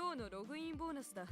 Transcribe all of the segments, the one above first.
今日のログインボーナスだ。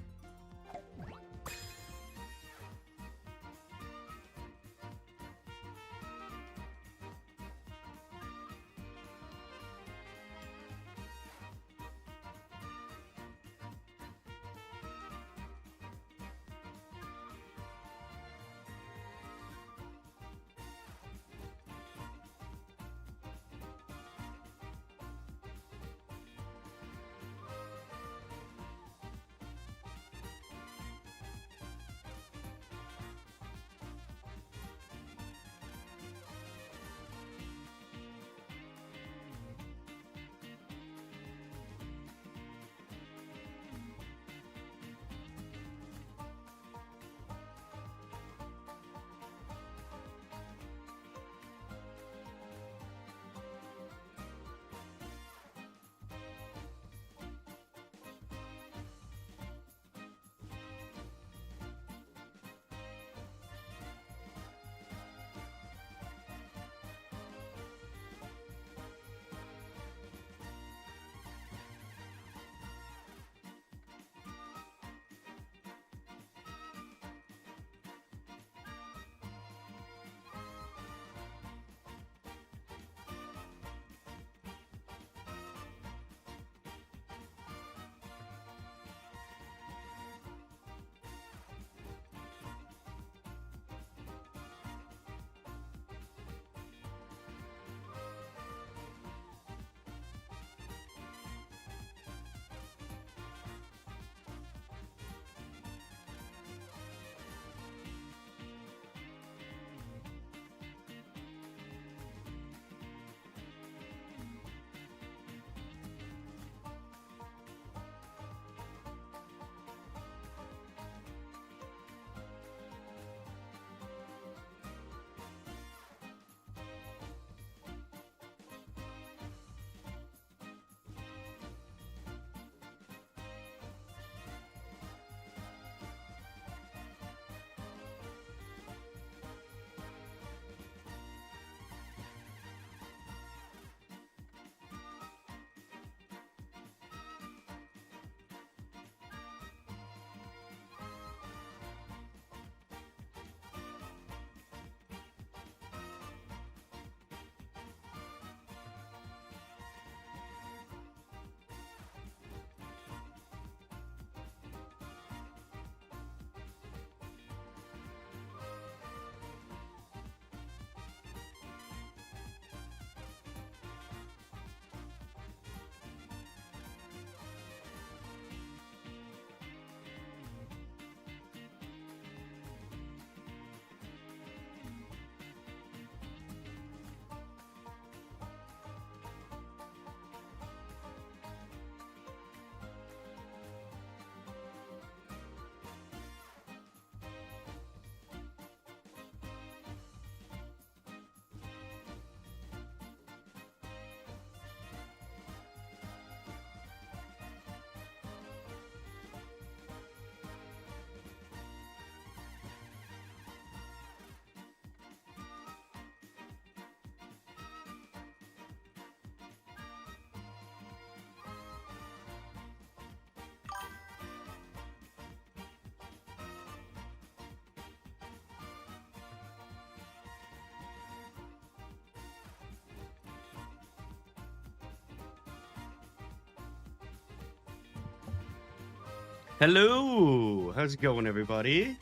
Hello, how's it going, everybody?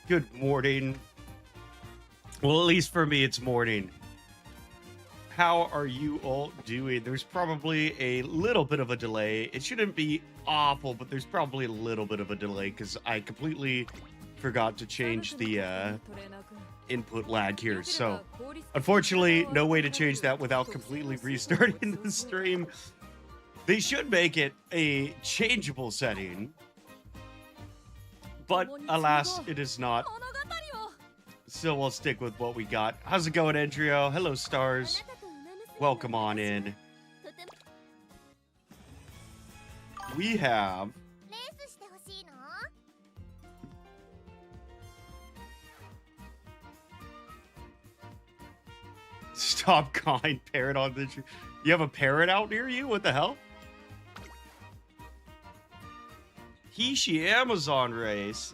Good morning. Well, at least for me, it's morning. How are you all doing? There's probably a little bit of a delay. It shouldn't be awful, but there's probably a little bit of a delay because I completely forgot to change the input lag here. So, unfortunately, no way to change that without completely restarting the stream. They should make it a changeable setting, but alas, it is not. So we'll stick with what we got. How's it going, Andrio? Hello, Stars. Welcome on in. We have... Stop calling parrot on the tree. You have a parrot out near you? What the hell? Hishi Amazon race.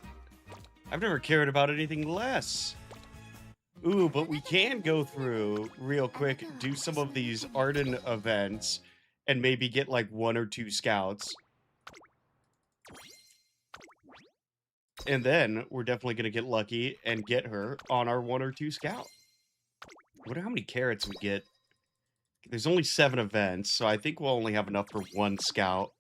I've never cared about anything less. Ooh, but we can go through real quick, do some of these Arden events, and maybe get like 1 or 2 scouts. And then we're definitely going to get lucky and get her on our 1 or 2 scout. I wonder how many carrots we get. There's only 7 events, so I think we'll only have enough for 1 scout.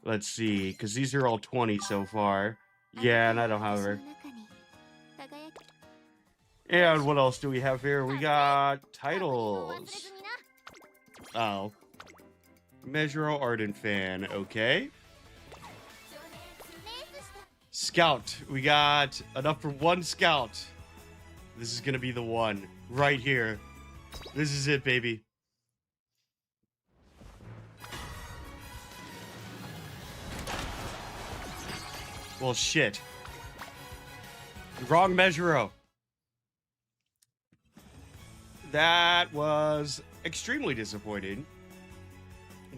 Let's see, because these are all 20 so far. Yeah, and I don't have her. And what else do we have here? We got titles. Oh. Measuro Arden fan, okay. Scout. We got enough for 1 scout. This is gonna be the one. Right here. This is it, baby. Well, shit. Wrong Measuro. That was extremely disappointing.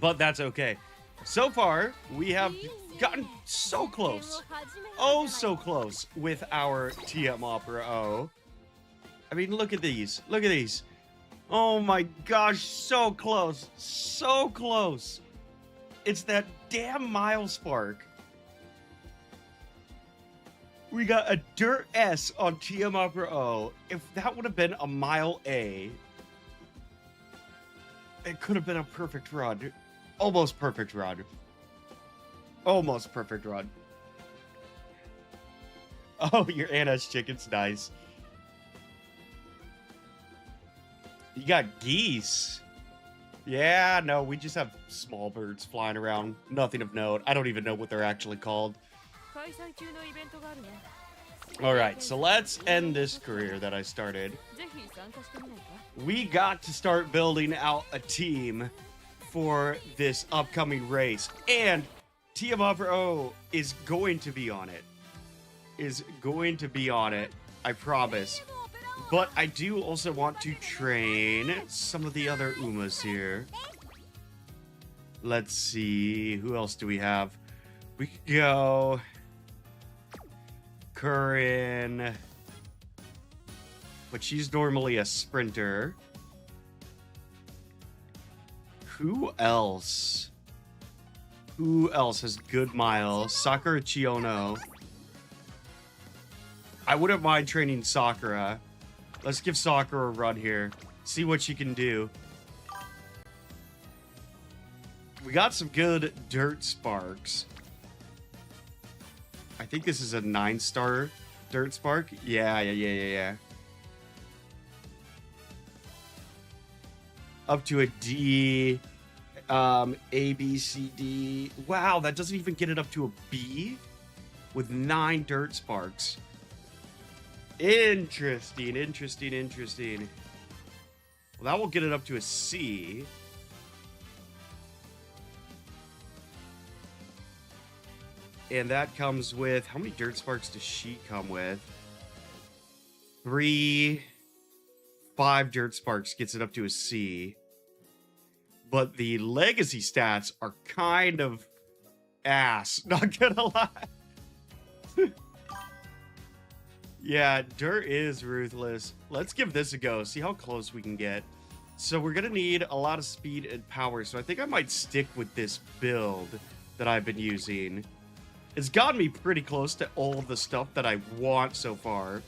But that's okay. So far, we have gotten so close. Oh, so close with our TM Opera O. I mean, look at these. Look at these. Oh my gosh, so close. So close. It's that damn mile spark. We got a Dirt S on TM Opera O. If that would have been a mile A, it could have been a perfect run. Almost perfect run. Almost perfect run. Oh, your Anna's chicken's nice. You got geese. Yeah, no, we just have small birds flying around. Nothing of note. I don't even know what they're actually called. Alright, so let's end this career that I started. We got to start building out a team for this upcoming race. And TM Opera O is going to be on it. Is going to be on it, I promise. But I do also want to train some of the other Umas here. Let's see, who else do we have? We could go Curran, but she's normally a sprinter. Who else? Who else has good miles? Sakura Chiono. I wouldn't mind training Sakura. Let's give Sakura a run here. See what she can do. We got some good dirt sparks. I think this is a 9-star dirt spark. Yeah. Up to a D, A, B, C, D. Wow, that doesn't even get it up to a B with 9 dirt sparks. Interesting. Well, that will get it up to a C. And that comes with, how many dirt sparks does she come with? 3, 5 dirt sparks gets it up to a C. But the legacy stats are kind of ass, not gonna lie. Yeah, dirt is ruthless. Let's give this a go, see how close we can get. So we're gonna need a lot of speed and power, so I think I might stick with this build that I've been using. It's gotten me pretty close to all of the stuff that I want so far.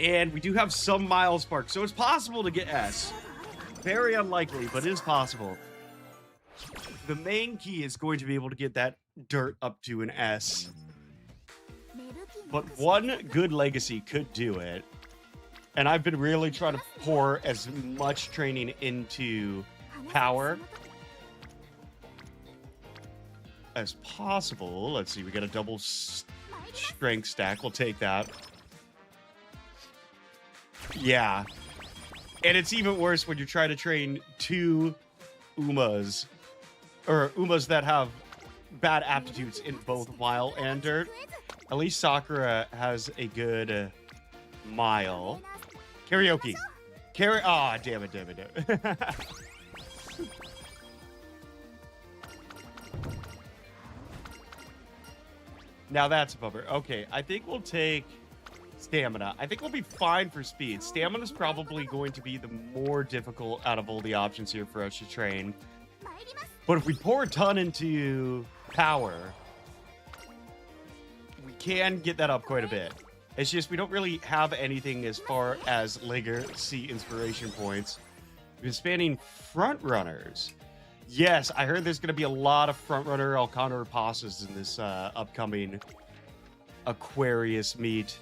And we do have some mile spark, so it's possible to get S. Very unlikely, but it is possible. The main key is going to be able to get that dirt up to an S. But one good legacy could do it. And I've been really trying to pour as much training into power as possible. Let's see, we got a double strength stack. We'll take that. Yeah. And it's even worse when you're trying to train 2 Umas. Or Umas that have bad aptitudes in both mile and dirt. At least Sakura has a good mile. Karaoke. Carry. Ah, damn it, damn it, damn it. Now that's a bummer. Okay, I think we'll take stamina. I think we'll be fine for speed. Stamina's probably going to be the more difficult out of all the options here for us to train. But if we pour a ton into power, we can get that up quite a bit. It's just we don't really have anything as far as legacy inspiration points. We've been spanning front runners. Yes, I heard there's going to be a lot of front runner Alcana passes in this upcoming Aquarius meet.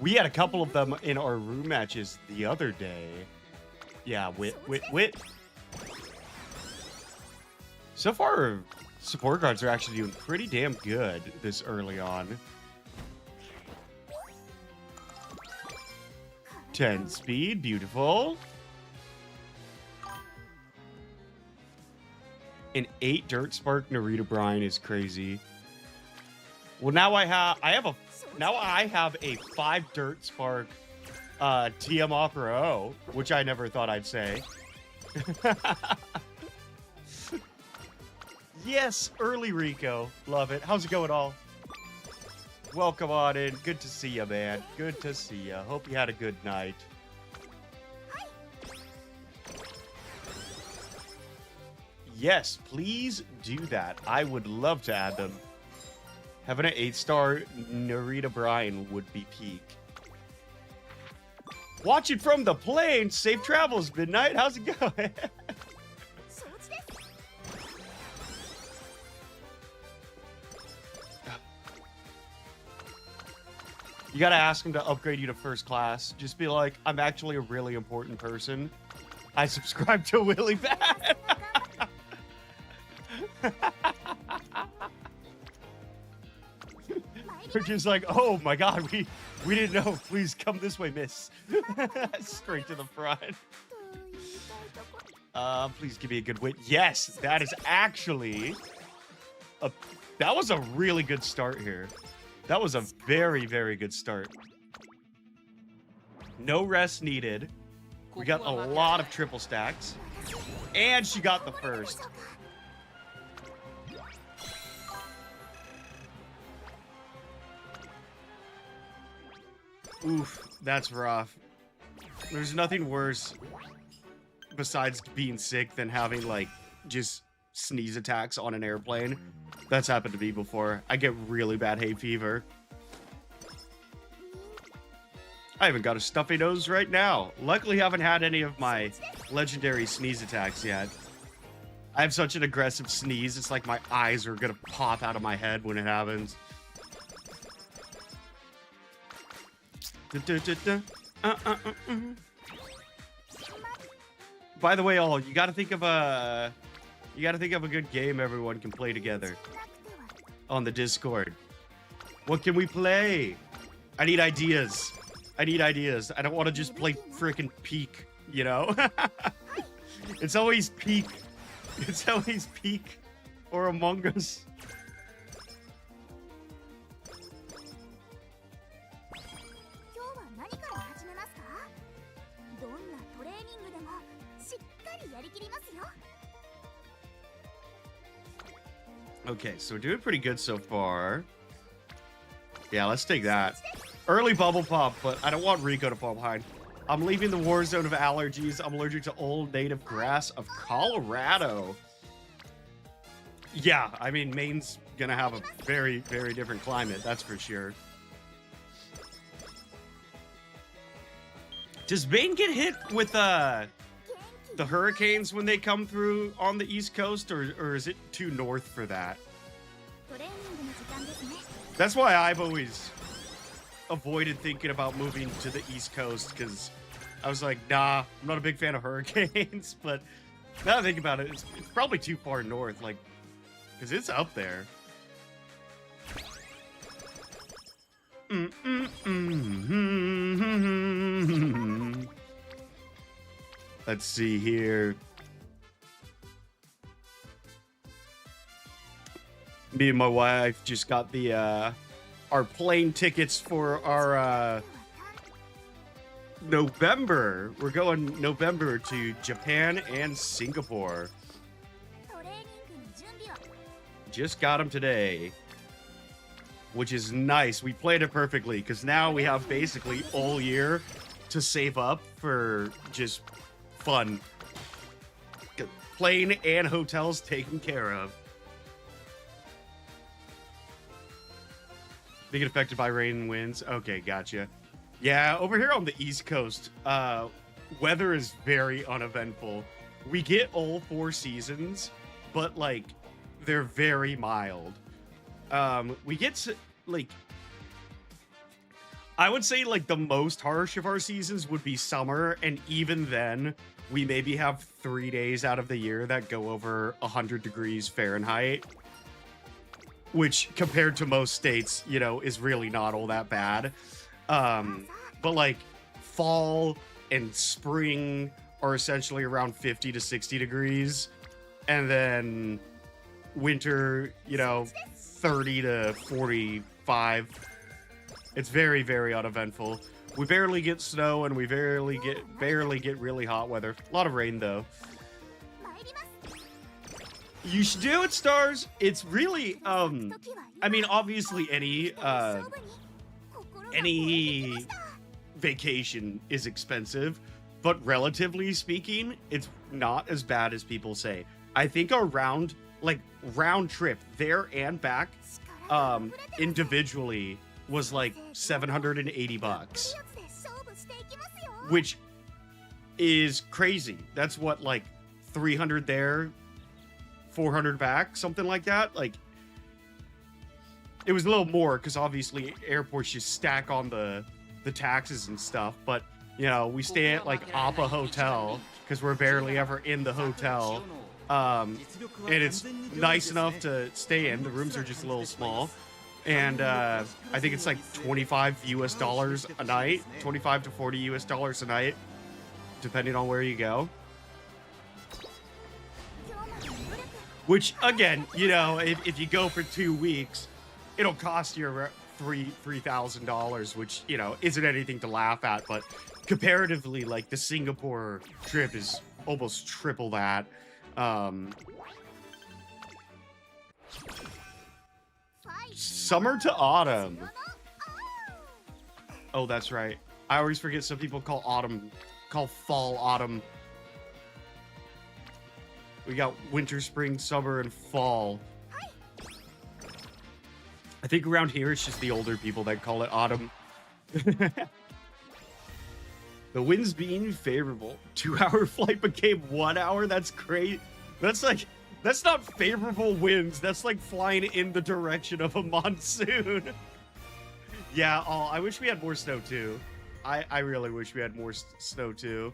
We had a couple of them in our room matches the other day. Yeah, wit. So far, support guards are actually doing pretty damn good this early on. 10 speed, beautiful. An 8 dirt spark Narita Brine is crazy. Well, now I have a 5 dirt spark TM Opera O, which I never thought I'd say. Yes, early Rico. Love it. How's it going, all? Welcome on in. Good to see you, man. Good to see you. Hope you had a good night. Yes, please do that. I would love to add them. Having an 8-star Narita Brine would be peak. Watch it from the plane. Safe travels, Midnight. How's it going? You gotta ask him to upgrade you to first class. Just be like, I'm actually a really important person. I subscribe to Willy Bad. We're just like, oh my god, we didn't know. Please come this way, miss. Straight to the front. Please give me a good win. Yes, that is actually that was a really good start here. That was a very, very good start. No rest needed. We got a lot of triple stacks. And she got the first. Oof, that's rough. There's nothing worse besides being sick than having, like, just sneeze attacks on an airplane. That's happened to me before. I get really bad hay fever. I haven't got a stuffy nose right now. Luckily, I haven't had any of my legendary sneeze attacks yet. I have such an aggressive sneeze. It's like my eyes are gonna pop out of my head when it happens. By the way, all you gotta think of a good game everyone can play together on the Discord. What can we play? I need ideas. I don't want to just play freaking Peak, you know? It's always Peak. It's always Peak or Among Us. Okay, so we're doing pretty good so far. Yeah, let's take that. Early bubble pop, but I don't want Rico to fall behind. I'm leaving the war zone of allergies. I'm allergic to old native grass of Colorado. Yeah, I mean, Maine's gonna have a very, very different climate, that's for sure. Does Maine get hit with the hurricanes when they come through on the East Coast, or is it too north for that? That's why I've always avoided thinking about moving to the East Coast, because I was like, nah, I'm not a big fan of hurricanes. But now that I think about it, it's probably too far north, like, because it's up there. Let's see here. Me and my wife just got the our plane tickets for November. We're going November to Japan and Singapore. Just got them today, which is nice. We played it perfectly because now we have basically all year to save up for just fun. Plane and hotels taken care of. They get affected by rain and winds. Okay, gotcha. Yeah, over here on the East Coast, weather is very uneventful. We get all 4 seasons, but like they're very mild. We get to, like, I would say like the most harsh of our seasons would be summer, and even then we maybe have 3 days out of the year that go over 100 degrees Fahrenheit, which compared to most states, you know, is really not all that bad. But like fall and spring are essentially around 50 to 60 degrees. And then winter, you know, 30 to 45. It's very, very uneventful. We barely get snow, and we barely get really hot weather. A lot of rain though. You should do it, Stars. It's really I mean, obviously any vacation is expensive, but relatively speaking, it's not as bad as people say. I think a round trip there and back individually was like $780, which is crazy. That's what, like 300 there, 400 back, something like that. Like, it was a little more because obviously airports just stack on the taxes and stuff, but you know, we stay at like Appa Hotel because we're barely ever in the hotel, and it's nice enough to stay in. The rooms are just a little small, and I think it's like $25 a night, 25 to $40 a night, depending on where you go. Which, again, you know, if you go for 2 weeks, it'll cost you $3,000, which, you know, isn't anything to laugh at. But comparatively, like, the Singapore trip is almost triple that. Summer to autumn. Oh, that's right. I always forget some people call fall autumn. We got winter, spring, summer, and fall. I think around here it's just the older people that call it autumn. The winds being favorable. 2-hour flight became 1 hour? That's great. That's not favorable winds. That's like flying in the direction of a monsoon. Yeah, I wish we had more snow too. I really wish we had more snow too.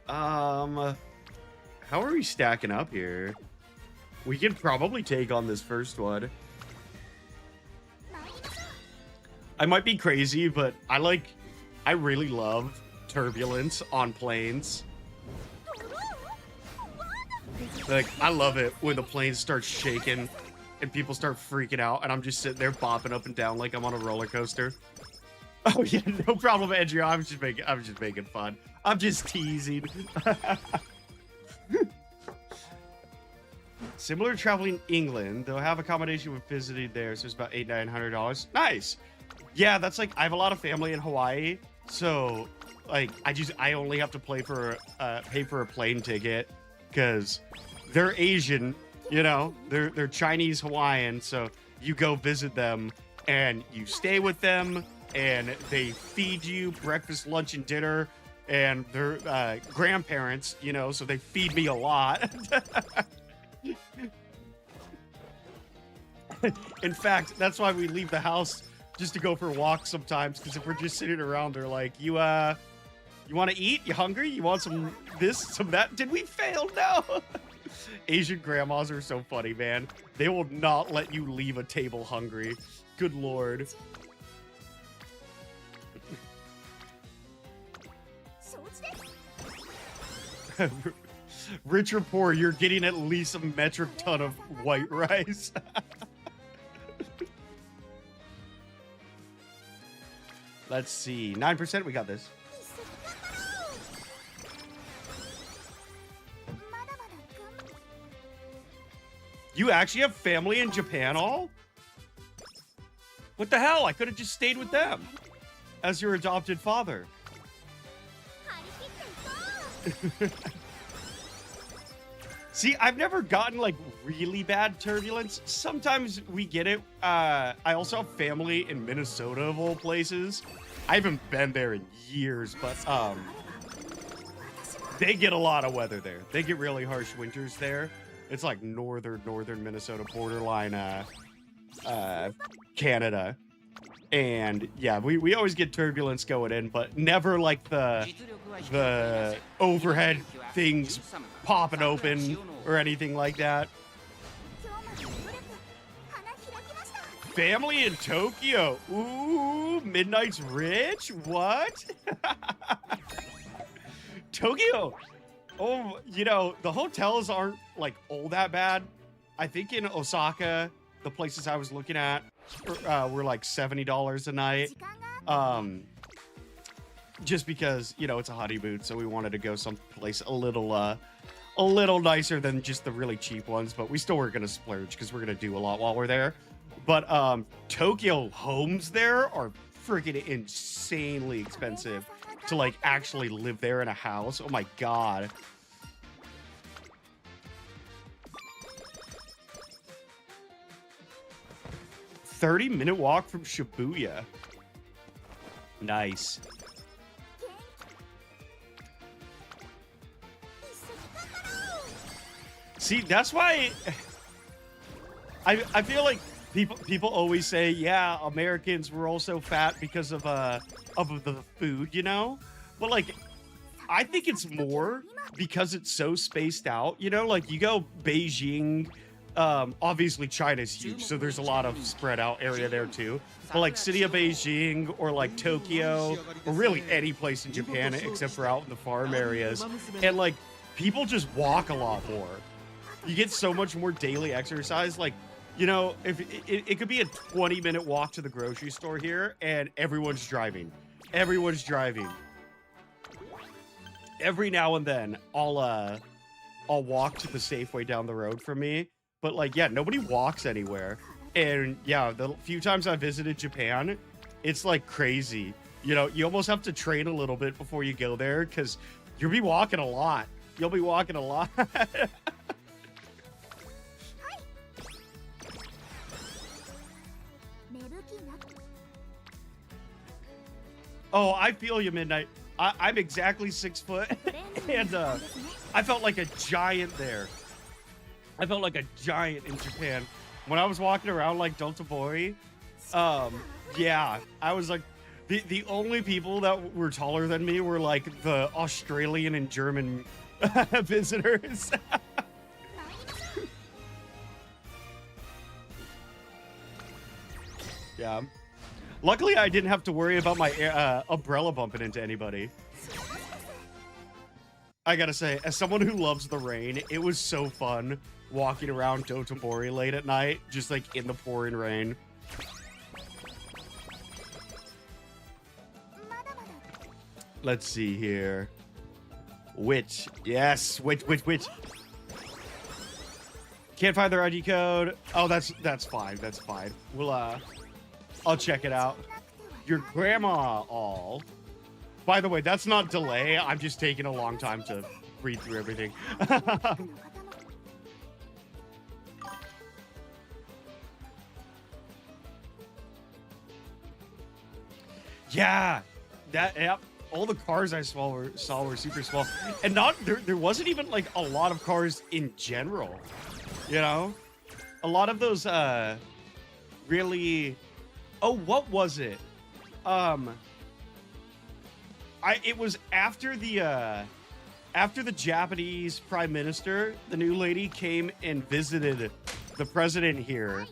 How are we stacking up here? We can probably take on this first one. I might be crazy, but I really love turbulence on planes. Like, I love it when the plane starts shaking and people start freaking out, and I'm just sitting there bopping up and down like I'm on a roller coaster. Oh yeah, no problem, Andrew. I'm just making fun. I'm just teasing. Similar to traveling England, they'll have accommodation with visiting there, so it's about $800-900. Nice. Yeah, that's like, I have a lot of family in Hawaii, so like I only have to pay for a plane ticket because they're Asian, you know, they're Chinese Hawaiian, so you go visit them and you stay with them and they feed you breakfast, lunch, and dinner, and they're grandparents, you know, so they feed me a lot. In fact, that's why we leave the house just to go for walks sometimes, because if we're just sitting around, they're like, you want to eat? You hungry? You want some this, some that? Did we fail? No. Asian grandmas are so funny, man. They will not let you leave a table hungry. Good lord. Rich or poor, you're getting at least a metric ton of white rice. Let's see. 9%. We got this. You actually have family in Japan all? What the hell? I could have just stayed with them as your adopted father. See, I've never gotten like really bad turbulence. Sometimes we get it. I also have family in Minnesota of all places. I haven't been there in years, but they get a lot of weather there. They get really harsh winters there. It's like northern Minnesota, borderline Canada. And yeah, we always get turbulence going in, but never like the overhead things popping open or anything like that. Family in Tokyo. Ooh, Midnight's rich? What? Tokyo. Oh, you know, the hotels aren't like all that bad. I think in Osaka, the places I was looking at were like $70 a night. Just because, you know, it's a honeymoon, so we wanted to go someplace a little nicer than just the really cheap ones, but we still were gonna splurge because we're gonna do a lot while we're there. But Tokyo homes there are freaking insanely expensive to like actually live there in a house. Oh my god. "30-minute walk from Shibuya." Nice. See, that's why I feel like people always say, yeah, Americans were also fat because of the food, you know? But like, I think it's more because it's so spaced out, you know? Like, you go Beijing, obviously China's huge, so there's a lot of spread out area there too. But like city of Beijing or like Tokyo or really any place in Japan except for out in the farm areas, and like people just walk a lot more. You get so much more daily exercise. Like, you know, if it could be a 20-minute walk to the grocery store here, and everyone's driving. Everyone's driving. Every now and then, I'll walk to the Safeway down the road from me. But like, yeah, nobody walks anywhere. And yeah, the few times I visited Japan, it's like crazy. You know, you almost have to train a little bit before you go there because you'll be walking a lot. You'll be walking a lot. Oh, I feel you, Midnight. I'm exactly 6 foot, and I felt like a giant there. I felt like a giant in Japan. When I was walking around like Dotonbori, yeah, I was like, the only people that were taller than me were like the Australian and German visitors. Yeah. Luckily, I didn't have to worry about my umbrella bumping into anybody. I gotta say, as someone who loves the rain, it was so fun walking around Dotonbori late at night, just like in the pouring rain. Let's see here. Witch. Yes, witch. Can't find their ID code. Oh, that's fine. That's fine. We'll I'll check it out. Your grandma all. By the way, that's not delay. I'm just taking a long time to read through everything. Yeah, yep. All the cars I saw were super small, and there wasn't even like a lot of cars in general. You know, a lot of those really. Oh, what was it? It was after the Japanese Prime Minister, the new lady, came and visited the president here.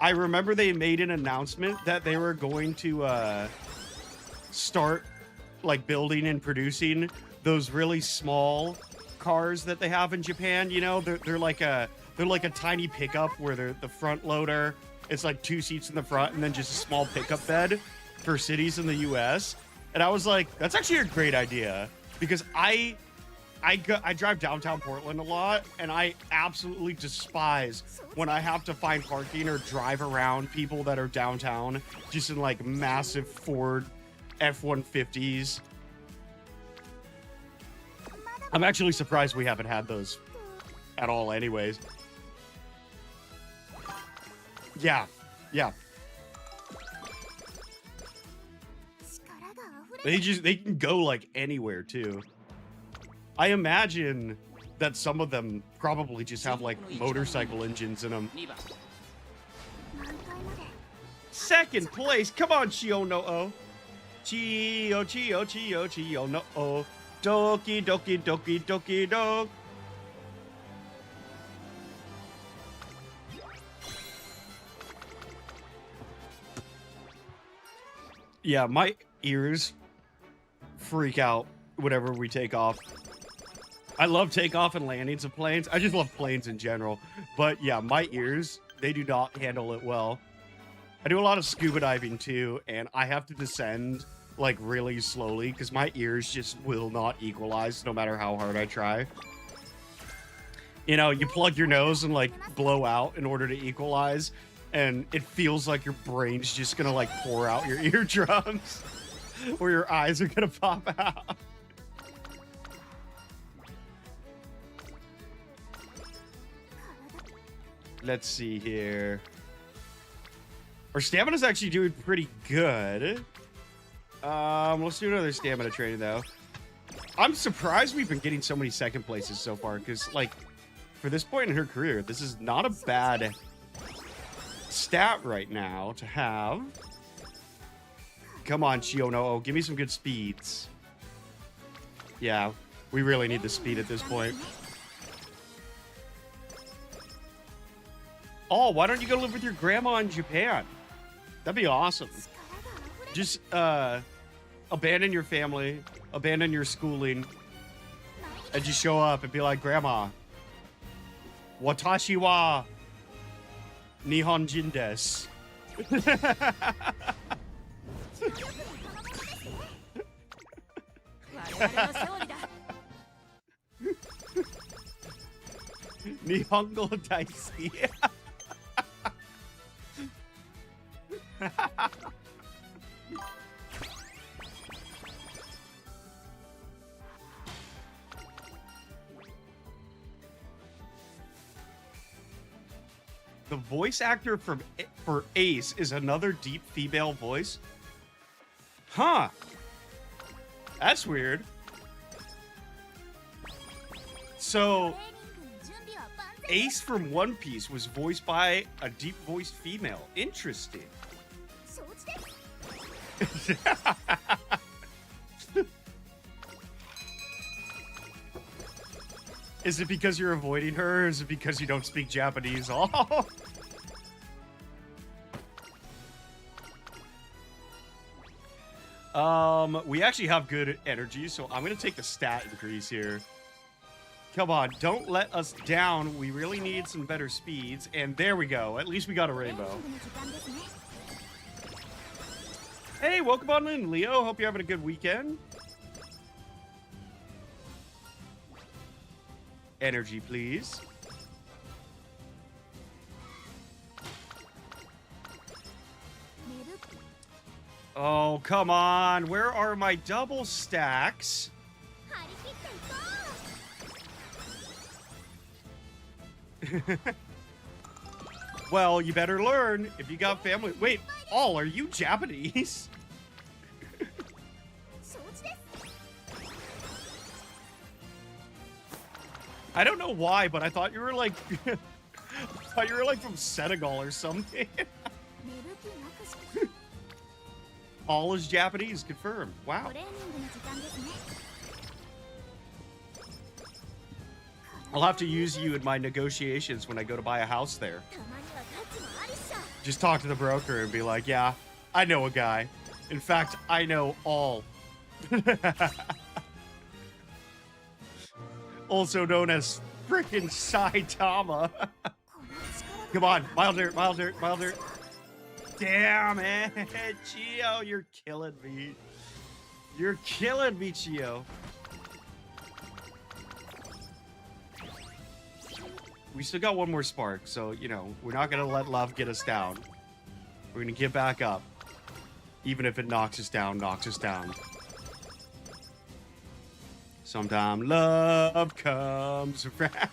I remember they made an announcement that they were going to start like building and producing those really small cars that they have in Japan. You know, they're like a tiny pickup where they're the front loader. It's like 2 seats in the front and then just a small pickup bed. for cities in the US. And I was like, that's actually a great idea, because I drive downtown Portland a lot, and I absolutely despise when I have to find parking or drive around people that are downtown just in like massive Ford F-150s. I'm actually surprised we haven't had those at all anyways. Yeah. They can go like anywhere too. I imagine that some of them probably just have like motorcycle engines in them. Second place, come on, Chio no O. Chio no O. Doki doki doki doki dog. Yeah, my ears freak out whenever we take off. I love takeoff and landings of planes. I just love planes in general. But yeah, my ears, they do not handle it well. I do a lot of scuba diving too, and I have to descend like really slowly because my ears just will not equalize no matter how hard I try. You know, you plug your nose and like blow out in order to equalize, and it feels like your brain's just gonna like pour out your eardrums or your eyes are gonna pop out. Let's see here. Our stamina's actually doing pretty good. Let's do another stamina training though. I'm surprised we've been getting so many second places so far, because like for this point in her career, this is not a bad stat right now to have. Come on, Shiono, give me some good speeds. Yeah, we really need the speed at this point. Oh, why don't you go live with your grandma in Japan? That'd be awesome. Just abandon your family, abandon your schooling, and just show up and be like, Grandma, watashi wa Nihonjin desu. Nihongo daisuki. The voice actor for Ace is another deep female voice? Huh. That's weird. So, Ace from One Piece was voiced by a deep-voiced female. Interesting. Is it because you're avoiding her, or is it because you don't speak Japanese? Oh. We actually have good energy, so I'm gonna take the stat increase here. Come on, don't let us down. We really need some better speeds, and there we go. At least we got a rainbow. Hey, welcome on in, Leo. Hope you're having a good weekend. Energy, please. Oh, come on. Where are my double stacks? Well, you better learn if you got family. Wait, are you Japanese? I don't know why, but I thought you were like from Senegal or something. All is Japanese, confirmed. Wow. I'll have to use you in my negotiations when I go to buy a house there. Just talk to the broker and be like, yeah, I know a guy. In fact, I know all. Also known as frickin' Saitama. Come on, mild dirt, mild dirt, mild dirt. Damn it, Chio, you're killing me. You're killing me, Chio. We still got one more spark, so, you know, we're not going to let love get us down. We're going to get back up. Even if it knocks us down, Sometime love comes around.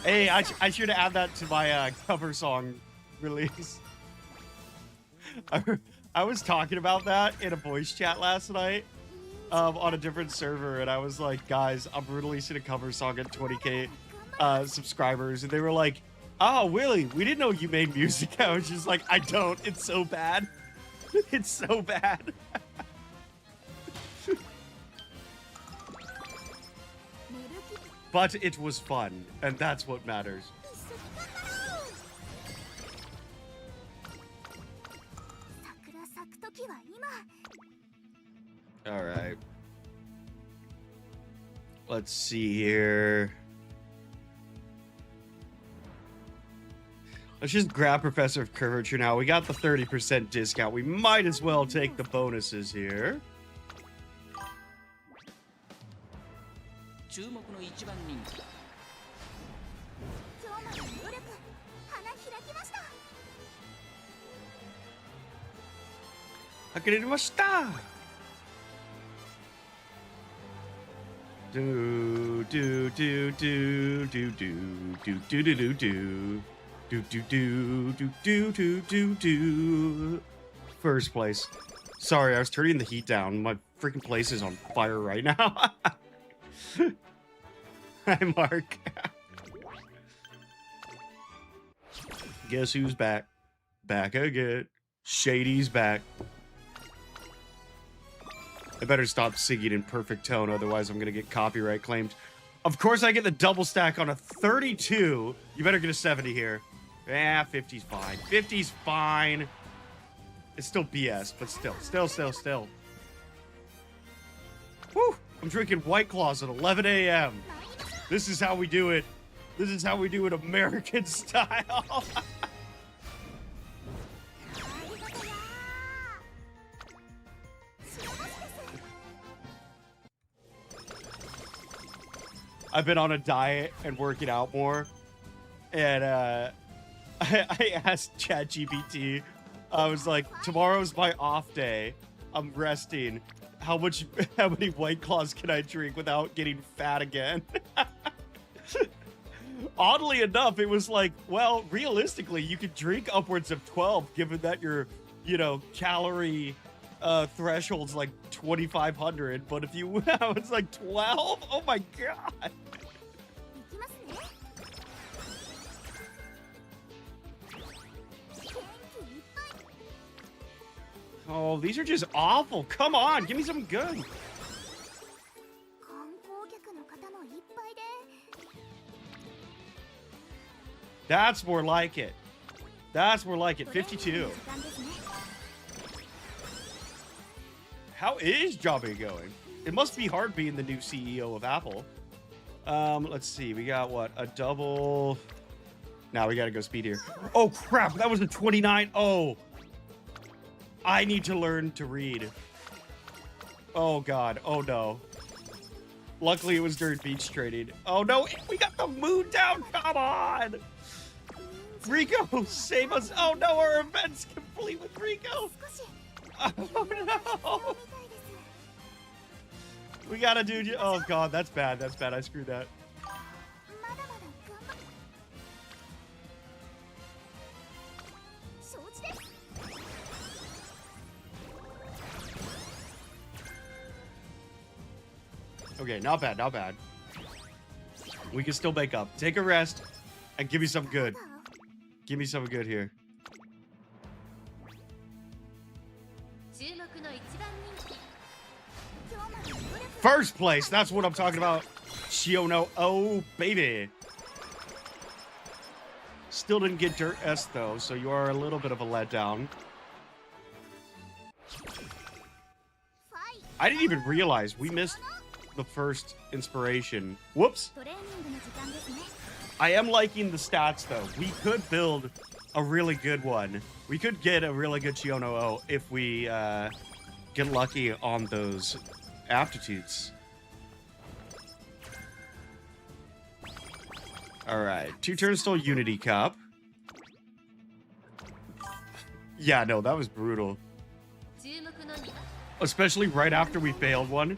Hey, I should add that to my cover song release. I was talking about that in a voice chat last night on a different server, and I was like, guys, I'm releasing a cover song at 20k subscribers, and they were like, oh, Willie, we didn't know you made music. I was just like, I don't. It's so bad. It's so bad. But it was fun, and that's what matters. All right. Let's see here. Let's just grab Professor of Curvature now. We got the 30% discount. We might as well take the bonuses here. Do do do do do do do do do do do. Do do do do do do do do. First place. Sorry, I was turning the heat down. My freaking place is on fire right now. Hi, Mark. Guess who's back? Back again. Shady's back. I better stop singing in perfect tone, otherwise I'm gonna get copyright claimed. Of course I get the double stack on a 32. You better get a 70 here. Yeah, 50's fine. 50's fine. It's still BS, but still. Whew! I'm drinking White Claws at 11 a.m. This is how we do it. This is how we do it American style. I've been on a diet and working out more, and I asked ChatGPT, I was like, tomorrow's my off day, I'm resting, how many White Claws can I drink without getting fat again? Oddly enough, it was like, well, realistically, you could drink upwards of 12, given that your, you know, calorie threshold's like 2,500, but if you, it's like 12? Oh my god! Oh, these are just awful. Come on, give me something good. That's more like it. That's more like it. 52. How is Jobby going? It must be hard being the new CEO of Apple. Let's see. We got what? A double. Now we gotta go speed here. Oh crap! That was a 29. Oh. I need to learn to read. Oh god. Oh no. Luckily it was during beach trading. Oh no, we got the moon down. Come on. Rico, save us. Oh no, our event's complete with Rico. Oh no. We gotta do. Oh god, that's bad. That's bad. I screwed that. Okay, not bad, not bad. We can still make up. Take a rest and give me some good. Give me some good here. First place, that's what I'm talking about. Shiono, oh baby. Still didn't get Dirt S though, so you are a little bit of a letdown. I didn't even realize we missed the first inspiration. Whoops. I am liking the stats though. We could build a really good one. We could get a really good Chiono if we get lucky on those aptitudes. All right, 2 turns still Unity Cup. Yeah, no, that was brutal. Especially right after we failed one.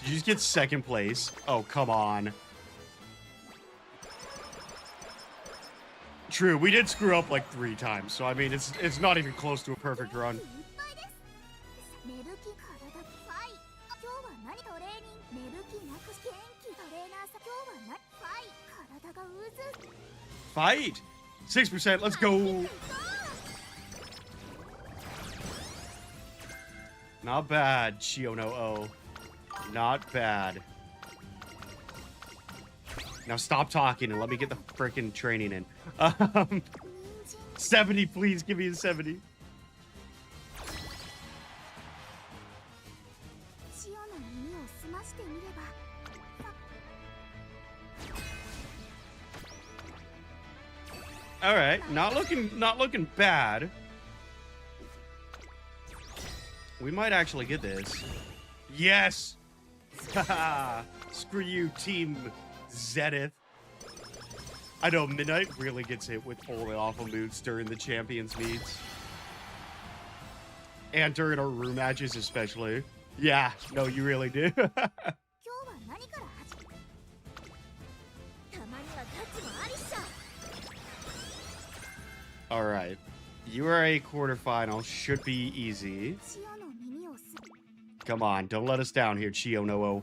Did you just get second place? Oh, come on. True, we did screw up like 3 times, so I mean, it's not even close to a perfect run. Fight! 6%, let's go! Not bad, Chiono. Not bad. Now stop talking and let me get the freaking training in. 70, please give me a 70. All right, not looking bad. We might actually get this. Yes. Screw you, Team Zenith. I know Midnight really gets hit with all the awful moods during the Champions meets. And during our room matches especially. Yeah, no, you really do. All right. You are a quarterfinal. Should be easy. Come on, don't let us down here, Chiono.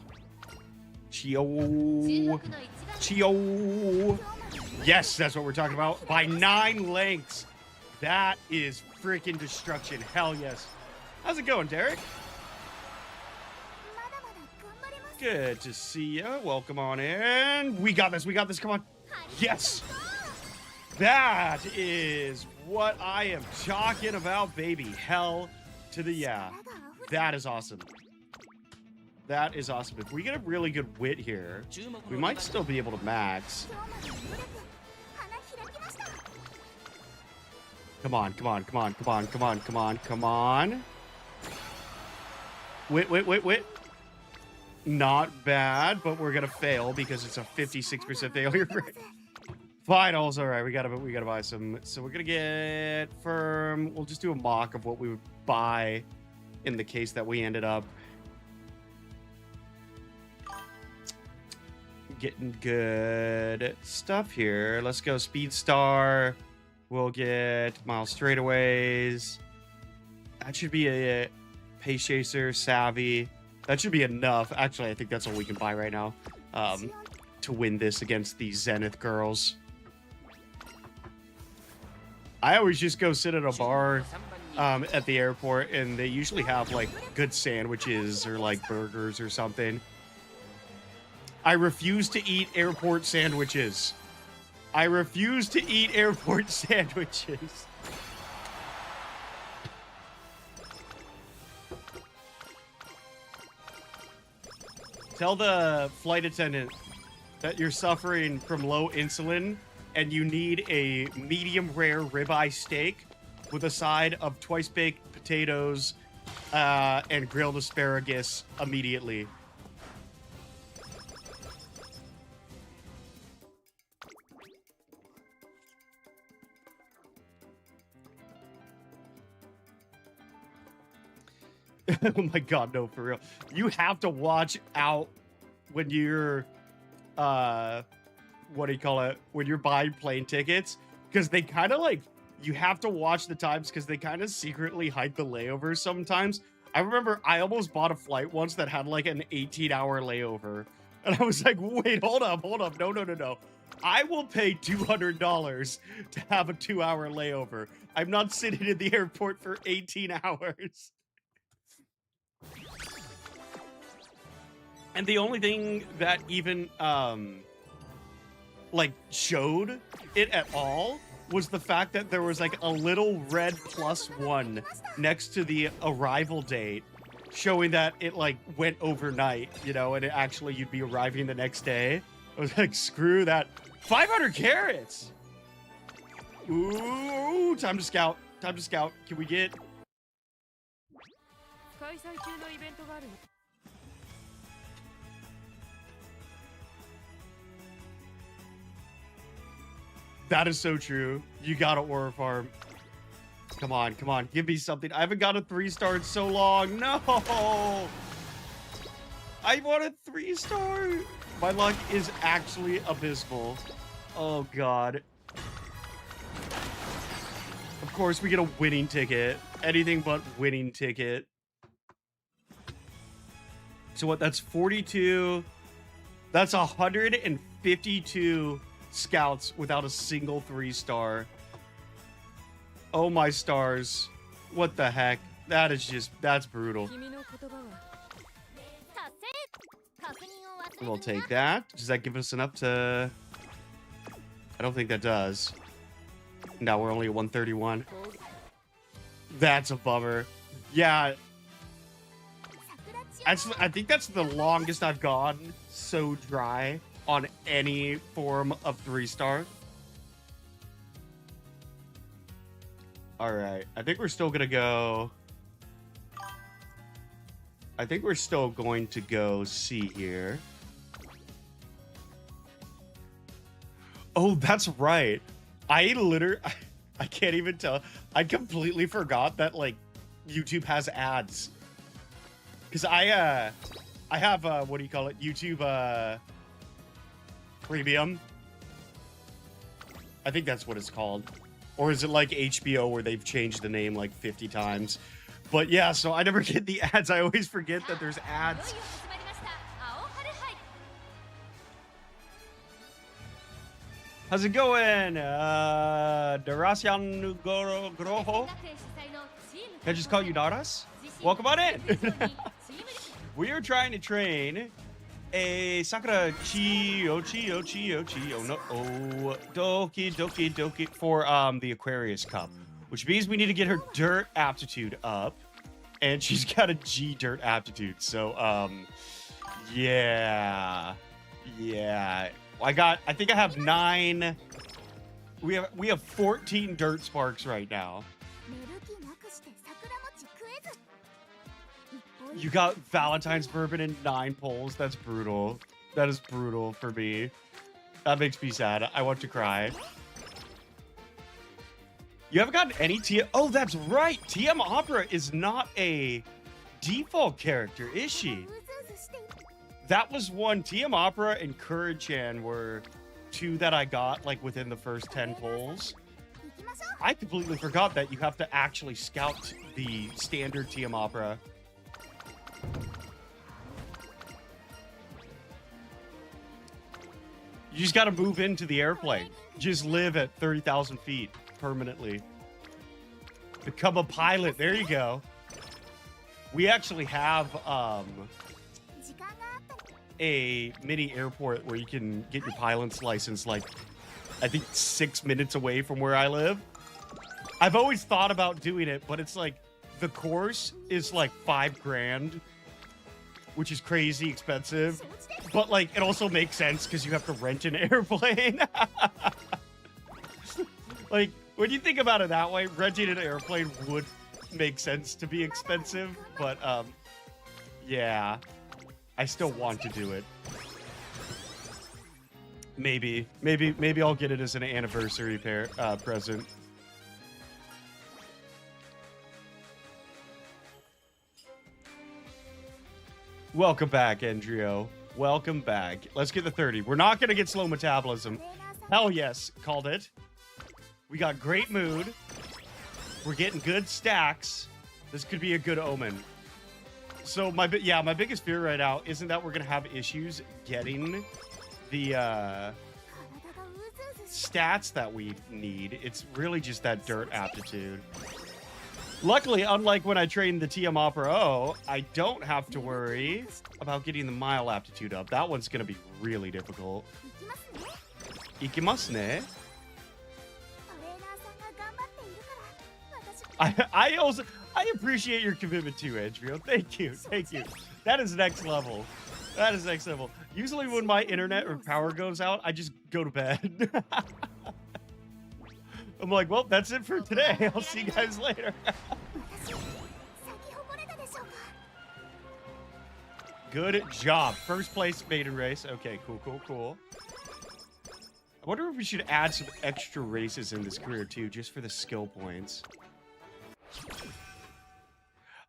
Chio. Yes, that's what we're talking about. By 9 lengths. That is freaking destruction. Hell yes. How's it going, Derek? Good to see you. Welcome on in. We got this. We got this. Come on. Yes. That is what I am talking about, baby. Hell to the yeah. That is awesome. That is awesome. If we get a really good wit here, we might still be able to max. Come on, come on, come on, come on, come on, come on, come on. Wit. Not bad, but we're gonna fail because it's a 56% failure rate. Finals, all right. We gotta buy some. So we're gonna get firm. We'll just do a mock of what we would buy in the case that we ended up getting good stuff here. Let's go Speed Star. We'll get Mile Straightaways. That should be a Pace Chaser, Savvy. That should be enough. Actually, I think that's all we can buy right now to win this against these Zenith girls. I always just go sit at a bar at the airport, and they usually have like good sandwiches or like burgers or something. I refuse to eat airport sandwiches. I refuse to eat airport sandwiches. Tell the flight attendant that you're suffering from low insulin and you need a medium rare ribeye steak with a side of twice baked potatoes and grilled asparagus immediately. Oh my god, no, for real. You have to watch out when you're what do you call it? When you're buying plane tickets, because they kind of like, you have to watch the times because they kind of secretly hide the layovers sometimes. I remember I almost bought a flight once that had like an 18-hour layover. And I was like, wait, hold up. No. I will pay $200 to have a 2-hour layover. I'm not sitting in the airport for 18 hours. And the only thing that even like showed it at all was the fact that there was like a little red +1 next to the arrival date, showing that it like went overnight, you know, and it actually you'd be arriving the next day. I was like, screw that. 500 carats. Ooh, time to scout. Time to scout. Can we get... That is so true. You got to aura farm. Come on, come on. Give me something. I haven't got a 3-star in so long. No! I want a 3-star. My luck is actually abysmal. Oh, God. Of course, we get a winning ticket. Anything but winning ticket. So what? That's 42. That's 152 scouts without a single 3-star. Oh, my stars. What the heck? That is just... That's brutal. We'll take that. Does that give us enough to... I don't think that does. No, we're only at 131. That's a bummer. Yeah. I think that's the longest I've gone so dry on any form of 3-star. All right. I think we're still going to go... I think we're still going to go C here. Oh, that's right. I can't even tell. I completely forgot that, like, YouTube has ads. Because I have, what do you call it? YouTube, Premium. I think that's what it's called. Or is it like HBO where they've changed the name like 50 times? But yeah, so I never get the ads. I always forget that there's ads. How's it going? Darasian Groho? Can I just call you Daras? Welcome on in. We are trying to train a Sakura Doki Doki for the Aquarius Cup, which means we need to get her dirt aptitude up, and she's got a G dirt aptitude. So yeah. I think I have 9. We have 14 dirt sparks right now. You got Valentine's bourbon and 9 poles. That's brutal. That is brutal for me. That makes me sad. I want to cry. You haven't gotten any TM... Oh, that's right. TM Opera is not a default character, is she? That was one. TM Opera and Kura-chan were 2 that I got, like, within the first 10 polls. I completely forgot that you have to actually scout the standard TM Opera. You just got to move into the airplane. Just live at 30,000 feet permanently. Become a pilot. There you go. We actually have a mini airport where you can get your pilot's license, like, I think 6 minutes away from where I live. I've always thought about doing it, but it's like the course is like $5,000, which is crazy expensive. But like it also makes sense because you have to rent an airplane. Like when you think about it that way, renting an airplane would make sense to be expensive. But yeah, I still want to do it. Maybe I'll get it as an anniversary present. Welcome back, Andrio. Welcome back. Let's get the 30. We're not going to get slow metabolism. Hell yes, called it. We got great mood. We're getting good stacks. This could be a good omen. So my biggest fear right now isn't that we're going to have issues getting the stats that we need. It's really just that dirt aptitude. Luckily, unlike when I trained the TM Opera O, I don't have to worry about getting the mile aptitude up. That one's going to be really difficult. Ikimasu ne. I appreciate your commitment too, Andrio. Thank you. That is next level. Usually when my internet or power goes out, I just go to bed. I'm like, well, that's it for today. I'll see you guys later. Good job. First place maiden race. Okay, cool. I wonder if we should add some extra races in this career too, just for the skill points.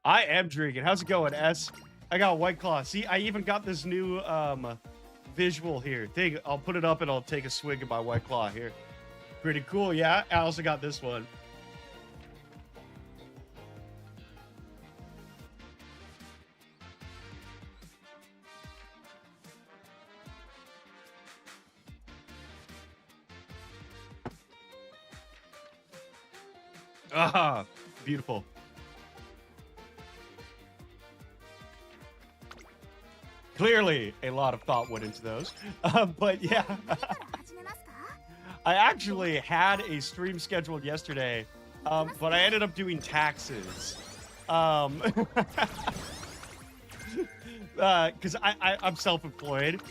I am drinking. How's it going, S? I got White Claw. See, I even got this new visual here. I'll put it up and I'll take a swig of my White Claw here. Pretty cool, yeah? I also got this one. Ah, beautiful. Clearly, a lot of thought went into those. But yeah, I actually had a stream scheduled yesterday, but I ended up doing taxes. Because I'm self-employed.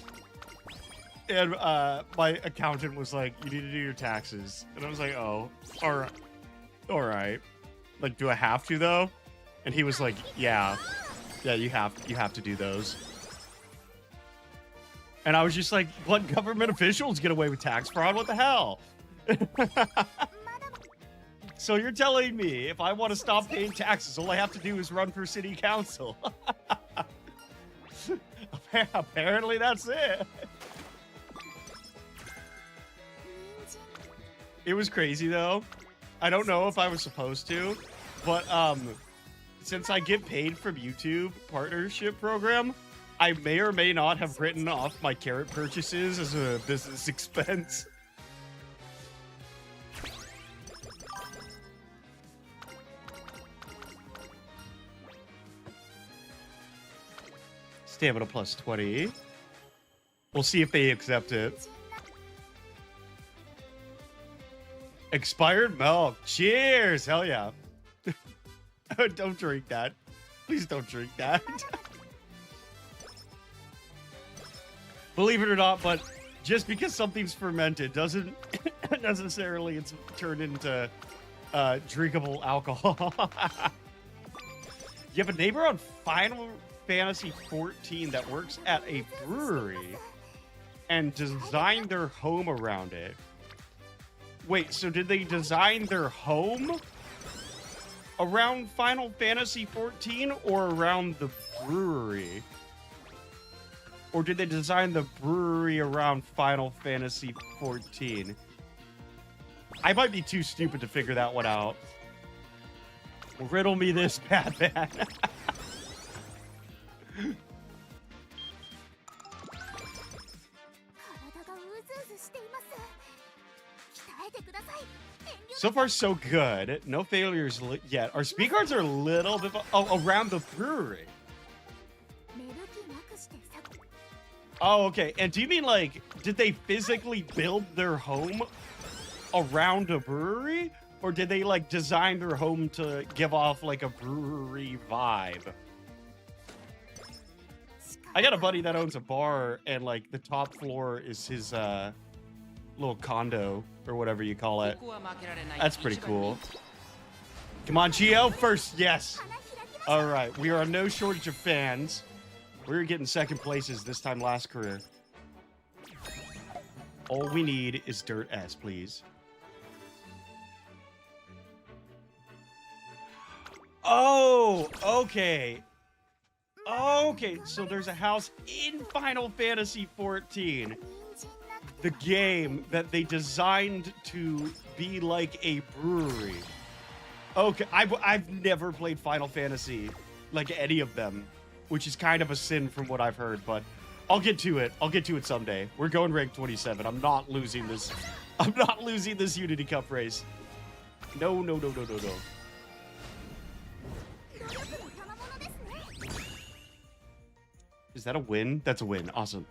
And my accountant was like, you need to do your taxes. And I was like, oh, all right. Like, do I have to though? And he was like, yeah, you have to do those. And I was just like, what government officials get away with tax fraud? What the hell? So you're telling me if I want to stop paying taxes, all I have to do is run for city council? Apparently that's it. It was crazy though. I don't know if I was supposed to, but since I get paid from YouTube partnership program, I may or may not have written off my carrot purchases as a business expense. Stamina plus 20. We'll see if they accept it. Expired milk. Cheers. Hell yeah. Don't drink that. Please don't drink that. Believe it or not, but just because something's fermented doesn't necessarily it's turned into drinkable alcohol. You have a neighbor on Final Fantasy 14 that works at a brewery and designed their home around it. Wait, so did they design their home around Final Fantasy 14 or around the brewery? Or did they design the brewery around Final Fantasy 14? I might be too stupid to figure that one out. Riddle me this, Batman. So far, so good. No failures yet. Our speed cards are a little bit... Oh, around the brewery. Oh, okay. And do you mean, like, did they physically build their home around a brewery? Or did they, like, design their home to give off, like, a brewery vibe? I got a buddy that owns a bar, and, like, the top floor is his, little condo, or whatever you call it. That's pretty cool. Come on, Gio, first, yes. All right, we are on no shortage of fans. We're getting second places this time last career. All we need is Dirt S, please. Oh, okay. Okay, so there's a house in Final Fantasy 14. The game that they designed to be like a brewery. Okay, I've never played Final Fantasy, like any of them, which is kind of a sin from what I've heard, but I'll get to it. I'll get to it someday. We're going rank 27. I'm not losing this. I'm not losing this Unity Cup race. No. Is that a win? That's a win. Awesome.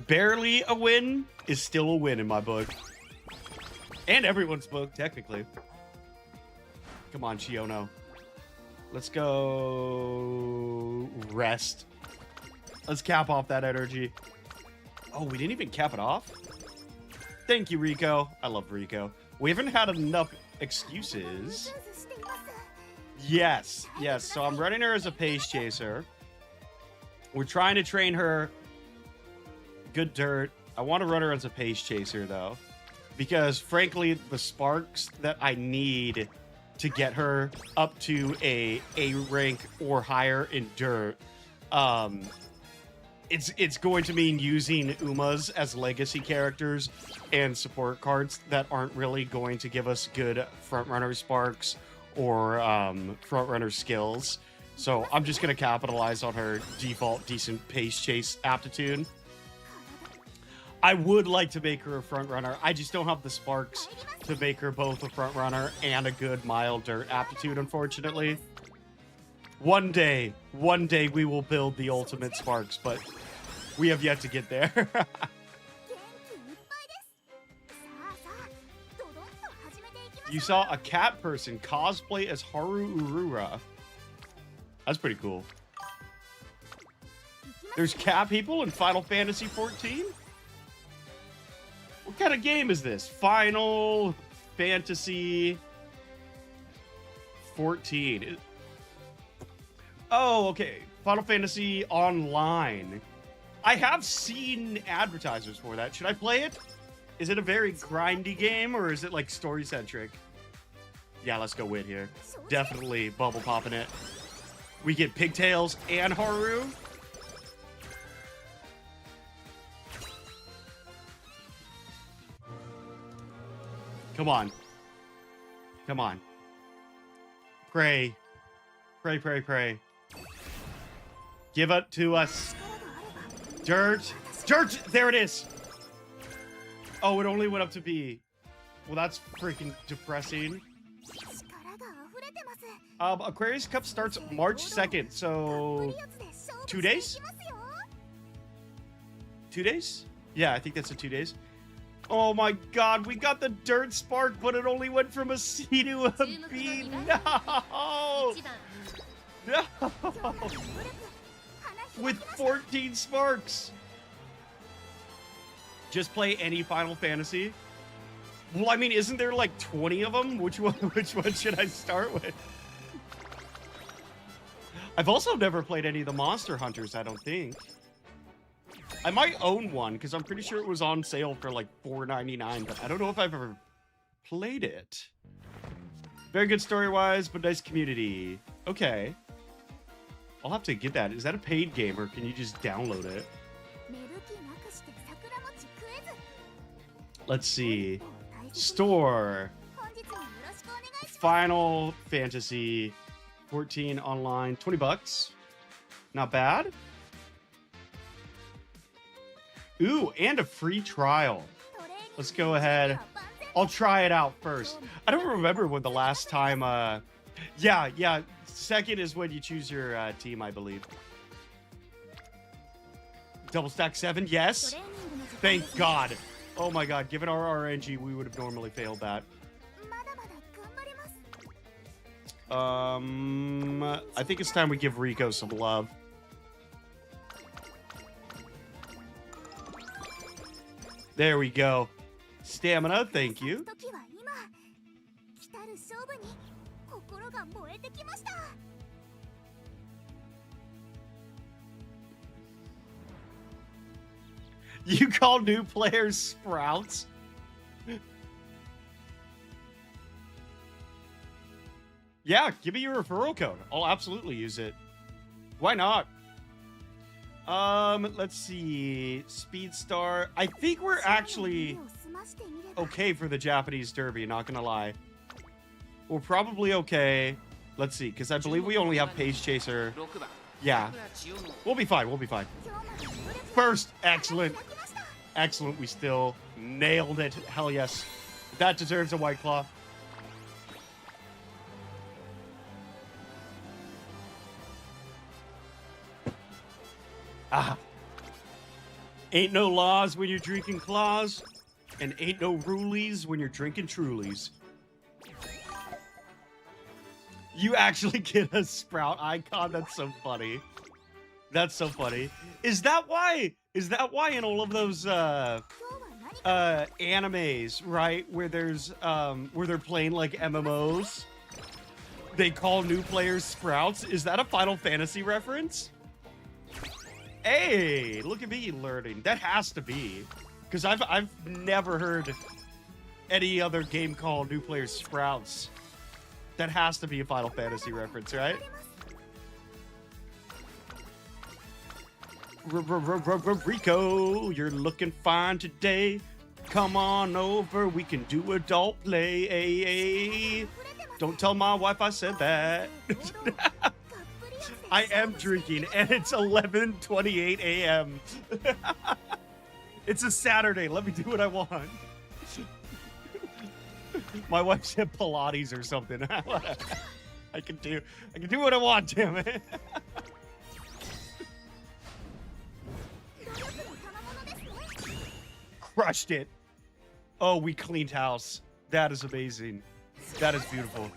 Barely a win is still a win in my book. And everyone's book, technically. Come on, Chiono. Let's go... rest. Let's cap off that energy. Oh, we didn't even cap it off? Thank you, Rico. I love Rico. We haven't had enough excuses. Yes, yes. So I'm running her as a pace chaser. We're trying to train her good dirt. I want to run her as a pace chaser, though. Because, frankly, the sparks that I need to get her up to a rank or higher in dirt, it's going to mean using Umas as legacy characters and support cards that aren't really going to give us good frontrunner sparks or frontrunner skills. So I'm just going to capitalize on her default decent pace chase aptitude. I would like to make her a frontrunner. I just don't have the sparks to make her both a frontrunner and a good mild dirt aptitude, unfortunately. One day we will build the ultimate sparks, but we have yet to get there. You saw a cat person cosplay as Haru Urura. That's pretty cool. There's cat people in Final Fantasy 14? What kind of game is this? Final Fantasy 14. Oh, okay. Final Fantasy Online. I have seen advertisers for that. Should I play it? Is it a very grindy game, or is it like story-centric? Yeah, let's go win here. Definitely bubble popping it. We get Pigtails and Haru. Come on. Come on. Pray. Pray, pray, pray. Give it to us. Dirt. Dirt! There it is! Oh, it only went up to B. Well, that's freaking depressing. Aquarius Cup starts March 2nd, so 2 days? 2 days? Yeah, I think that's 2 days. Oh my god, we got the dirt spark, but it only went from a C to a B. No! No! With 14 sparks. Just play any Final Fantasy. Well, I mean, isn't there like 20 of them? Which one should I start with? I've also never played any of the Monster Hunters, I don't think. I might own one, because I'm pretty sure it was on sale for like $4.99, but I don't know if I've ever played it. Very good story-wise, but nice community. Okay. I'll have to get that. Is that a paid game, or can you just download it? Let's see. Store. Final Fantasy 14 online. 20 bucks. Not bad. Ooh, and a free trial. Let's go ahead. I'll try it out first. I don't remember when the last time, yeah. Second is when you choose your team, I believe. Double stack 7, yes. Thank God. Oh my God, given our RNG, we would have normally failed that. I think it's time we give Rico some love. There we go. Stamina, thank you. You call new players sprouts? Yeah, give me your referral code. I'll absolutely use it. Why not? Let's see. Speedstar. I think we're actually okay for the Japanese Derby, not gonna lie. We're probably okay. Let's see, because I believe we only have Pace Chaser. Yeah. We'll be fine, we'll be fine. First, excellent. Excellent, we still nailed it. Hell yes. That deserves a White Claw. Ah. Ain't no laws when you're drinking claws, and ain't no rulies when you're drinking Trulies. You actually get a Sprout icon? That's so funny. That's so funny. Is that why? Is that why in all of those animes, right, where there's where they're playing like MMOs, they call new players sprouts? Is that a Final Fantasy reference? Hey, look at me learning. That has to be, because I've never heard any other game call new players sprouts. That has to be a Final Fantasy reference, right? Rico, you're looking fine today. Come on over, we can do adult play. Don't tell my wife I said that. I am drinking, and it's 11:28 a.m. It's a Saturday. Let me do what I want. My wife said Pilates or something. I can do what I want, damn it. Crushed it. Oh, we cleaned house. That is amazing. That is beautiful.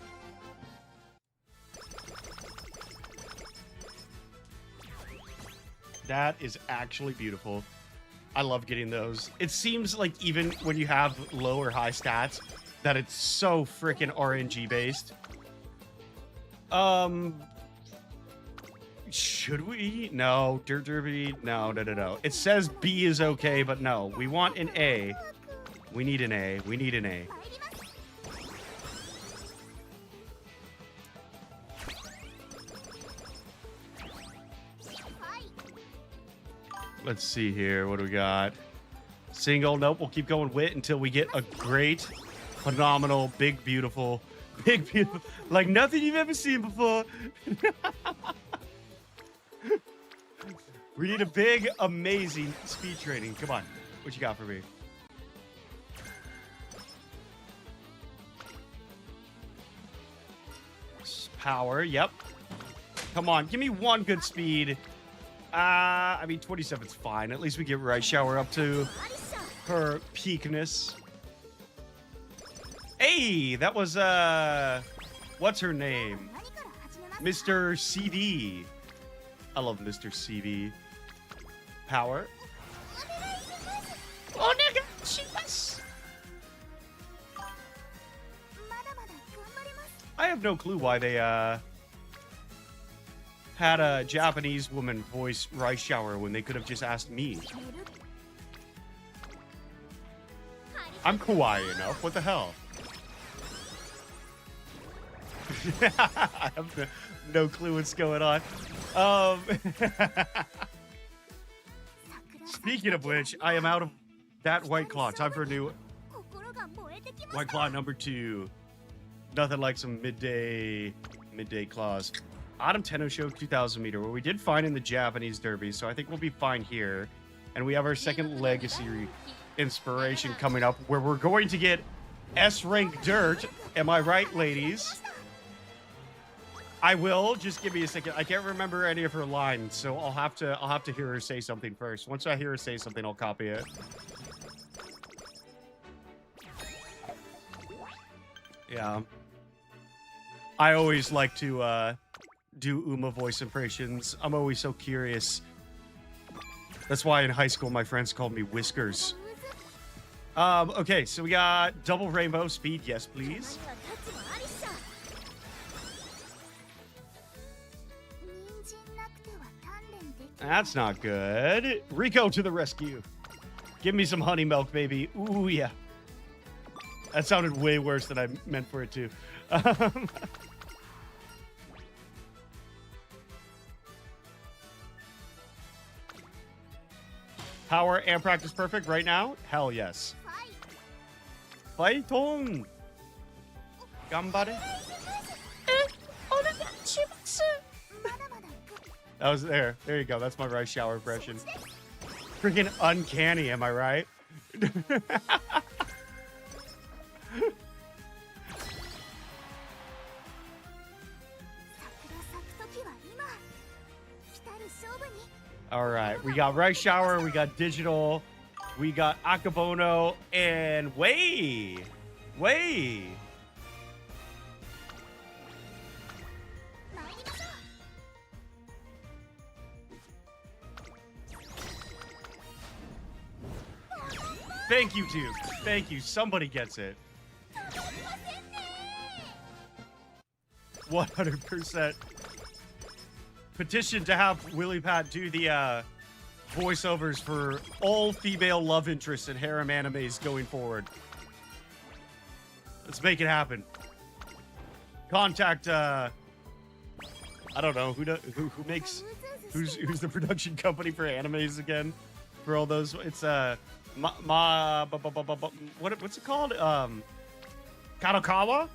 That is actually beautiful. I love getting those. It seems like even when you have low or high stats, that it's so freaking RNG based. Should we? No. Dirt Derby? No. It says B is okay, but no. We want an A. We need an A. We need an A. Let's see here. What do we got? Single. Nope. We'll keep going wit until we get a great, phenomenal, big, beautiful, like nothing you've ever seen before. We need a big, amazing speed training. Come on. What you got for me? Power. Yep. Come on. Give me one good speed. I mean, 27's fine. At least we get Rice Shower up to her peakness. Hey, that was, what's her name? Mr. CV. I love Mr. CV. Power. Oh, I have no clue why they, had a Japanese woman voice Rice Shower when they could have just asked me. I'm kawaii enough. What the hell? I have no clue what's going on. Speaking of which, I am out of that White Claw. Time for a new White Claw number 2. Nothing like some midday claws. Autumn Tenno Show 2000 meter, where we did fine in the Japanese Derby, so I think we'll be fine here. And we have our second Legacy inspiration coming up, where we're going to get S-rank dirt. Am I right, ladies? I will. Just give me a second. I can't remember any of her lines, so I'll have to hear her say something first. Once I hear her say something, I'll copy it. Yeah. I always like to do Uma voice impressions. I'm always so curious. That's why in high school my friends called me Whiskers. Okay, so we got double rainbow speed. Yes, please. That's not good. Rico to the rescue. Give me some honey milk, baby. Ooh, yeah. That sounded way worse than I meant for it to. Power and practice perfect right now? Hell yes. Fight on! Gambare. That was there. There you go. That's my Rice Shower impression. Freaking uncanny, am I right? All right, we got Rice Shower, we got Digital, we got Akabono, and Way. Thank you, dude. Thank you. Somebody gets it. 100%. Petition to have Willy Pat do the voiceovers for all female love interests in harem animes going forward. Let's make it happen. Contact I don't know who makes who's the production company for animes again for all those. It's what's it called? Kadokawa?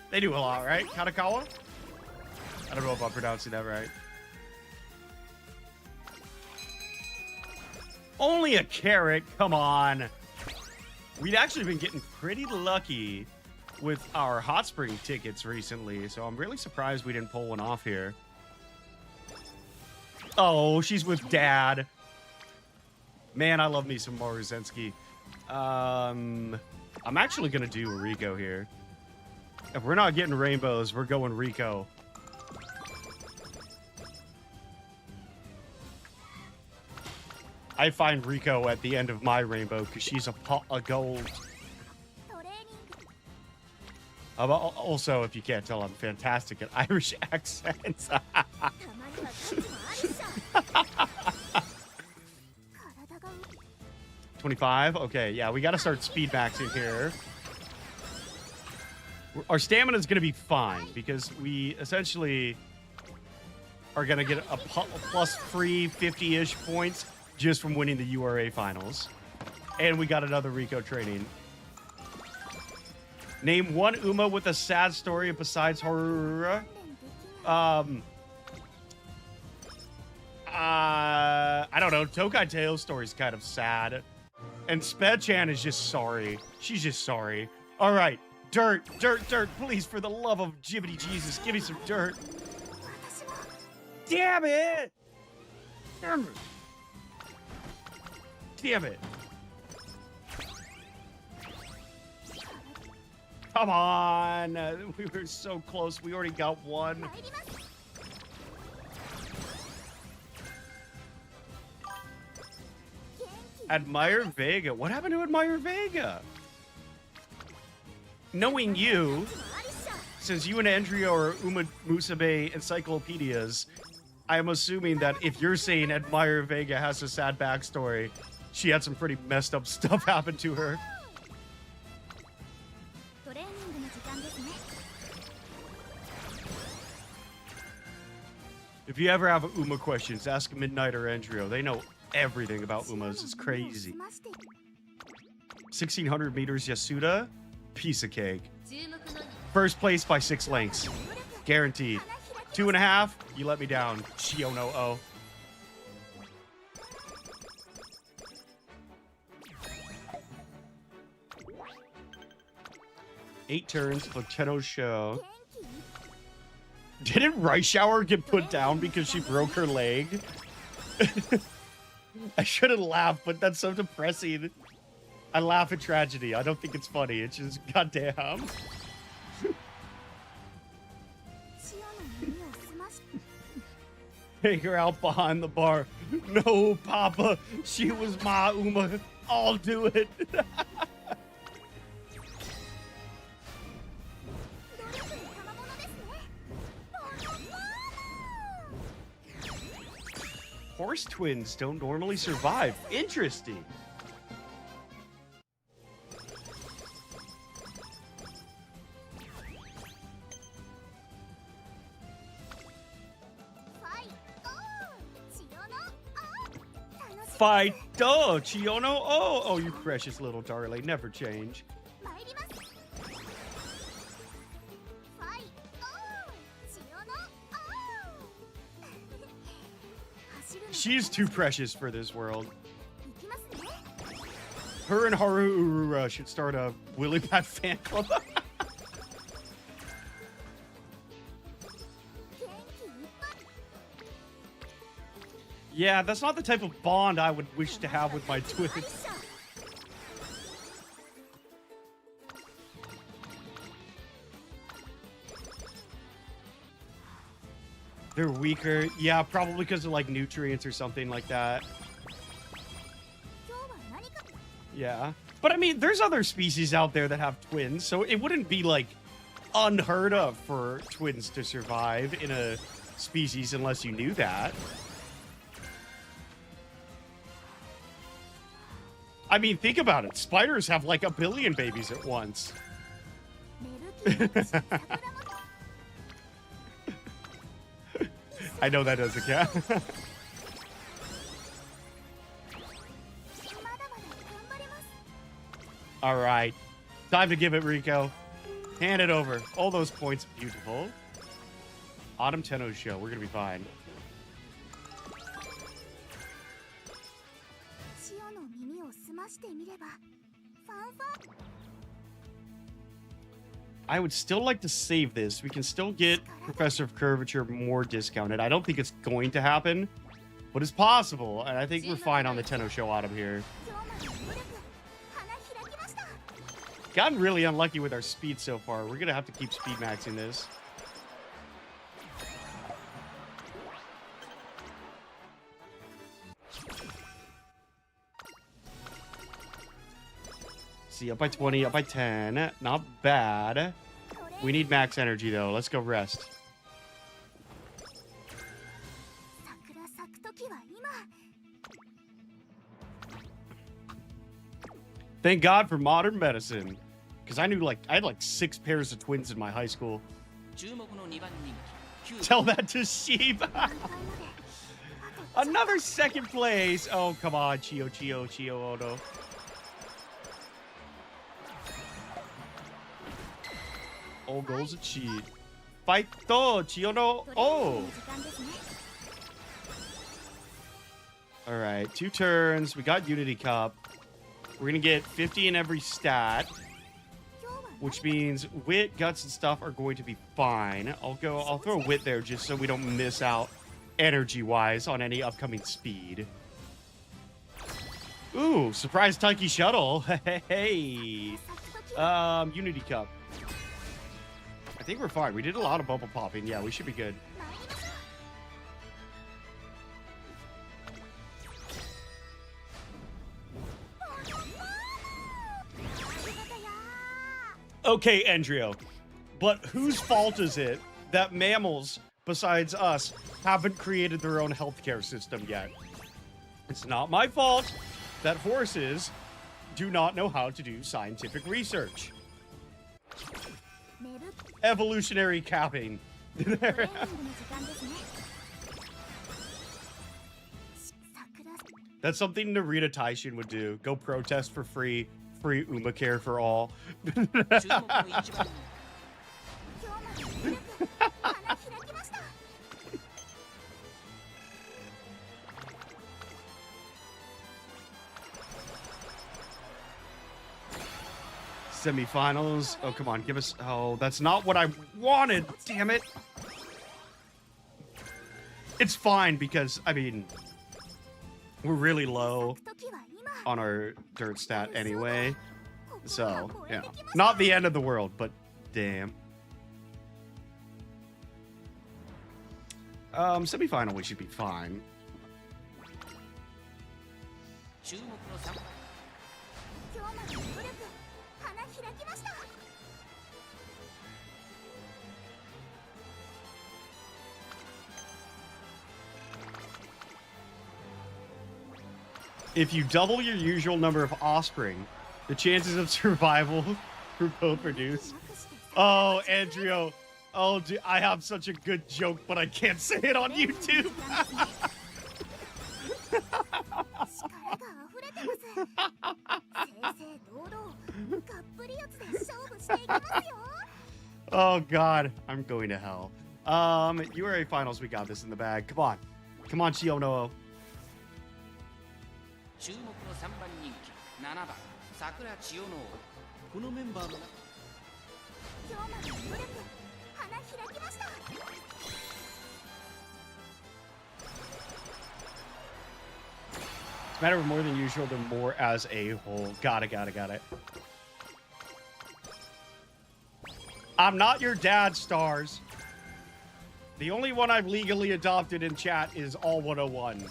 They do a lot, right? Kadokawa? I don't know if I'm pronouncing that right. Only a carrot? Come on. We'd actually been getting pretty lucky with our hot spring tickets recently, so I'm really surprised we didn't pull one off here. Oh, she's with Dad. Man, I love me some Maruzensky. I'm actually gonna do a Rico here. If we're not getting rainbows, we're going Rico. I find Rico at the end of my rainbow because she's a gold. Also, if you can't tell, I'm fantastic at Irish accents. 25? Okay, yeah, we got to start speed maxing here. Our stamina is going to be fine because we essentially are going to get a plus free 50-ish points just from winning the URA finals. And we got another Rico training. Name one Uma with a sad story besides Harura. I don't know. Tokai Teo's story is kind of sad. And Sped-chan is just sorry. She's just sorry. All right. Dirt, dirt, dirt. Please, for the love of Jibbity Jesus, give me some dirt. Damn it. Damn it. Damn it. Come on. We were so close. We already got one. Admire Vega. What happened to Admire Vega? Knowing you, since you and Andrea are Umamusume encyclopedias, I am assuming that if you're saying Admire Vega has a sad backstory, she had some pretty messed up stuff happen to her. If you ever have Uma questions, ask Midnight or Andrea. They know everything about Umas. It's crazy. 1,600 meters Yasuda. Piece of cake. First place by 6 lengths. Guaranteed. 2.5. You let me down. Chiono-o. Eight turns. Potato show. Didn't Rice Shower get put down because she broke her leg? I shouldn't laugh, but that's so depressing. I laugh at tragedy. I don't think it's funny. It's just goddamn. Take her out behind the bar. No, Papa. She was my Uma. I'll do it. Horse twins don't normally survive. Interesting. Fight, Chiono. Oh, you precious little darling. Never change. She's too precious for this world. Her and Haru Urura should start a Willy Pat fan club. Yeah, that's not the type of bond I would wish to have with my twins. They're weaker. Yeah, probably because of like nutrients or something like that. Yeah. But I mean, there's other species out there that have twins, so it wouldn't be like unheard of for twins to survive in a species unless you knew that. I mean, think about it. Spiders have like 1 billion babies at once. I know that doesn't count. All right. Time to give it, Rico. Hand it over. All those points. Beautiful. Autumn Tenno show. We're going to be fine. I would still like to save this. We can still get Professor of Curvature more discounted. I don't think it's going to happen, but it's possible. And I think we're fine on the Tenno show Autumn here. Gotten really unlucky with our speed so far. We're going to have to keep speed maxing this. See, up by 20, up by 10. Not bad. We need max energy, though. Let's go rest. Thank God for modern medicine. Because I had like 6 pairs of twins in my high school. Tell that to sheep. Another second place. Oh, come on, Chio Ono. All goals achieved. Fight to Chiono. Oh. All right, 2 turns. We got Unity Cup. We're gonna get 50 in every stat, which means wit, guts, and stuff are going to be fine. I'll throw wit there just so we don't miss out energy-wise on any upcoming speed. Ooh, surprise Taiki shuttle. Hey. Unity Cup. I think we're fine. We did a lot of bubble popping. Yeah, we should be good. Okay, Endrio, but whose fault is it that mammals, besides us, haven't created their own healthcare system yet? It's not my fault that horses do not know how to do scientific research. Evolutionary capping. That's something Narita Taishin would do. Go protest for free Uma care for all. Semifinals. Oh, come on. Give us... Oh, that's not what I wanted. Damn it. It's fine because, I mean, we're really low on our dirt stat anyway. So, yeah. Not the end of the world, but damn. Semifinal, we should be fine. If you double your usual number of offspring, the chances of survival for co-produce. Oh, Andrio. Oh, dude, I have such a good joke, but I can't say it on YouTube. Oh, God. I'm going to hell. URA finals, we got this in the bag. Come on. Come on, Chionoo. 注目の3番人気7番桜千代のこのメンバーの今日まで努力花開きました Matter of more than usual, than more as a whole. Got it. I'm not your dad, Stars. The only one I've legally adopted in chat is All 101.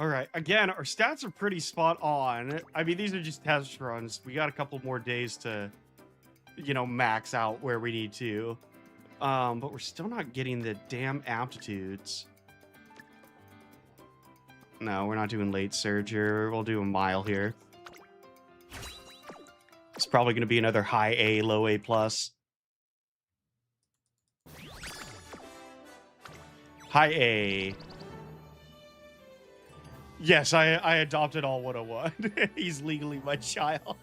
All right. Again, our stats are pretty spot on. I mean, these are just test runs. We got a couple more days to, you know, max out where we need to. But we're still not getting the damn amplitudes. No, we're not doing late surge here. We'll do a mile here. It's probably going to be another high A, low A plus. High A. Yes, I adopted all 101. He's legally my child.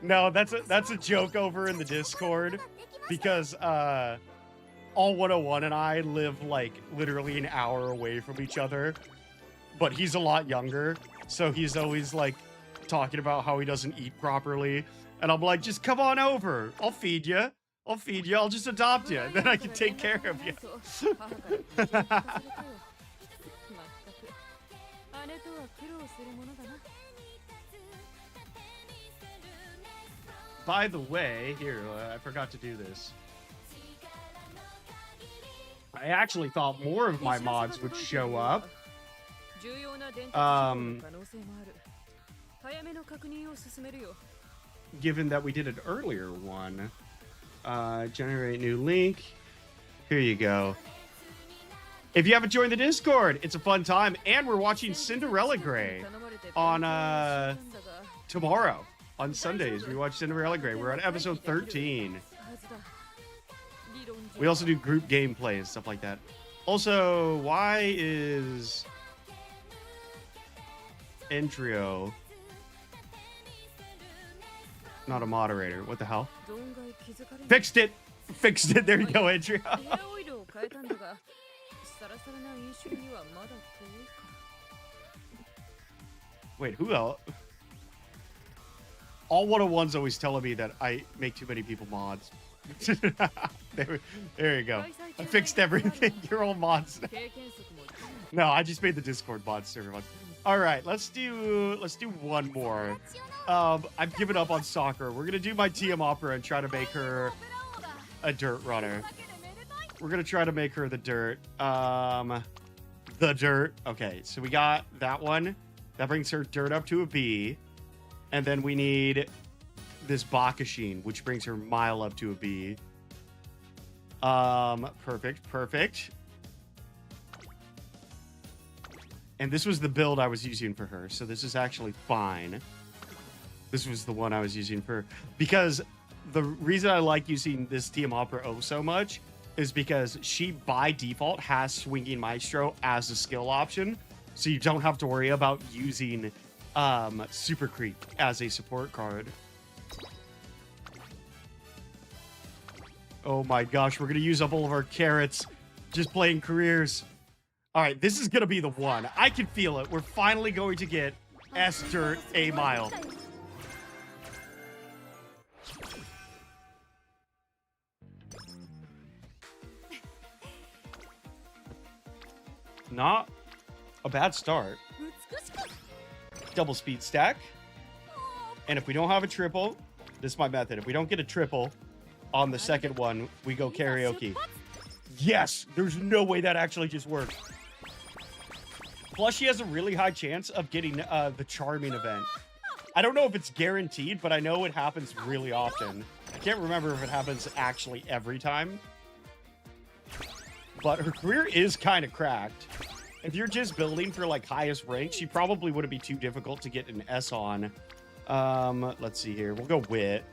No, that's a joke over in the Discord because all 101 and I live like literally an hour away from each other, but he's a lot younger, so he's always like talking about how he doesn't eat properly, and I'm like, just come on over. I'll feed you. I'll just adopt you, and then I can take care of you. By the way, here, I forgot to do this. I actually thought more of my mods would show up. Given that we did an earlier one. Generate new link. Here you go. If you haven't joined the Discord, it's a fun time. And we're watching Cinderella Grey on tomorrow. On Sundays, we watch Cinderella Grey. We're on episode 13. We also do group gameplay and stuff like that. Also, why is Entrio not a moderator? What the hell? Fixed it! Fixed it! There you go, Entrio. Wait, who else? All 101's always telling me that I make too many people mods. there you go. I fixed everything. You're all mods now. No, I just made the Discord mods server mods. All right, let's do one more. I've given up on soccer. We're gonna do my TM Opera and try to make her a dirt runner. We're gonna try to make her the dirt. The dirt. Okay, so we got that one. That brings her dirt up to a B. And then we need this Bakashin, which brings her mile up to a B. Perfect. And this was the build I was using for her, so this is actually fine. This was the one I was using for her. Because the reason I like using this TM Opera O so much is because she, by default, has Swinging Maestro as a skill option, so you don't have to worry about using Super Creep as a support card. Oh my gosh, we're gonna use up all of our carrots just playing careers. All right, this is gonna be the one. I can feel it. We're finally going to get S Dirt A Mile. Not a bad start. Double speed stack. And if we don't have a triple, this is my method. If we don't get a triple on the second one, we go karaoke. Yes! There's no way that actually just works. Plus, she has a really high chance of getting the Charming event. I don't know if it's guaranteed, but I know it happens really often. I can't remember if it happens actually every time. But her career is kind of cracked. If you're just building for like highest rank, she probably wouldn't be too difficult to get an S on. Let's see here. We'll go Wit.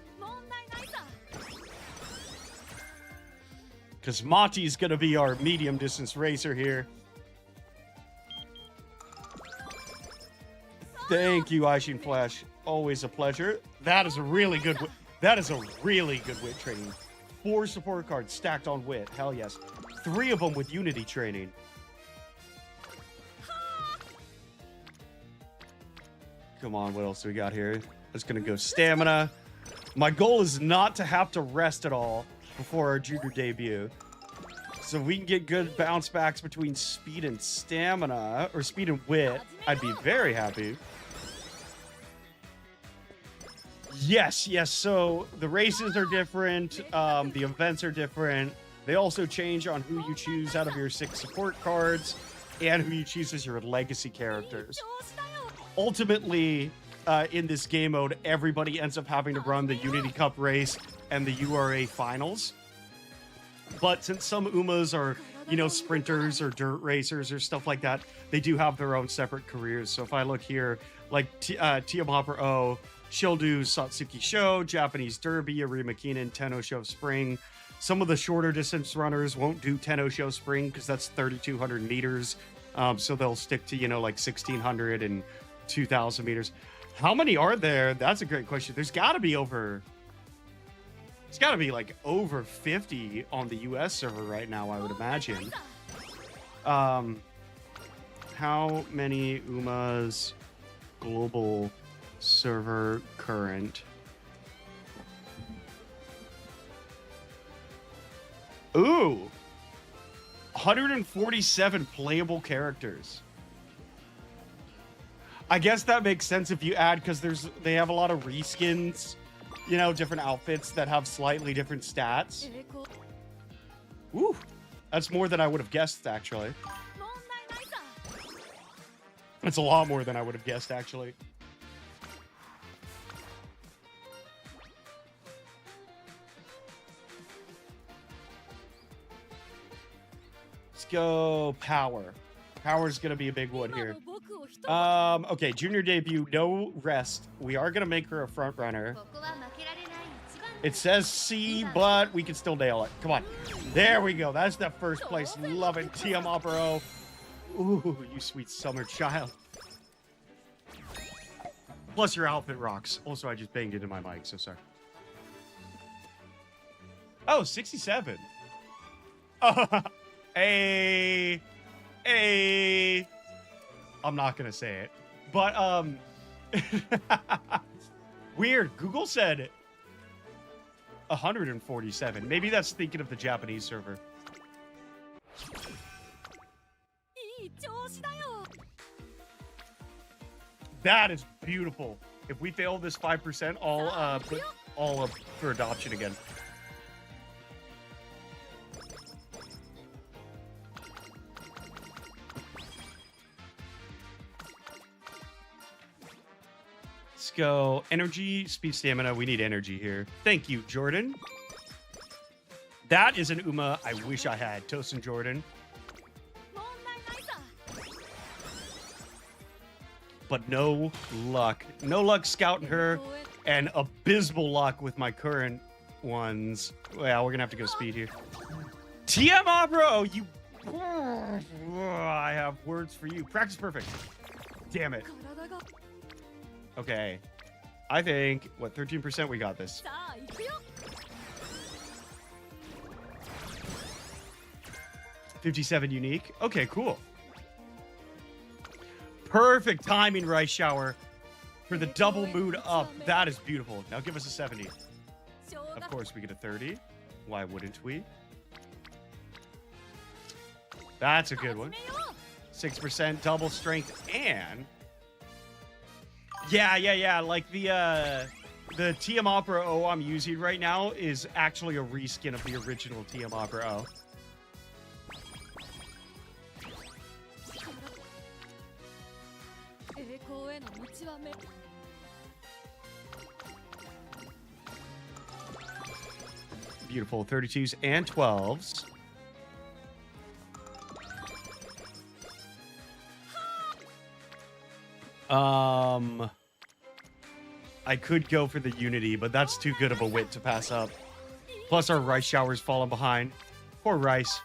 Because Mati's going to be our medium distance racer here. Thank you, Aishin Flash. Always a pleasure. That is a really good wit. That is a really good wit training. 4 support cards stacked on wit. Hell yes. 3 of them with unity training. Come on, what else do we got here? It's gonna go stamina. My goal is not to have to rest at all before our junior debut. So if we can get good bounce backs between speed and stamina, or speed and wit, I'd be very happy. Yes, yes, so the races are different, the events are different. They also change on who you choose out of your 6 support cards. and who you choose as your legacy characters. Ultimately, in this game mode, everybody ends up having to run the Unity Cup race and the URA finals. But since some Umas are, you know, sprinters or dirt racers or stuff like that, they do have their own separate careers. So if I look here, like Tiamapper O, she'll do Satsuki Sho, Japanese Derby, Arima Keenan, Tenno Sho Spring. Some of the shorter distance runners won't do Tenno Sho Spring because that's 3,200 meters. So they'll stick to, you know, like 1,600 and 2,000 meters. How many are there? That's a great question. There's got to be over... It's got to be like over 50 on the US server right now, I would imagine. How many Umas global server current? Ooh, 147 playable characters. I guess that makes sense if you add, because they have a lot of reskins, you know, different outfits that have slightly different stats. Ooh, that's more than I would have guessed, actually. That's a lot more than I would have guessed, actually. Let's go power. Power's going to be a big one here. Okay, junior debut, no rest. We are going to make her a front runner. It says C, but we can still nail it. Come on. There we go. That's the first place. Love it. Tiamapper O. Ooh, you sweet summer child. Plus your outfit rocks. Also, I just banged into my mic, so sorry. Oh, 67. Hey. I'm not gonna say it, but weird. Google said 147. Maybe that's thinking of the Japanese server. That is beautiful. If we fail this 5%, I'll put all up for adoption again. Let's go energy, speed, stamina. We need energy here. Thank you, Jordan. That is an Uma I wish I had. Tosin Jordan. But no luck. No luck scouting her, and abysmal luck with my current ones. Well, we're gonna have to go speed here. Tiamapper O, you... I have words for you. Practice perfect. Damn it. Okay. I think, what, 13%? We got this. 57 unique. Okay, cool. Perfect timing, Rice Shower, for the double mood up. That is beautiful. Now give us a 70. Of course, we get a 30. Why wouldn't we? That's a good one. 6% double strength and... Yeah. Like the Tiamapper O I'm using right now is actually a reskin of the original Tiamapper O. Beautiful 32s and 12s. I could go for the Unity, but that's too good of a wit to pass up. Plus our Rice Shower's falling behind. Poor Rice.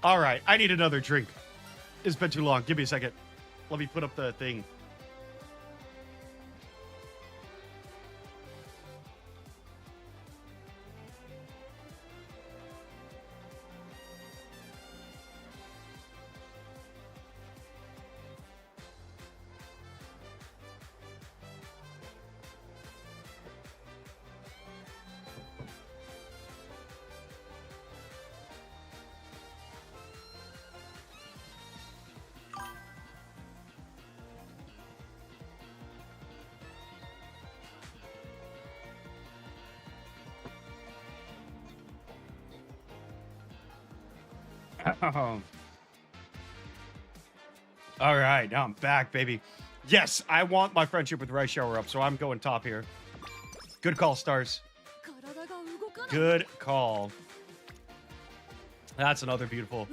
All right, I need another drink. It's been too long. Give me a second. Let me put up the thing. All right, now I'm back, baby. Yes, I want my friendship with Rice Shower up, so I'm going top here. Good call, Stars. Good call. That's another beautiful.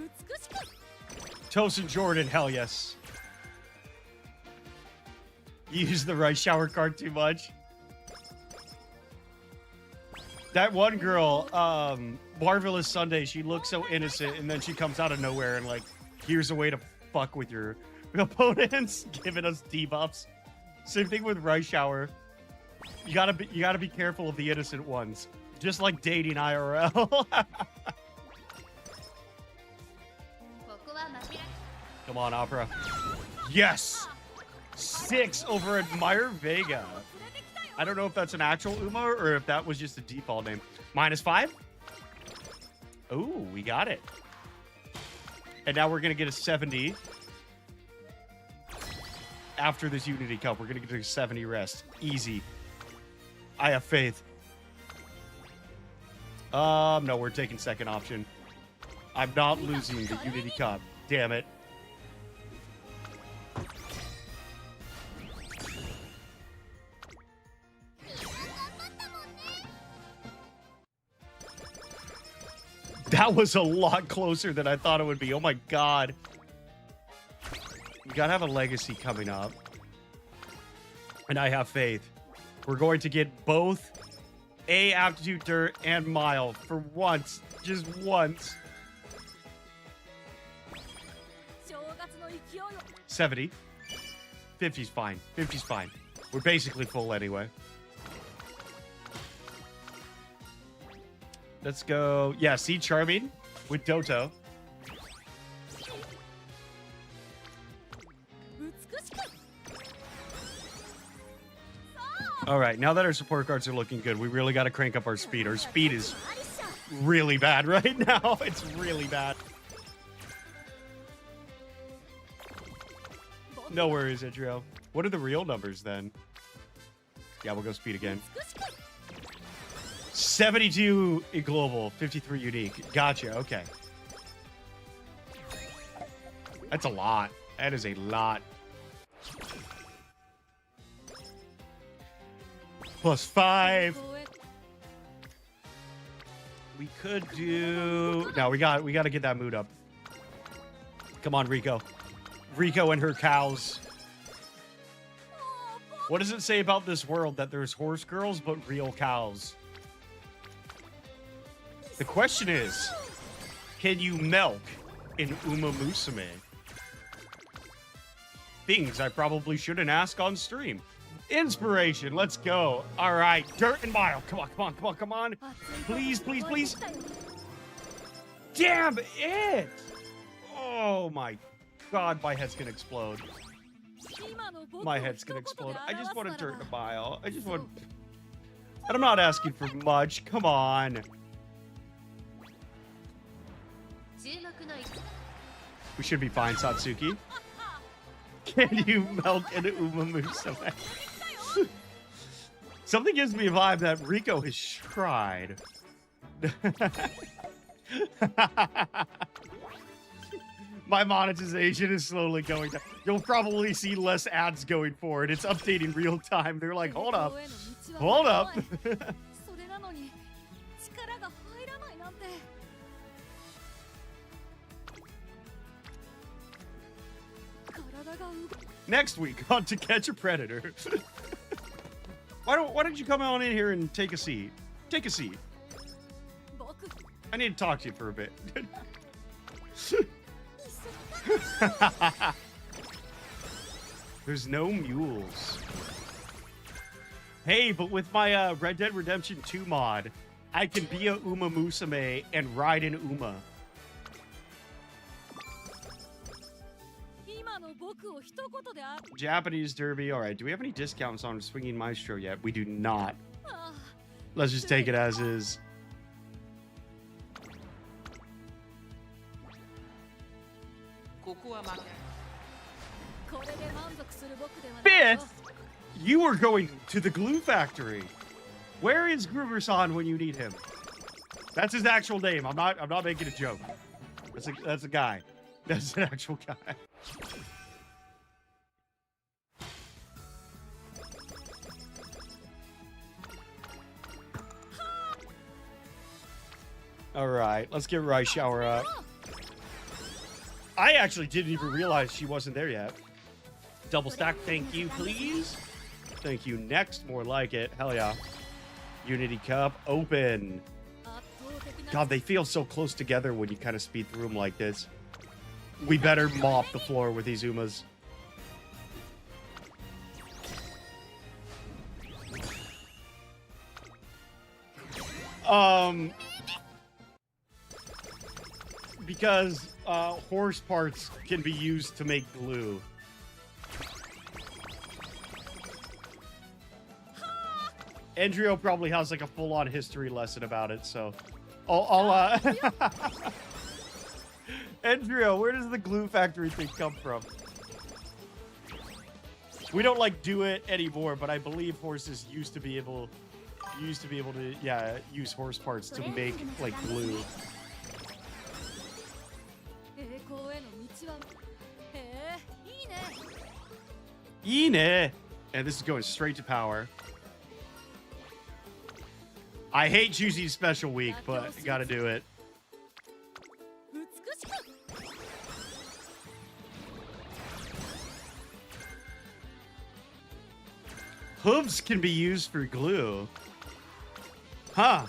Tosin Jordan, hell yes. You use the Rice Shower card too much. That one girl, Marvelous Sunday, she looks so innocent, and then she comes out of nowhere and, like, here's a way to fuck with your opponents, giving us debuffs. Same thing with Rice Shower. You gotta be careful of the innocent ones. Just like dating IRL. Come on, Opera. Yes! 6 over Admire Vega. I don't know if that's an actual Uma or if that was just a default name. -5? Ooh, we got it. And now we're going to get a 70. After this Unity Cup, we're going to get a 70 rest. Easy. I have faith. No, we're taking second option. I'm not losing the Unity Cup. Damn it. That was a lot closer than I thought it would be. Oh my god. We gotta have a legacy coming up. And I have faith. We're going to get both A, Aptitude Dirt, and Mile for once. Just once. 70. 50's fine. 50's fine. We're basically full anyway. Let's go. Yeah, see Charming with Doto. All right, now that our support cards are looking good, we really got to crank up our speed. Our speed is really bad right now. It's really bad. No worries, Idrio. What are the real numbers then? Yeah, we'll go speed again. 72 in global, 53 unique. Gotcha, okay. That's a lot. That is a lot. +5. We could do... No, we got to get that mood up. Come on, Rico. Rico and her cows. What does it say about this world that there's horse girls but real cows? The question is, can you milk in Umamusume? Things I probably shouldn't ask on stream. Inspiration, let's go. All right, Dirt and Mile. Come on, come on, come on, come on. Please, please, please. Damn it! Oh my god, my head's gonna explode. My head's gonna explode. I just want a Dirt and a Mile. I just want... And I'm not asking for much. Come on. We should be fine, Satsuki. Can you melt into Umamusume? Something gives me a vibe that Rico has tried. My monetization is slowly going down. You'll probably see less ads going forward. It's updating real time. They're like, hold up. Hold up. Next week on To Catch a Predator. Why don't you come on in here and take a seat? Take a seat. I need to talk to you for a bit. There's no mules. Hey, but with my Red Dead Redemption 2 mod, I can be a Umamusume and ride an Uma. Japanese Derby. All right. Do we have any discounts on Swinging Maestro yet? We do not. Let's just take it as is. Fifth? You are going to the glue factory. Where is Gruber-san when you need him? That's his actual name. I'm not making a joke. That's a guy. That's an actual guy. All right, let's get Rice Shower up. I actually didn't even realize she wasn't there yet. Double stack, thank you, please. Thank you. Next, more like it. Hell yeah. Unity Cup, open. God, they feel so close together when you kind of speed through them like this. We better mop the floor with these Umas. Because horse parts can be used to make glue. Andrio probably has like a full-on history lesson about it, so Andrio, where does the glue factory thing come from? We don't like do it anymore, but I believe horses used to be able to use horse parts to make like glue. Ine! And this is going straight to power. I hate choosing special week, but gotta do it. Hooves can be used for glue. Huh.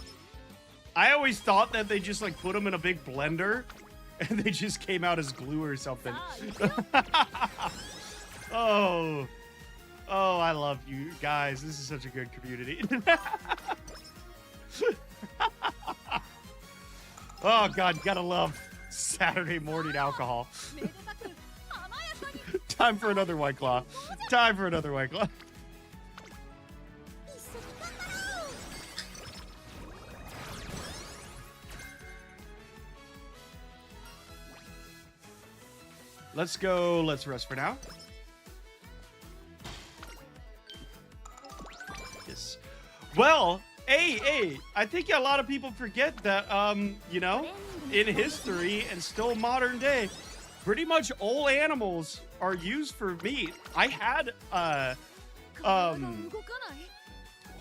I always thought that they just like put them in a big blender and they just came out as glue or something. Oh, I love you guys. This is such a good community. Oh God, gotta love Saturday morning alcohol. Time for another White Claw. Time for another White Claw. Let's go. Let's rest for now. Yes. Well, hey, I think a lot of people forget that, you know, in history and still modern day, pretty much all animals are used for meat. I had,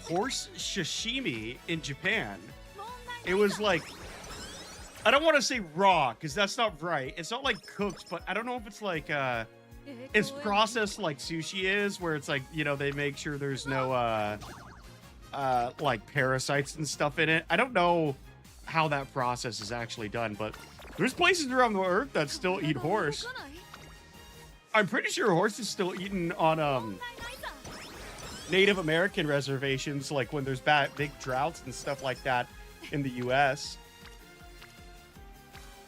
horse sashimi in Japan. It was like, I don't want to say raw because that's not right. It's not like cooked, but I don't know if it's like it's processed like sushi is, where it's like, you know, they make sure there's no like parasites and stuff in it. I don't know how that process is actually done, but there's places around the earth that still eat horse. I'm pretty sure horse is still eaten on Native American reservations, like when there's big droughts and stuff like that in the US.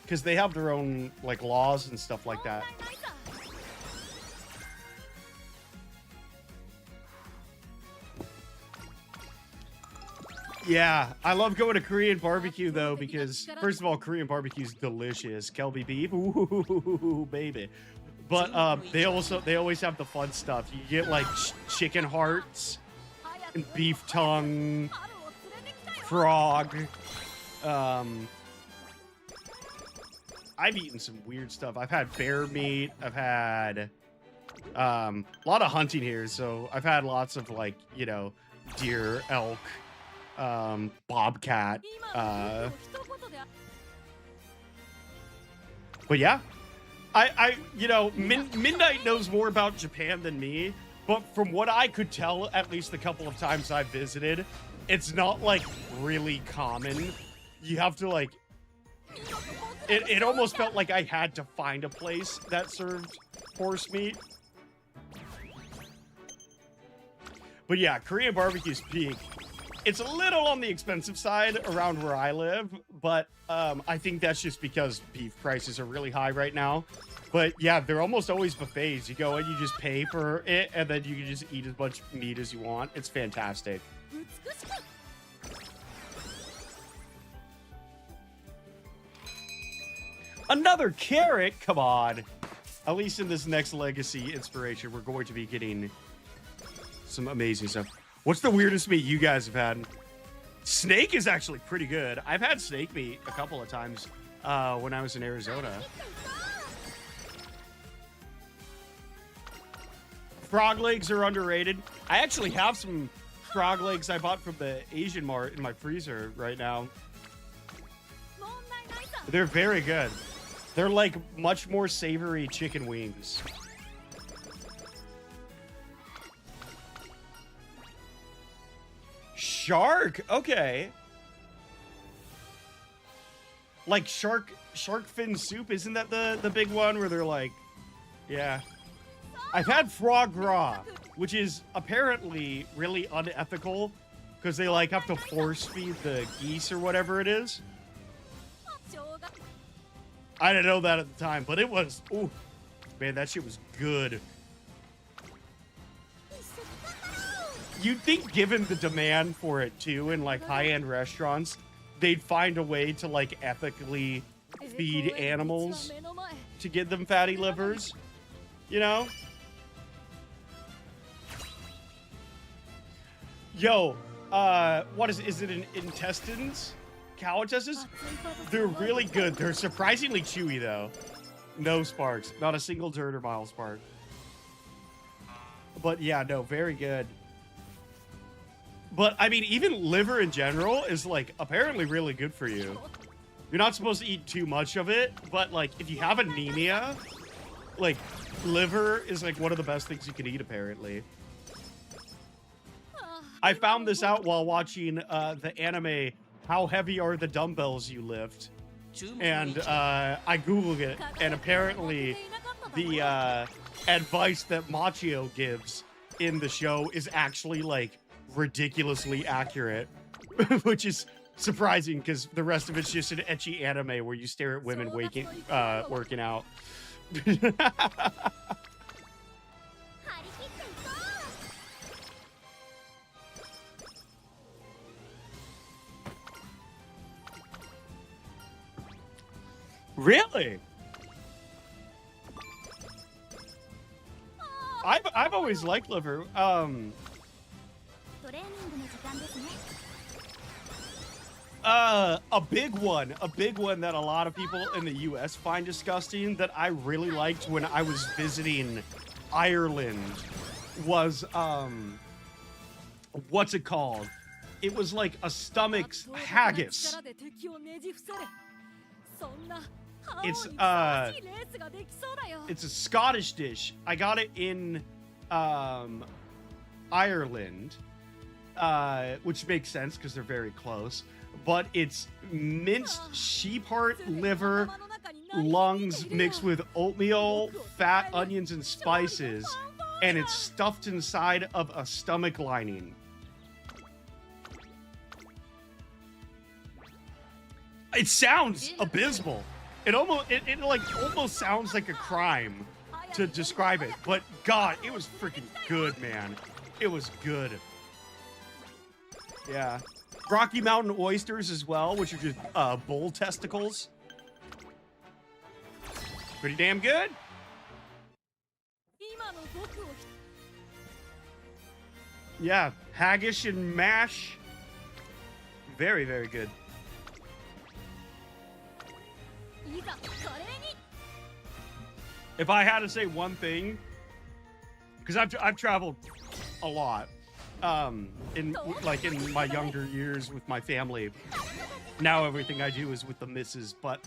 Because they have their own like laws and stuff like that. Yeah, I love going to Korean barbecue though, because first of all, Korean barbecue is delicious. Kelby beef, ooh, baby. But they always have the fun stuff. You get like chicken hearts and beef tongue, frog. I've eaten some weird stuff. I've had bear meat. I've had a lot of hunting here, so I've had lots of like, you know, deer, elk, bobcat. But yeah, I you know, Midnight knows more about Japan than me, but from what I could tell, at least the couple of times I've visited, it's not like really common. You have to like, it almost felt like I had to find a place that served horse meat. But yeah, Korean barbecue's peak. It's a little on the expensive side around where I live, but I think that's just because beef prices are really high right now. But yeah, they're almost always buffets. You go and you just pay for it, and then you can just eat as much meat as you want. It's fantastic. Another carrot? Come on. At least in this next legacy inspiration, we're going to be getting some amazing stuff. What's the weirdest meat you guys have had? Snake is actually pretty good. I've had snake meat a couple of times. when I was in Arizona. Frog legs are underrated. I actually have some frog legs I bought from the Asian Mart in my freezer right now. They're very good. They're like much more savory chicken wings. Shark? Okay. Like shark fin soup, isn't that the big one where they're like, yeah. I've had frog raw, which is apparently really unethical because they like have to force feed the geese or whatever it is. I didn't know that at the time, but it was, ooh, man, that shit was good. You'd think given the demand for it too in like high-end restaurants, they'd find a way to like ethically feed animals to get them fatty livers, you know? Yo, what is it in intestines? Cow intestines? They're really good. They're surprisingly chewy though. No sparks. Not a single dirt or mile spark. But yeah, no, very good. But I mean, even liver in general is like apparently really good for you. You're not supposed to eat too much of it, but like if you have anemia, like liver is like one of the best things you can eat apparently. I found this out while watching the anime How Heavy Are the Dumbbells You Lift? And I Googled it, and apparently the advice that Machio gives in the show is actually like ridiculously accurate, which is surprising because the rest of it's just an ecchi anime where you stare at women working out. Really? I've always liked liver. A big one that a lot of people in the US find disgusting that I really liked when I was visiting Ireland was what's it called? It was like a stomach haggis. It's a Scottish dish. I got it in Ireland, which makes sense because they're very close. But it's minced sheep heart, liver, lungs mixed with oatmeal, fat, onions, and spices, and it's stuffed inside of a stomach lining. It sounds abysmal. It almost sounds like a crime to describe it, but God, it was freaking good, man. It was good. Yeah. Rocky Mountain oysters as well, which are just bull testicles. Pretty damn good. Yeah, haggis and mash. Very, very good. If I had to say one thing, because I've traveled a lot, in my younger years with my family. Now everything I do is with the missus, but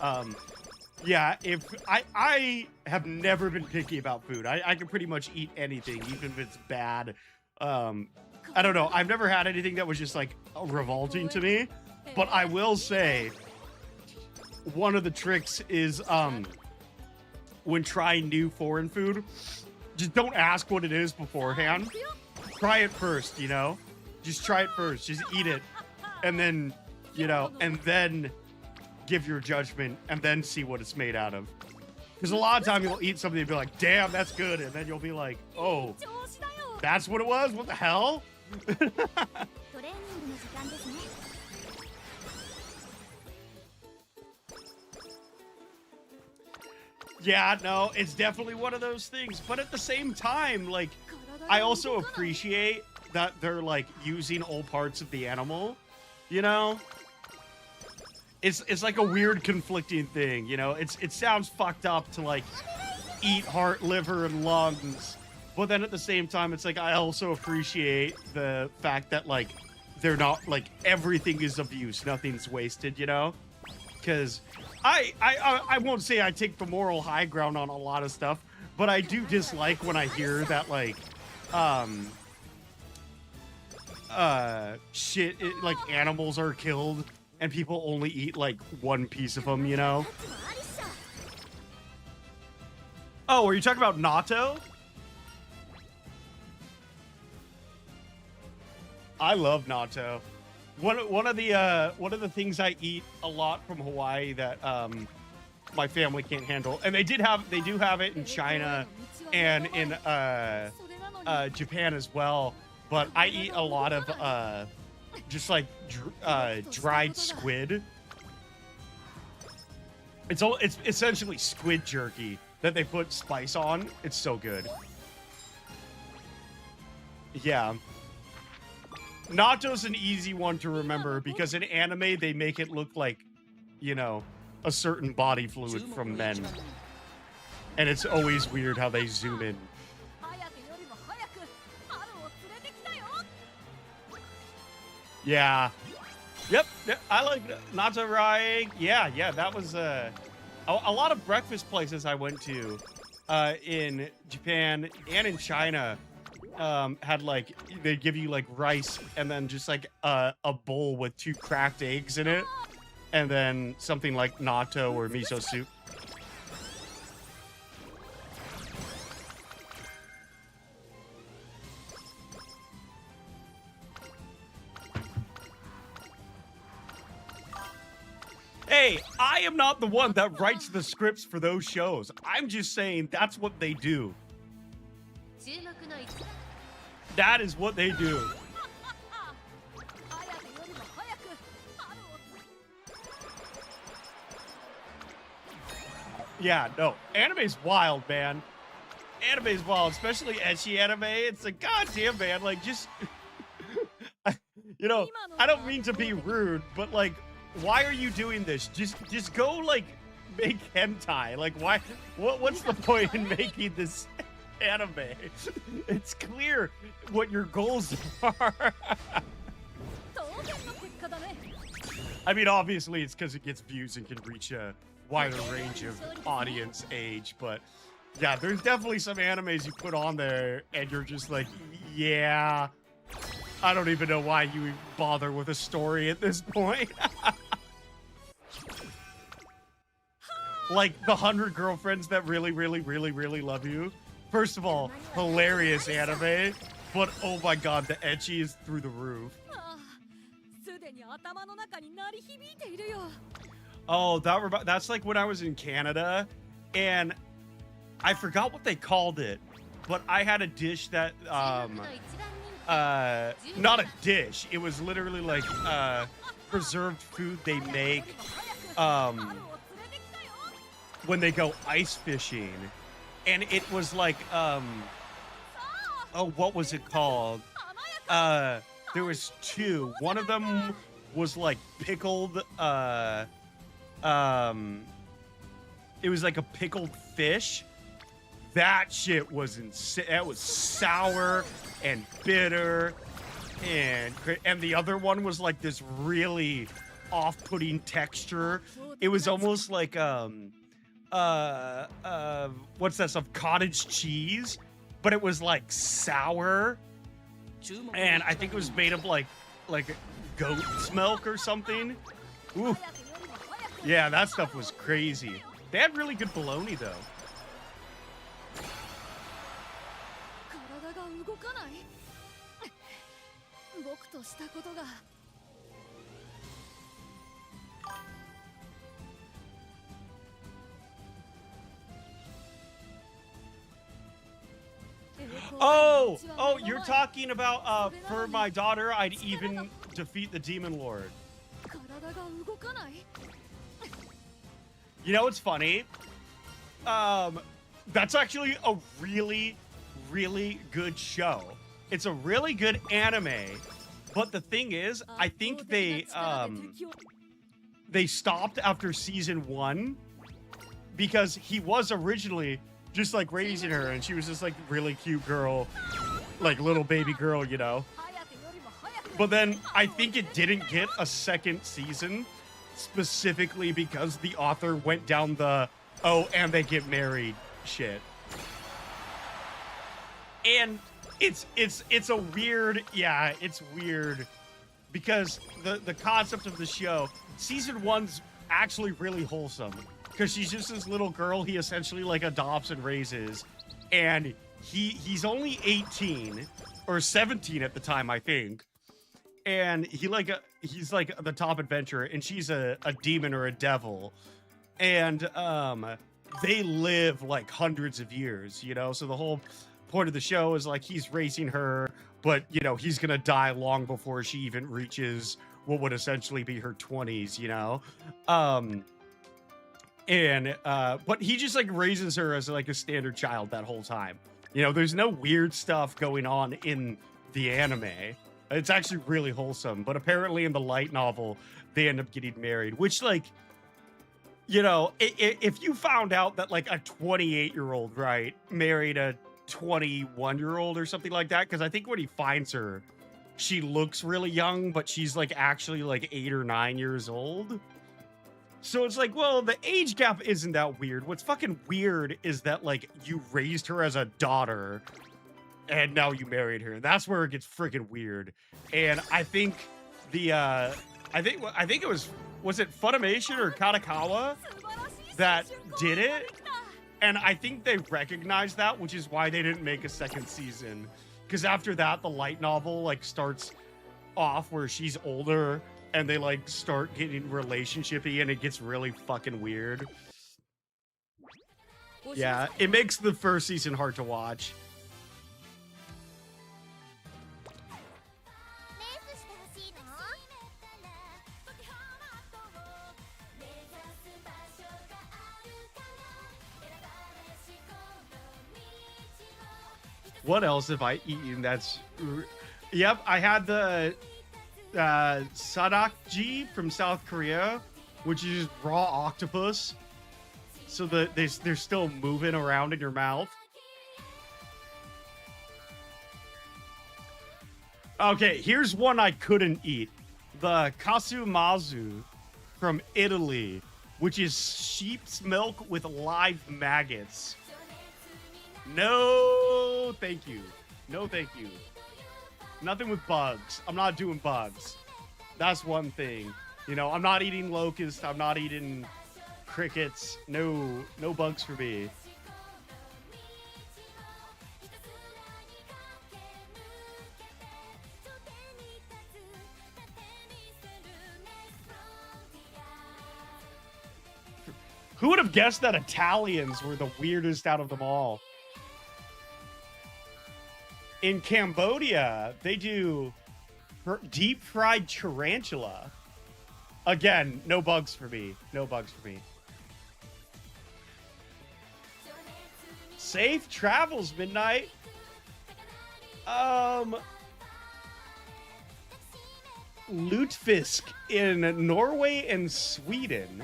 yeah, if I have never been picky about food. I can pretty much eat anything, even if it's bad. I don't know. I've never had anything that was just like revolting to me, but I will say one of the tricks is when trying new foreign food, just don't ask what it is beforehand. Try it first, you know? Just try it first. Just eat it. And then, you know, and then give your judgment and then see what it's made out of. Because a lot of time you'll eat something and be like, damn, that's good. And then you'll be like, oh, that's what it was? What the hell? Yeah, no, it's definitely one of those things. But at the same time, like, I also appreciate that they're, like, using all parts of the animal, you know? it's like a weird conflicting thing, you know. It sounds fucked up to like eat heart, liver, and lungs, but then at the same time, it's like I also appreciate the fact that like they're not like everything is abuse, nothing's wasted, you know. Because I won't say I take the moral high ground on a lot of stuff, but I do dislike when I hear that like like animals are killed and people only eat like one piece of them, you know. Oh, are you talking about natto? I love natto. One of the things I eat a lot from Hawaii that my family can't handle, and they do have it in China and in Japan as well. But I eat a lot of just like dried squid. It's essentially squid jerky that they put spice on. It's so good. Yeah. Natto's an easy one to remember because in anime they make it look like, you know, a certain body fluid from men. And it's always weird how they zoom in. Yeah. Yep. I like natto rae. Yeah, that was a lot of breakfast places I went to in Japan and in China had like they give you like rice and then just like a bowl with 2 cracked eggs in it and then something like natto or miso soup. Hey, I am not the one that writes the scripts for those shows. I'm just saying that's what they do. That is what they do. Yeah, no. Anime's wild, man. Anime's wild, especially ecchi anime. It's like, goddamn, man. Like, just... you know, I don't mean to be rude, but, like, why are you doing this? Just go, like, make hentai. Like, why? What's the point in making this anime? It's clear what your goals are. I mean, obviously, it's because it gets views and can reach a wider range of audience age, but yeah, there's definitely some animes you put on there and you're just like, yeah, I don't even know why you bother with a story at this point. Like the 100 Girlfriends That Really, Really, Really, Really Love You. First of all, hilarious anime, but oh my god, the ecchi is through the roof. Oh, that's like when I was in Canada, and I forgot what they called it, but I had a dish that, not a dish, it was literally like, preserved food they make, when they go ice fishing, and it was like, oh, what was it called? There was 2. One of them was like pickled, it was like a pickled fish. That shit was insane. That was sour and bitter, and the other one was like this really off-putting texture. It was almost like what's that stuff? Cottage cheese, but it was like sour, and I think it was made of like goat's milk or something. Ooh. Yeah, that stuff was crazy. They had really good bologna though. Oh, you're talking about for my daughter, I'd even defeat the Demon Lord. You know what's funny? That's actually a really, really good show. It's a really good anime, but the thing is, I think they they stopped after season 1 because he was originally just like raising her, and she was just like really cute girl, like little baby girl, you know. But then I think it didn't get a second season specifically because the author went down the oh, and they get married shit. And it's a weird, yeah, it's weird because the concept of the show, season 1's actually really wholesome because she's just this little girl he essentially like adopts and raises, and he's only 18 or 17 at the time, I think. And he's like the top adventurer, and she's a demon or a devil, and they live like hundreds of years, you know. So the whole point of the show is like he's raising her, but you know he's gonna die long before she even reaches what would essentially be her 20s, you know. But he just like raises her as like a standard child that whole time. You know, there's no weird stuff going on in the anime. It's actually really wholesome, but apparently in the light novel, they end up getting married, which, like, you know, if you found out that, like, a 28-year-old, right, married a 21-year-old or something like that, because I think when he finds her, she looks really young, but she's, like, actually, like, 8 or 9 years old. So it's like, well, the age gap isn't that weird. What's fucking weird is that, like, you raised her as a daughter, and now you married her. That's where it gets freaking weird. And I think I think it was it Funimation or Katakawa that did it? And I think they recognized that, which is why they didn't make a second season. Because after that, the light novel like starts off where she's older and they like start getting relationshipy and it gets really fucking weird. Yeah, it makes the first season hard to watch. What else have I eaten that's... Yep, I had the sadakji from South Korea, which is raw octopus. So they're still moving around in your mouth. Okay, here's one I couldn't eat. The kasumazu from Italy, which is sheep's milk with live maggots. No, thank you. No, thank you. Nothing with bugs. I'm not doing bugs. That's one thing. You know, I'm not eating locusts. I'm not eating crickets. No bugs for me. Who would have guessed that Italians were the weirdest out of them all? In Cambodia, they do deep fried tarantula. Again, no bugs for me. No bugs for me. Safe travels, Midnight. Lutefisk in Norway and Sweden,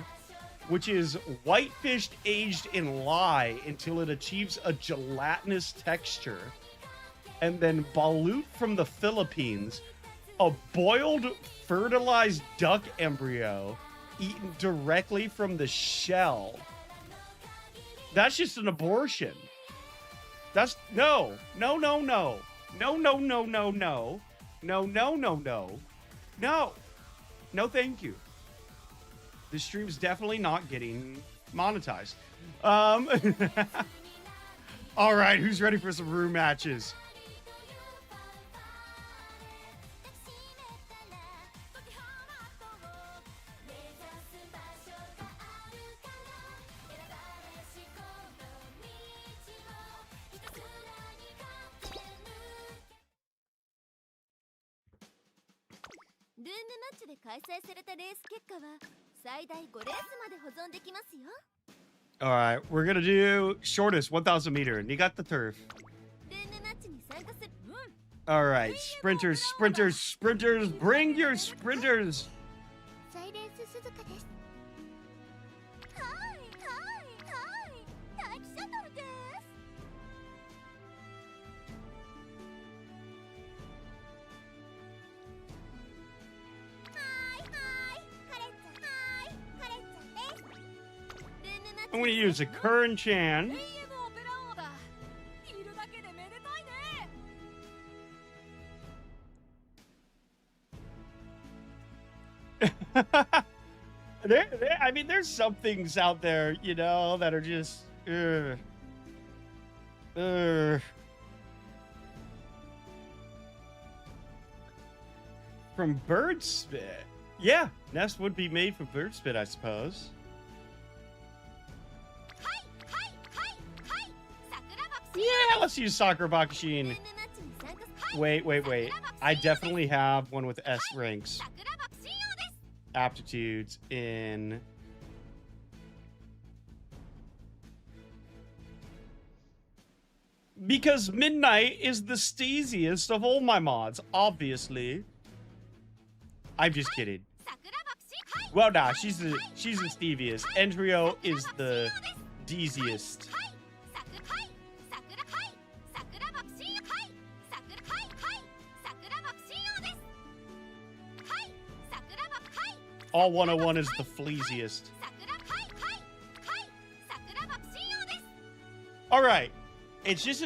which is whitefish aged in lye until it achieves a gelatinous texture. And then balut from the Philippines, a boiled fertilized duck embryo eaten directly from the shell. That's just an abortion. That's no, thank you. This stream's definitely not getting monetized. All right, who's ready for some room matches? All right, we're gonna do shortest 1,000 meter, and you got the turf. All right, sprinters, bring your sprinters. I'm going to use a Curran Chan. I mean, there's some things out there, you know, that are just... From bird spit. Yeah, nest would be made from bird spit, I suppose. Yeah, let's use Sakura Bakushin. Wait. I definitely have one with S ranks. Aptitudes in... Because Midnight is the steeziest of all my mods, obviously. I'm just kidding. Well, nah, she's the steviest. Endrio is the deeziest. All 101 is the fleasiest. All right. It's just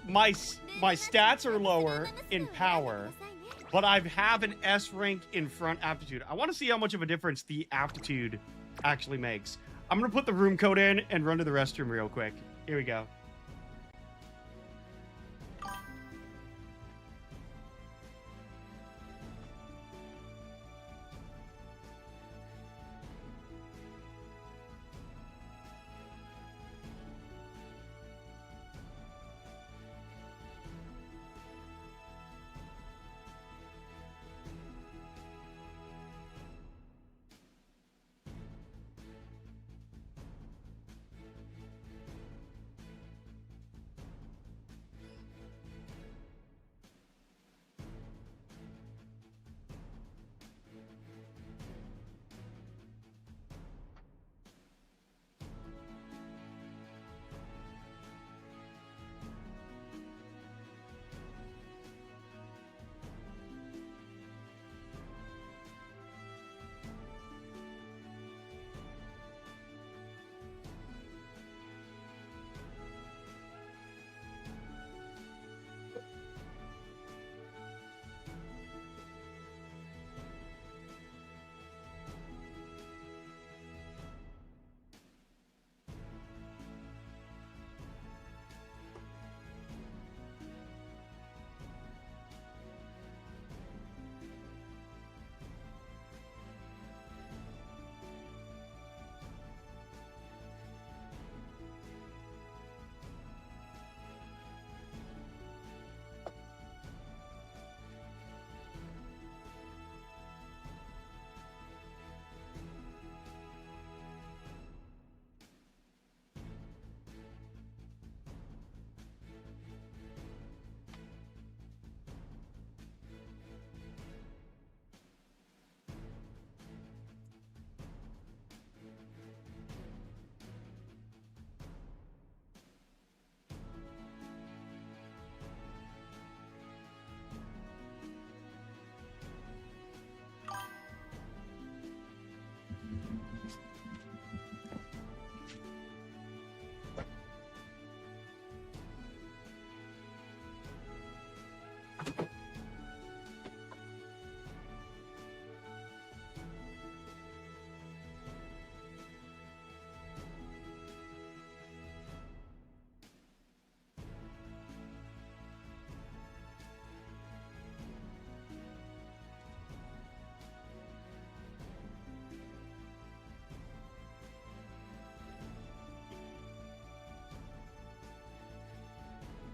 my stats are lower in power, but I have an S rank in front aptitude. I want to see how much of a difference the aptitude actually makes. I'm going to put the room code in and run to the restroom real quick. Here we go.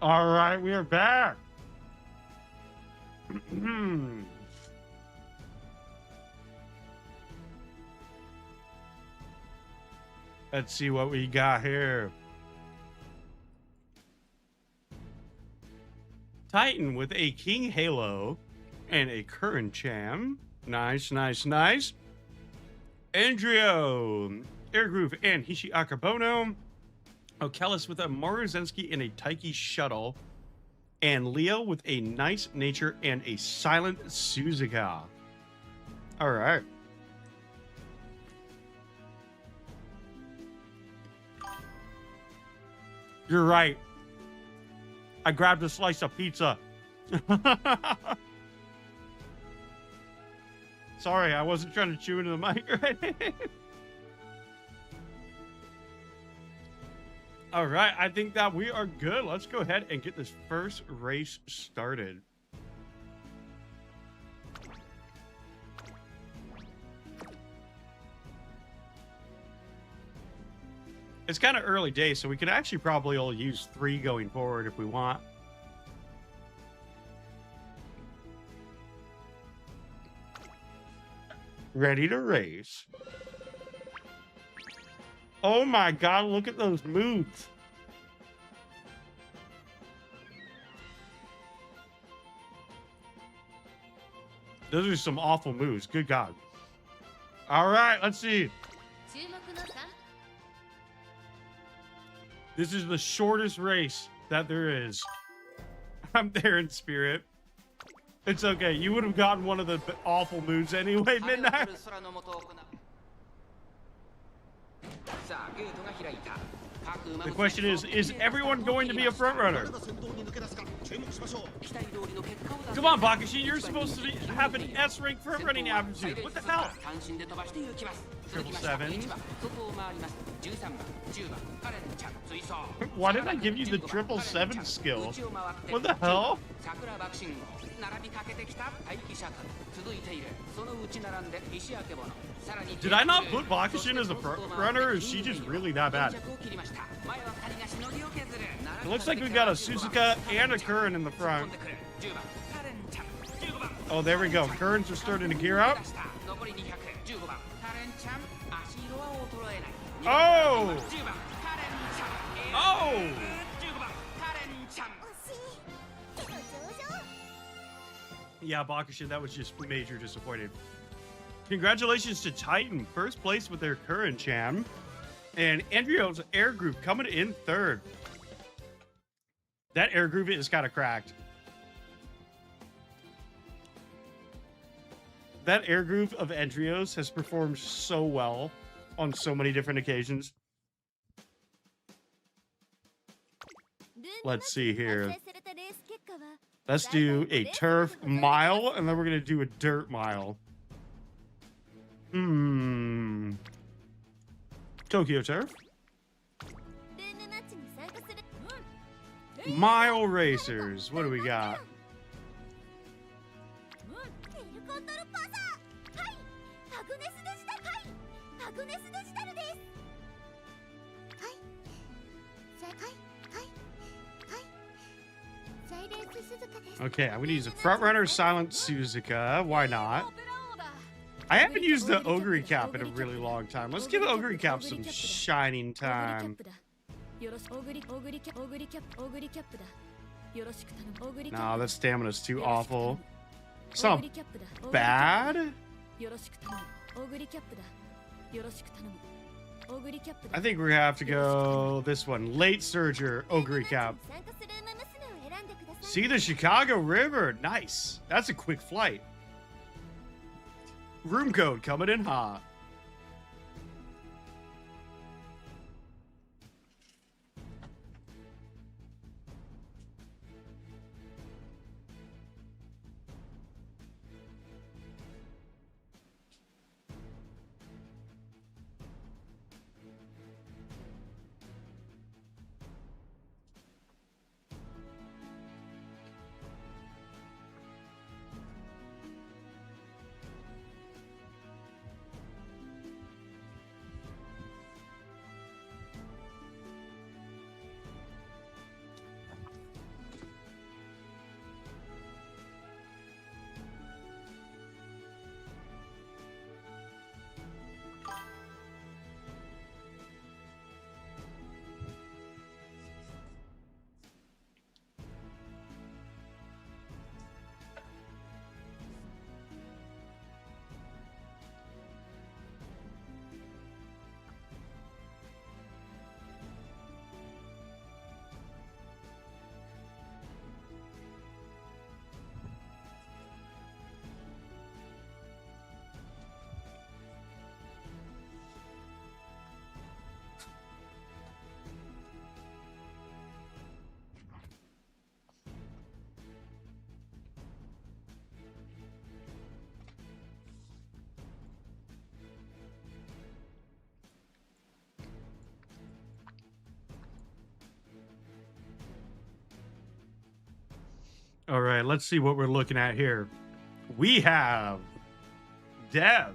All right, we are back. Let's see what we got here. Titan with a King Halo and a Curran Cham. Nice. Andrio, Airgroove, and Hishi Akabono. Okelis with a Maruzensky and a Taiki Shuttle. And Leo with a Nice Nature and a Silent Suzuka. All right. You're right. I grabbed a slice of pizza. Sorry, I wasn't trying to chew into the mic. All right, I think that we are good. Let's go ahead and get this first race started. It's kind of early days, so we could actually probably all use 3 going forward if we want. Ready to race. Oh my god, look at those moves. Those are some awful moves. Good god. All right, let's see. This is the shortest race that there is. I'm there in spirit. It's okay. You would have gotten one of the awful moves anyway, Midnight. The question is everyone going to be a front runner? Come on, Bakashi, you're supposed to have an S-rank front running aptitude. What the hell? 777. Why did I give you the 777 skill? What the hell? Did I not put Bakashin as a front runner, or is she just really that bad? It looks like we got a Suzuka and a Curran in the front. Oh, there we go. Currans are starting to gear up. Oh! Oh! Yeah, Bakashin, that was just major disappointed. Congratulations to Titan, first place with their current Chan. And Andrio's air group coming in 3rd. That air group is kind of cracked. That air group of Andrios has performed so well on so many different occasions. Let's see here. Let's do a turf mile, and then we're going to do a dirt mile. Tokyo Turf. Mile racers. What do we got? Okay, I'm gonna use a front runner Silent Suzuka. Why not? I haven't used the Ogre Cap in a really long time. Let's give Ogre Cap some shining time. No, that stamina's too awful. It's not bad. I think we're gonna have to go this one. Late Surger, Ogre Cap. See the Chicago River. Nice. That's a quick flight. Room code coming in hot. All right, let's see what we're looking at here. We have Dev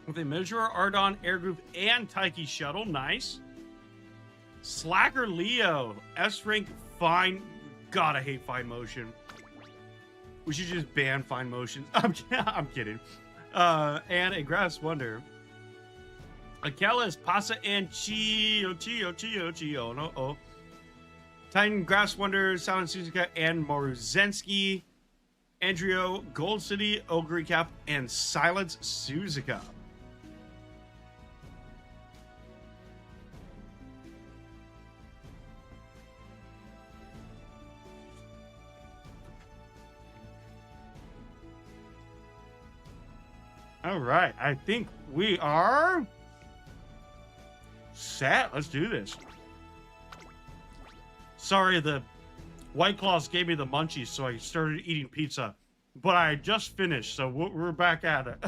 with a Measure Ardon Air Group and Taiki Shuttle. Nice. Slacker Leo, S rank fine. God, I hate fine motion. We should just ban fine motion. I'm kidding. And a Grass Wonder. Achilles, Pasa, and Chio. No. Titan, Grass Wonder, Silent Suzuka, and Moruzensky. Andrio, Gold City, Ogre Cap, and Silence Suzuka. All right, I think we are set. Let's do this. Sorry, the White Claws gave me the munchies, so I started eating pizza. But I just finished, so we're back at it.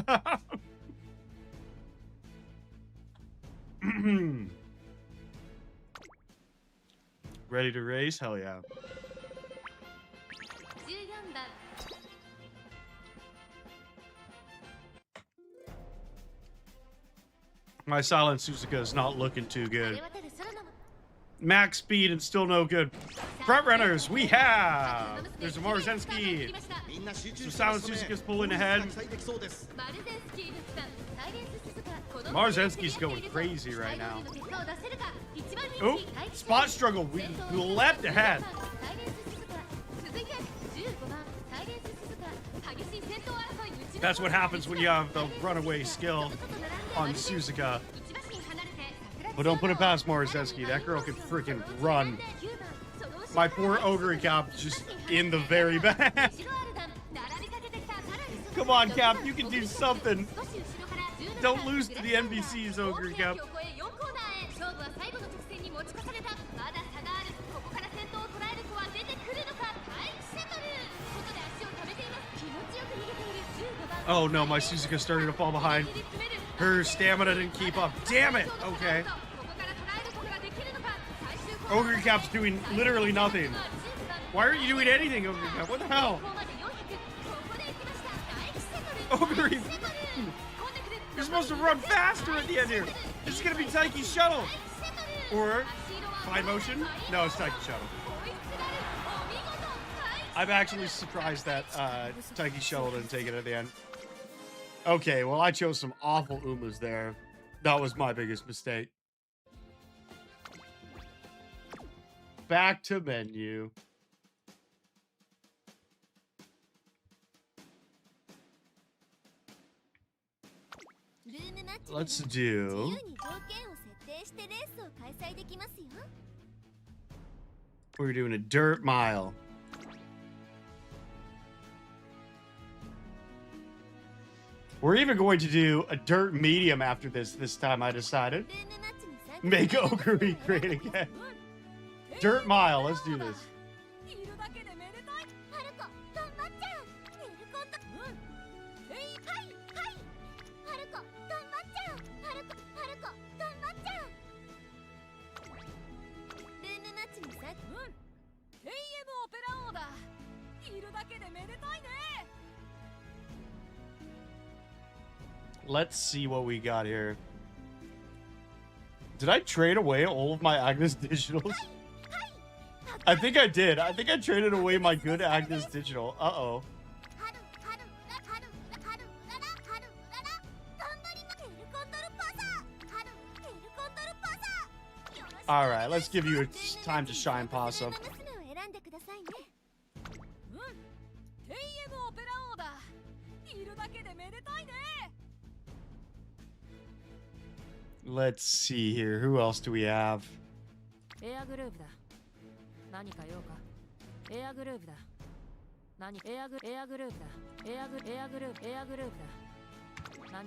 Ready to race? Hell yeah. My Silent Suzuka is not looking too good. Max speed and still no good. Front runners, we have. There's a Morozensky. Some Silent Suzuka's pulling ahead. Morozensky's going crazy right now. Oh, spot struggle. We leapt ahead. That's what happens when you have the runaway skill on Suzuka. But don't put it past Morozensky. That girl can freaking run. My poor Ogre Cap just in the very back. Come on, Cap. You can do something. Don't lose to the NBC's, Ogre Cap. Oh no, my Suzuka started to fall behind. Her stamina didn't keep up. Damn it! Okay. Ogre Cap's doing literally nothing. Why aren't you doing anything, Ogre Cap? What the hell? Ogre, you're supposed to run faster at the end here. This is gonna be Taiki's shuttle. Or fine motion? No, it's Taiki's shuttle. I'm actually surprised that Taiki's shuttle didn't take it at the end. Okay, well, I chose some awful Umas there. That was my biggest mistake. Back to menu. Let's do... We're doing a dirt mile. We're even going to do a dirt medium after this time, I decided. Make Ogre great again. Dirt mile, let's do this. Let's see what we got here. Did I trade away all of my Agnes Digitals? I think I did. I think I traded away my good Agnes Digital. Uh-oh. All right, let's give you a time to shine, Possum. Let's see here. Who else do we have?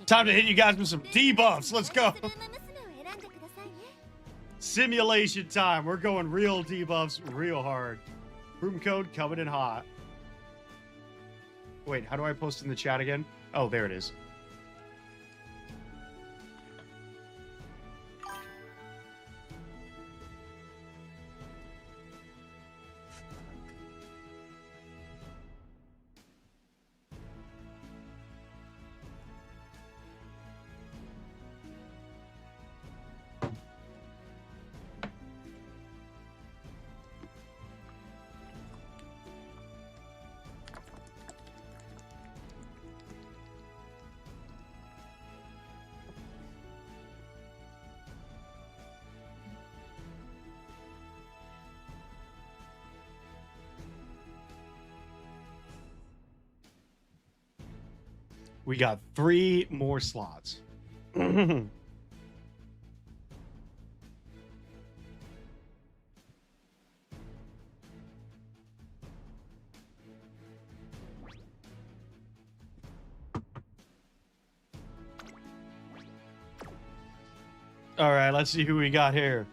Time to hit you guys with some debuffs. Let's go. Simulation time. We're going real debuffs real hard. Room code coming in hot. Wait, how do I post in the chat again? Oh, there it is. We got 3 more slots. All right, let's see who we got here.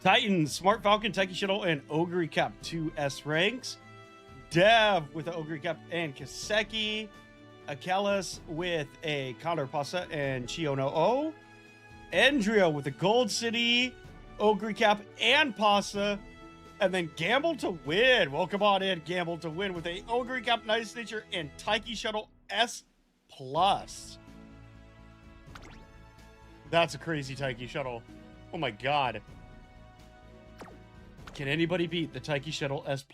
Titan, Smart Falcon, Taiki Shuttle, and Ogre Cap 2S ranks. Dev with the Ogre Cap and Kaseki. Achilles with a Condor Pasa and Chiono O. Andrea with the Gold City, Ogre Cap, and Pasa. And then Gamble to Win. Welcome on in, Gamble to Win with a Ogre Cap, Nice Nature, and Taiki Shuttle S+. That's a crazy Taiki Shuttle. Oh my god. Can anybody beat the Taiki Shuttle S+?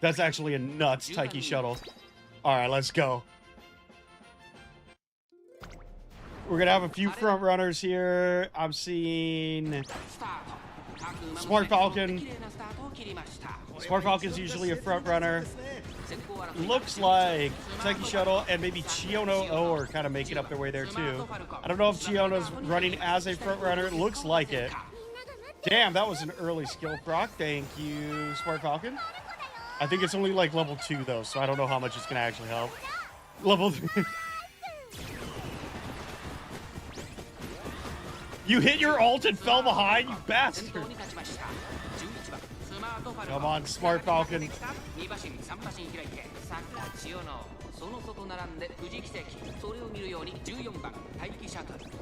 That's actually a nuts Taiki Shuttle. Alright, let's go. We're gonna have a few front runners here. I'm seeing Smart Falcon. Smart Falcon's usually a front runner. Looks like Taiki Shuttle and maybe Chiono O are kind of making up their way there too. I don't know if Chiono's running as a front runner. It looks like it. Damn, that was an early skill proc. Thank you, Smart Falcon. I think it's only like level 2 though, so I don't know how much it's gonna actually help. Level 3. You hit your ult and fell behind, you bastard. Come on, Smart Falcon.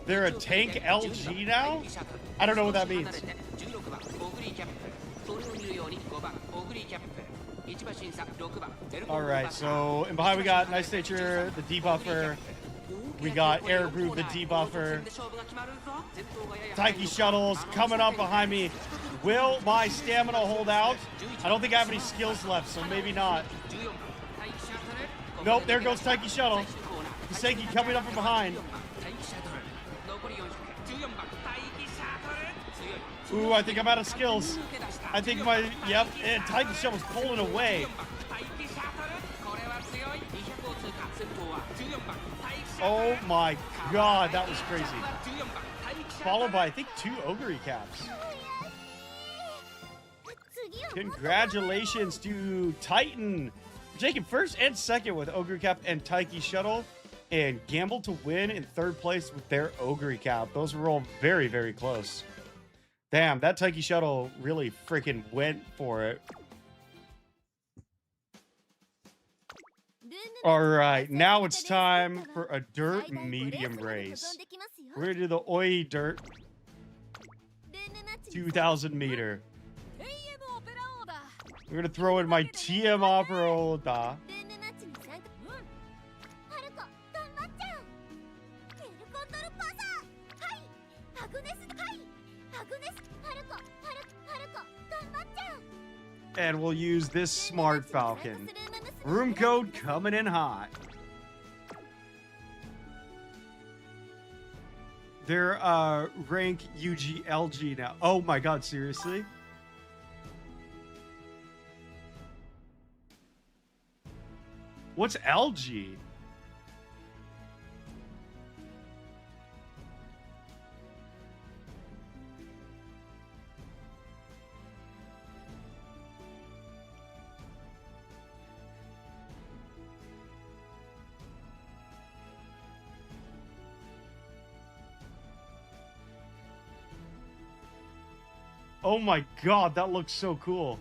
They're a tank LG now? I don't know what that means. Alright, so in behind we got Nice Nature, the debuffer. We got Air Groove, the debuffer. Taiki Shuttles coming up behind me. Will my stamina hold out? I don't think I have any skills left, so maybe not. Nope, there goes Taiki Shuttle. Kaseki coming up from behind. Ooh, I think I'm out of skills. I think yep, and Taiki Shuttle's pulling away. Oh my god, that was crazy. Followed by, I think, 2 Ogre Caps. Congratulations to Titan for taking first and second with Ogre Cap and Taiki Shuttle, and Gamble to Win in 3rd place with their Ogre Cap. Those were all very, very close. Damn, that Taiki Shuttle really freaking went for it. All right, now it's time for a dirt medium race. We're gonna do the Oi Dirt 2,000 meter. We're gonna throw in my TM Opera Oda. And we'll use this Smart Falcon. Room code coming in hot. They're rank UGLG now. Oh my god, seriously? What's LG? Oh my god, that looks so cool.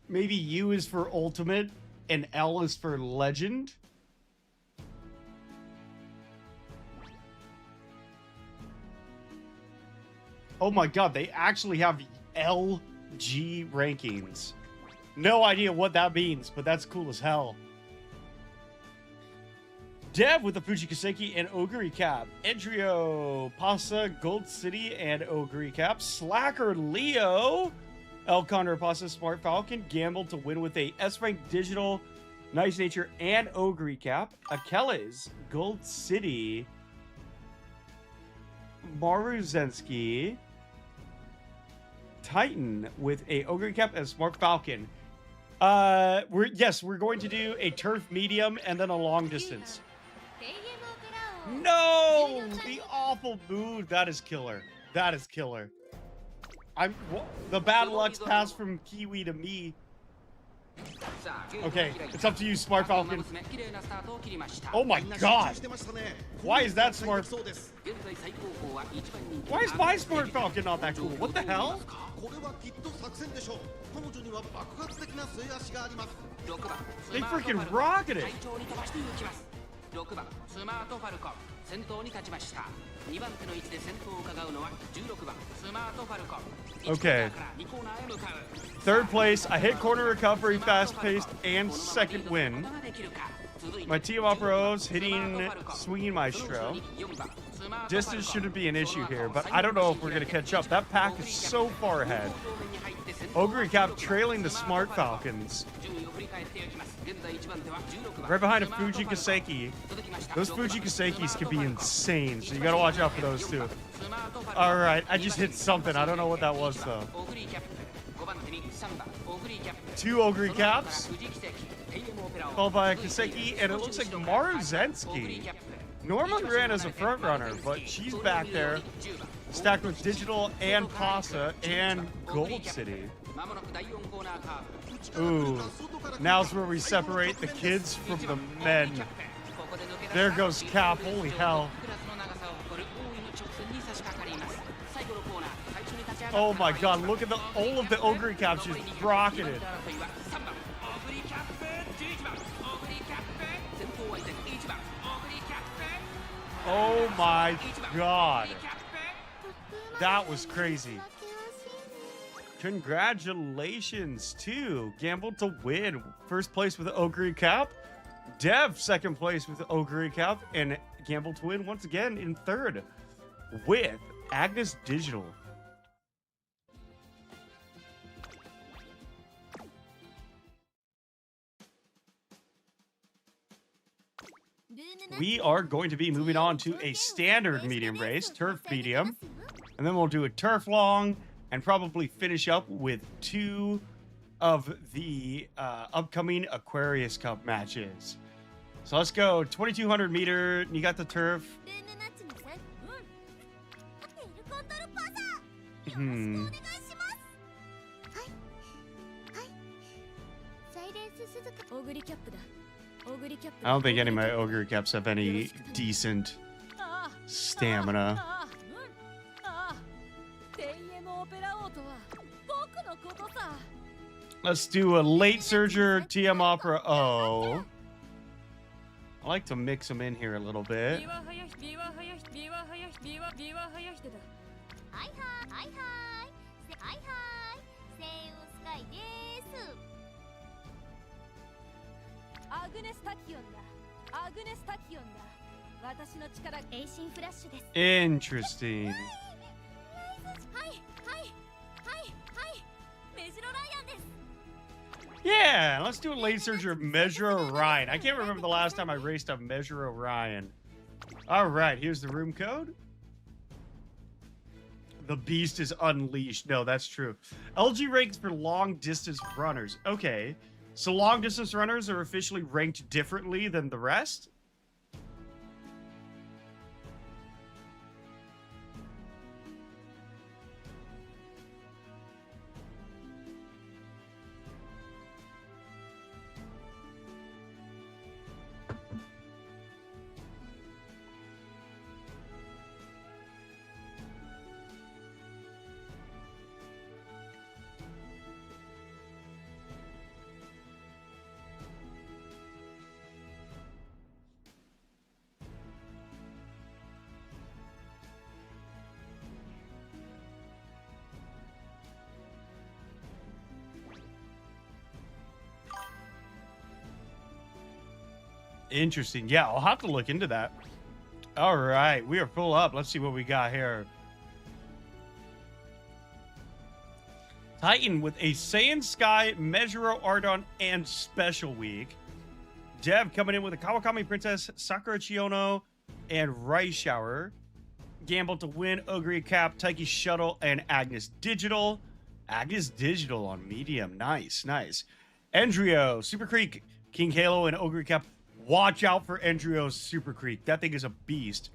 Maybe U is for Ultimate and L is for Legend? Oh my god, they actually have LG rankings. No idea what that means, but that's cool as hell. Dev with the Fuji Kaseki and Ogre Cap. Endrio, Pasa, Gold City, and Ogre Cap. Slacker Leo, El Condor Pasa, Smart Falcon. Gamble to Win with a S-Rank Digital Nice Nature and Ogre recap. Achilles, Gold City, Maruzensky, Titan with a Ogre recap and Smart Falcon. We're going to do a turf medium and then a long distance. No, the awful move. That is killer. That is killer. The bad luck's passed from Kiwi to me. Okay, it's up to you, Smart Falcon. Oh my god! Why is that smart? Why is my Smart Falcon not that cool? What the hell? They freaking rocketed it! Okay. Third place, I hit corner recovery, fast paced, and second win. My team operos hitting Swinging Maestro. Distance shouldn't be an issue here, but I don't know if we're going to catch up. That pack is so far ahead. Ogre Cap trailing the Smart Falcons. Right behind a Fuji Kaseki. Those Fuji Kasekis can be insane, so you gotta watch out for those too. Alright, I just hit something. I don't know what that was though. 2 Ogre Caps. Followed by a Kaseki, and it looks like Maruzensky. Norma ran as a front runner, but she's back there. Stacked with Digital and Pasta and Gold City. Ooh, now's where we separate the kids from the men. There goes Cap, holy hell. Oh my god, look at all of the Ogre Caps just rocketed. Oh my god. That was crazy. Congratulations to Gamble to win. First place with the Ogre Cap. Dev, second place with the Ogre Cap. And Gamble to win once again in third with Agnes Digital. We are going to be moving on to a standard medium race, turf medium. And then we'll do a turf long and probably finish up with 2 of the upcoming Aquarius Cup matches. So let's go. 2200 meter. You got the turf. I don't think any of my Ogre Caps have any decent stamina. Let's do a late surger TM Opera O. I like to mix them in here a little bit. Interesting. Yeah, let's do a late surger Measure Orion. I can't remember the last time I raced a Measure Orion. All right, here's the room code. The beast is unleashed. No, that's true. LG ranks for long distance runners. Okay, so long distance runners are officially ranked differently than the rest? Interesting. Yeah, I'll have to look into that. All right, we are full up. Let's see what we got here. Titan with a Saiyan Sky, Measuro Ardon, and Special Week. Dev coming in with a Kawakami Princess, Sakura Chiono, and Rice Shower. Gamble to win, Ogre Cap, Taiki Shuttle, and Agnes Digital. Agnes Digital on medium. Nice, nice. Endrio, Super Creek, King Halo, and Ogre Cap. Watch out for Endrio's Super Creek. That thing is a beast.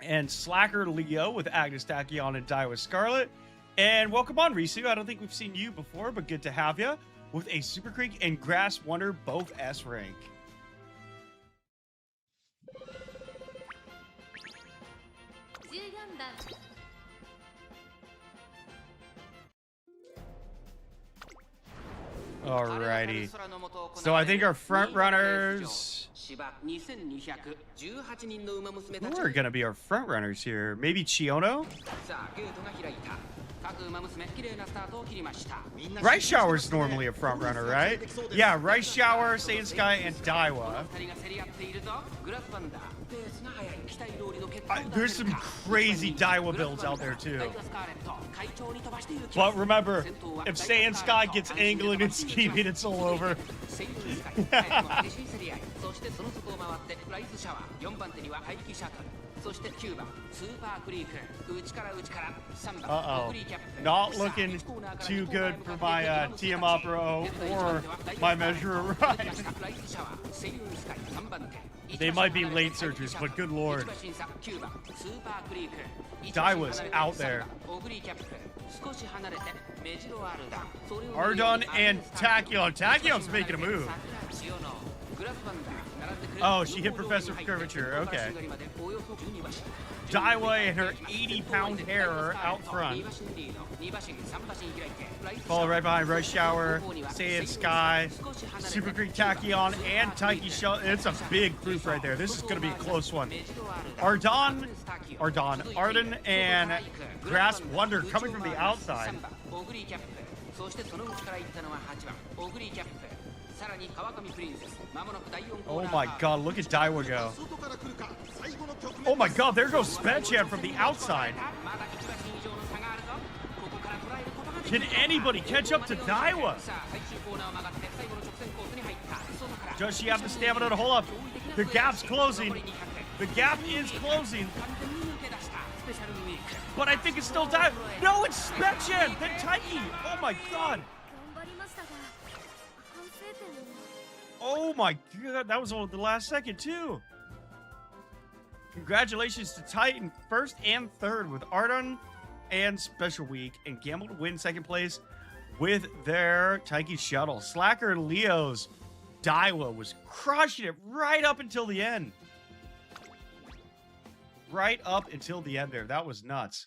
And Slacker Leo with Agnes Tachyon and Daiwa Scarlet. And welcome on, Risu. I don't think we've seen you before, but good to have you. With a Super Creek and Grass Wonder, both S rank. Alrighty. So I think our front runners. Who are going to be our front runners here? Maybe Chiono? Rice Shower's normally a front runner, right? Yeah, Rice Shower, Saiyan Sky, and Daiwa. There's some crazy Daiwa builds out there too. But remember, if Saiyan Sky gets angling and scheming, it's all over. Uh-oh. Not looking too good for my TM Opera or my Measure Rise. They might be late searchers, but good lord. Daiwa's out there. Ardon and Tachyon. Tachyon's making a move. Oh, she hit Professor Curvature. Okay. Daiwa and her 80-pound hair are out front. Follow right behind Rice Shower, Saiyan Sky, Super Creek Tachyon, and Taiki Shell. It's a big group right there. This is going to be a close one. Arden, and Grass Wonder coming from the outside. Oh my god, look at Daiwa go. Oh my god, there goes Spechan from the outside. Can anybody catch up to Daiwa? Does she have the stamina to hold up? The gap's closing. The gap is closing. But I think it's still Daiwa. No, it's Spechan! Then Taiki! Oh my god! Oh my god, that was only the last second too. Congratulations to Titan first and third with Ardon and Special Week, and Gamble to win second place with their Taiki Shuttle. Slacker Leo's Daiwa was crushing it right up until the end. Right up until the end there. That was nuts.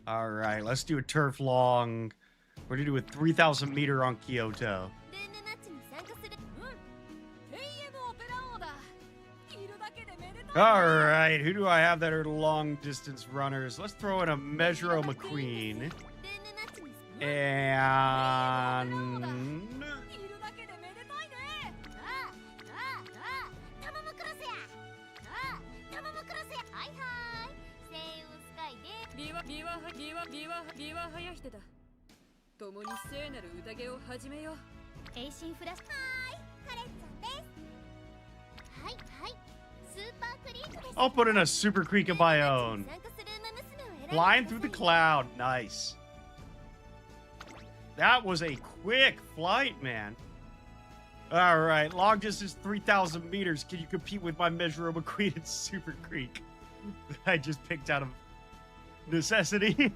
All right, let's do a turf long. We're gonna do a 3,000 meter on Kyoto. All right, who do I have that are long distance runners? Let's throw in a Measuro McQueen. And I'll put in a Super Creek of my own. Flying through the cloud. Nice. That was a quick flight, man. All right. Long distance 3,000 meters. Can you compete with my Measuro McQueen and Super Creek? I just picked out of necessity.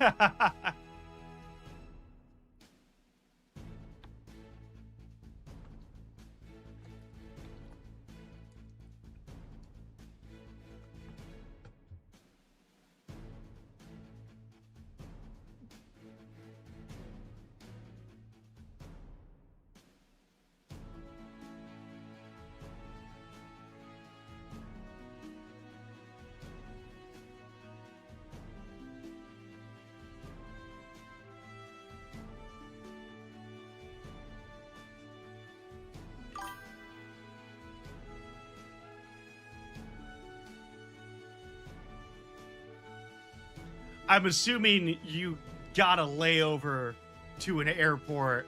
I'm assuming you got a layover to an airport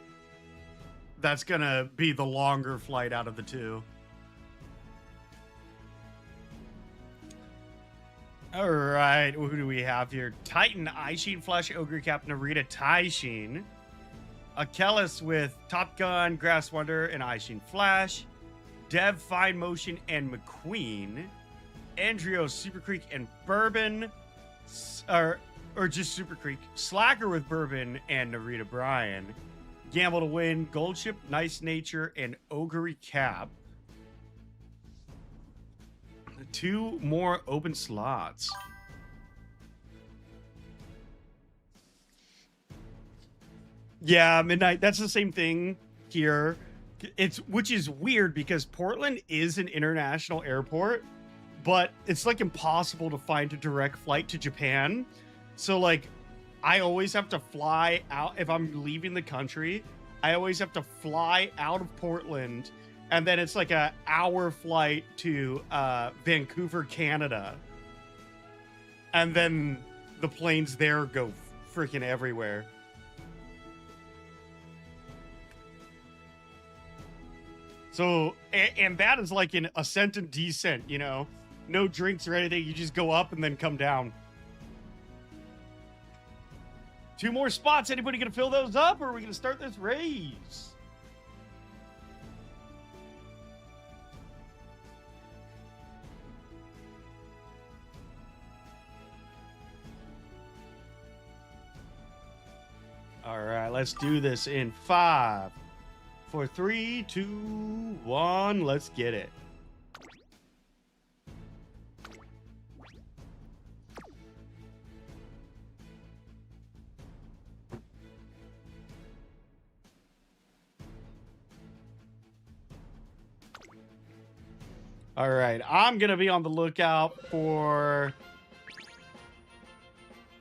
that's gonna be the longer flight out of the two. All right, who do we have here? Titan, Aishin, Flash, Ogre Cap, Narita, Taishin. Achilles with Top Gun, Grass Wonder, and Aishin Flash. Dev, Fine Motion, and McQueen. Andrio, Super Creek, and Bourbon. Or just Super Creek. Slacker with Bourbon and Narita Bryan. Gamble to Win, Gold Ship, Nice Nature, and Ogre Cap. 2 more open slots. Yeah, Midnight, that's the same thing here. Which is weird because Portland is an international airport, but it's like impossible to find a direct flight to Japan. So like I always have to fly out if I'm leaving the country. I always have to fly out of Portland, and then it's like an hour flight to Vancouver, Canada. And then the planes there go freaking everywhere. So, and that is like an ascent and descent, you know? No drinks or anything. You just go up and then come down. 2 more spots. Anybody gonna fill those up, or are we gonna start this race? All right, let's do this in 5, 4, 3, 2, 1. Let's get it. All right, I'm going to be on the lookout for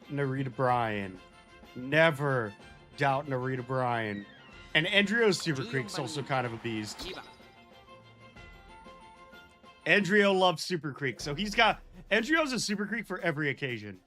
Narita Bryan. Never doubt Narita Bryan. And Andrio's Super Creek's also kind of a beast. Andrio loves Super Creek, so he's got... Andrio's a Super Creek for every occasion.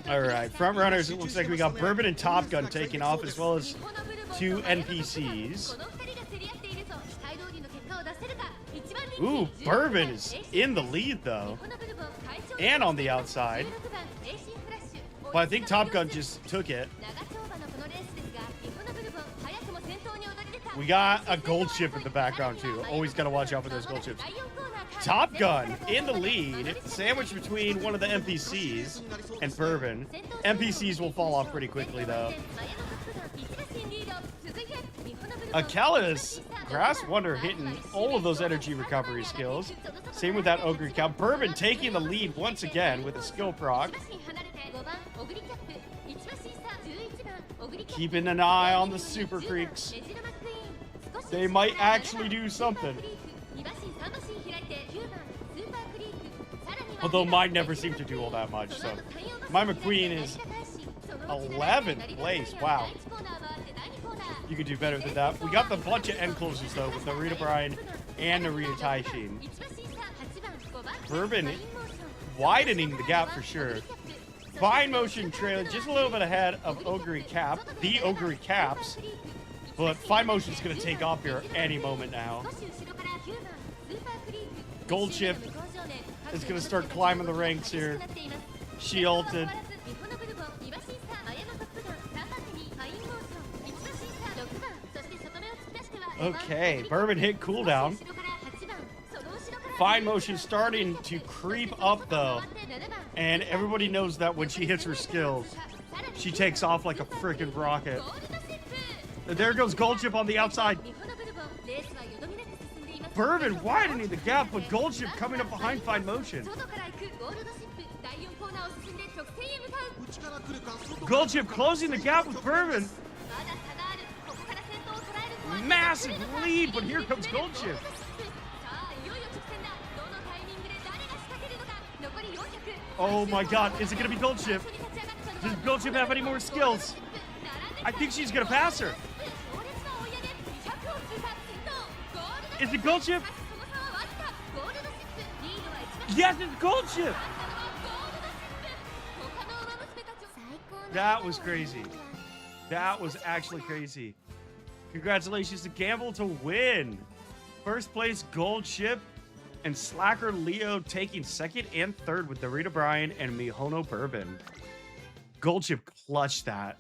All right, front runners. It looks like we got Bourbon and Top Gun taking off, as well as 2 NPCs. Ooh, Bourbon is in the lead though, and on the outside. But I think Top Gun just took it. We got a gold ship in the background too. Always got to watch out for those gold ships. Top Gun in the lead, sandwiched between one of the NPCs and Bourbon. NPCs will fall off pretty quickly, though. Achilles, Grass Wonder hitting all of those energy recovery skills. Same with that Ogre Cup. Bourbon taking the lead once again with a skill proc. Keeping an eye on the Super Creeks. They might actually do something. Although mine never seemed to do all that much, so. My McQueen is 11th place. Wow. You could do better than that. We got the bunch of end closers, though, with Narita Bryan and Narita Taishin. Bourbon widening the gap for sure. Fine Motion trailing just a little bit ahead of Ogre Cap, the Ogre Caps. But Fine Motion's going to take off here any moment now. Gold Ship is going to start climbing the ranks here. She ulted. Okay, Bourbon hit cooldown. Fine Motion starting to creep up though. And everybody knows that when she hits her skills, she takes off like a freaking rocket. There goes Gold Ship on the outside. Bourbon widening the gap, but Gold Ship coming up behind Fine Motion. Gold Ship closing the gap with Bourbon. Massive lead, but here comes Gold Ship. Oh my god, is it going to be Gold Ship? Does Gold Chip have any more skills? I think she's gonna pass her. Is it Gold Chip? Yes, it's Gold Chip. That was crazy. That was actually crazy. Congratulations to Gamble to win. First place Gold Chip, and Slacker Leo taking second and third with Dorita Bryan and Mihono Bourbon. Gold Chip clutched that.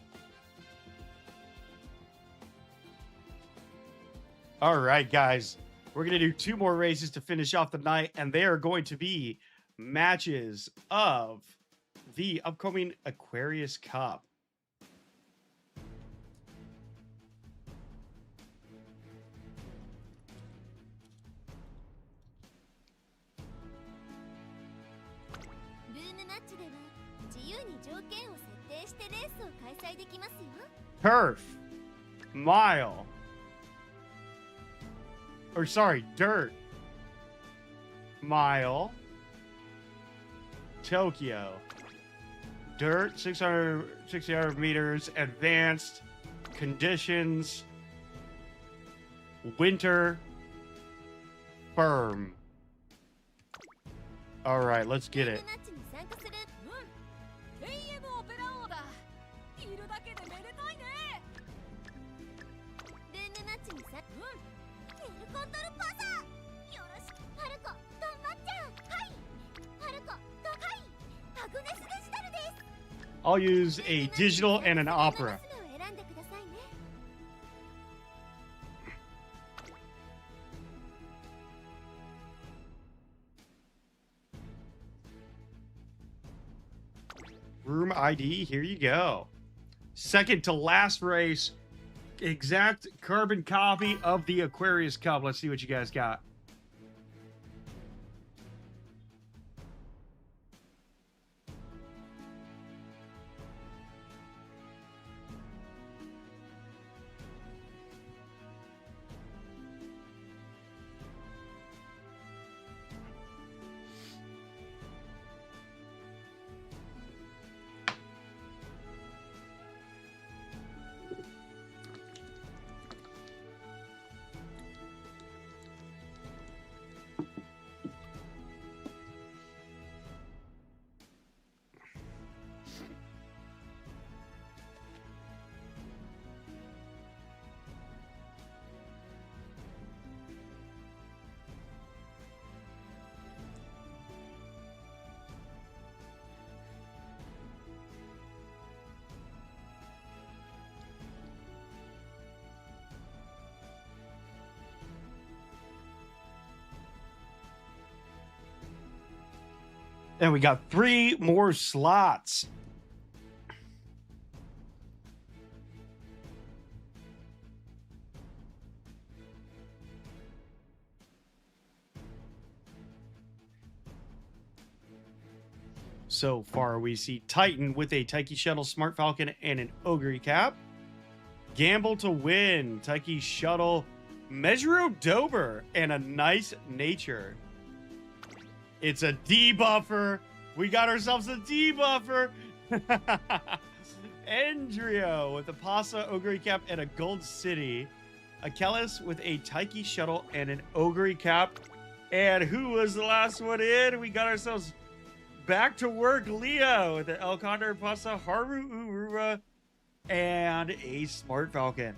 All right, guys. We're going to do 2 more races to finish off the night, and they are going to be matches of the upcoming Aquarius Cup. Turf, mile, or sorry, dirt, mile, Tokyo, dirt, 600 meters, advanced, conditions, winter, firm. All right, let's get it. I'll use a digital and an opera. Room ID, here you go. Second to last race, exact carbon copy of the Aquarius Cup. Let's see what you guys got. And we got 3 more slots. So far, we see Titan with a Taiki Shuttle, Smart Falcon, and an Ogre Cap. Gamble to win, Taiki Shuttle, Mejuro Dober, and a Nice Nature. It's a debuffer. We got ourselves a debuffer. Endrio with a Pasa, Ogre Cap, and a Gold City. Achilles with a Taiki Shuttle and an Ogre Cap. And who was the last one in? We got ourselves back to work Leo with the El Condor, Pasa, Haru Urura, and a Smart Falcon.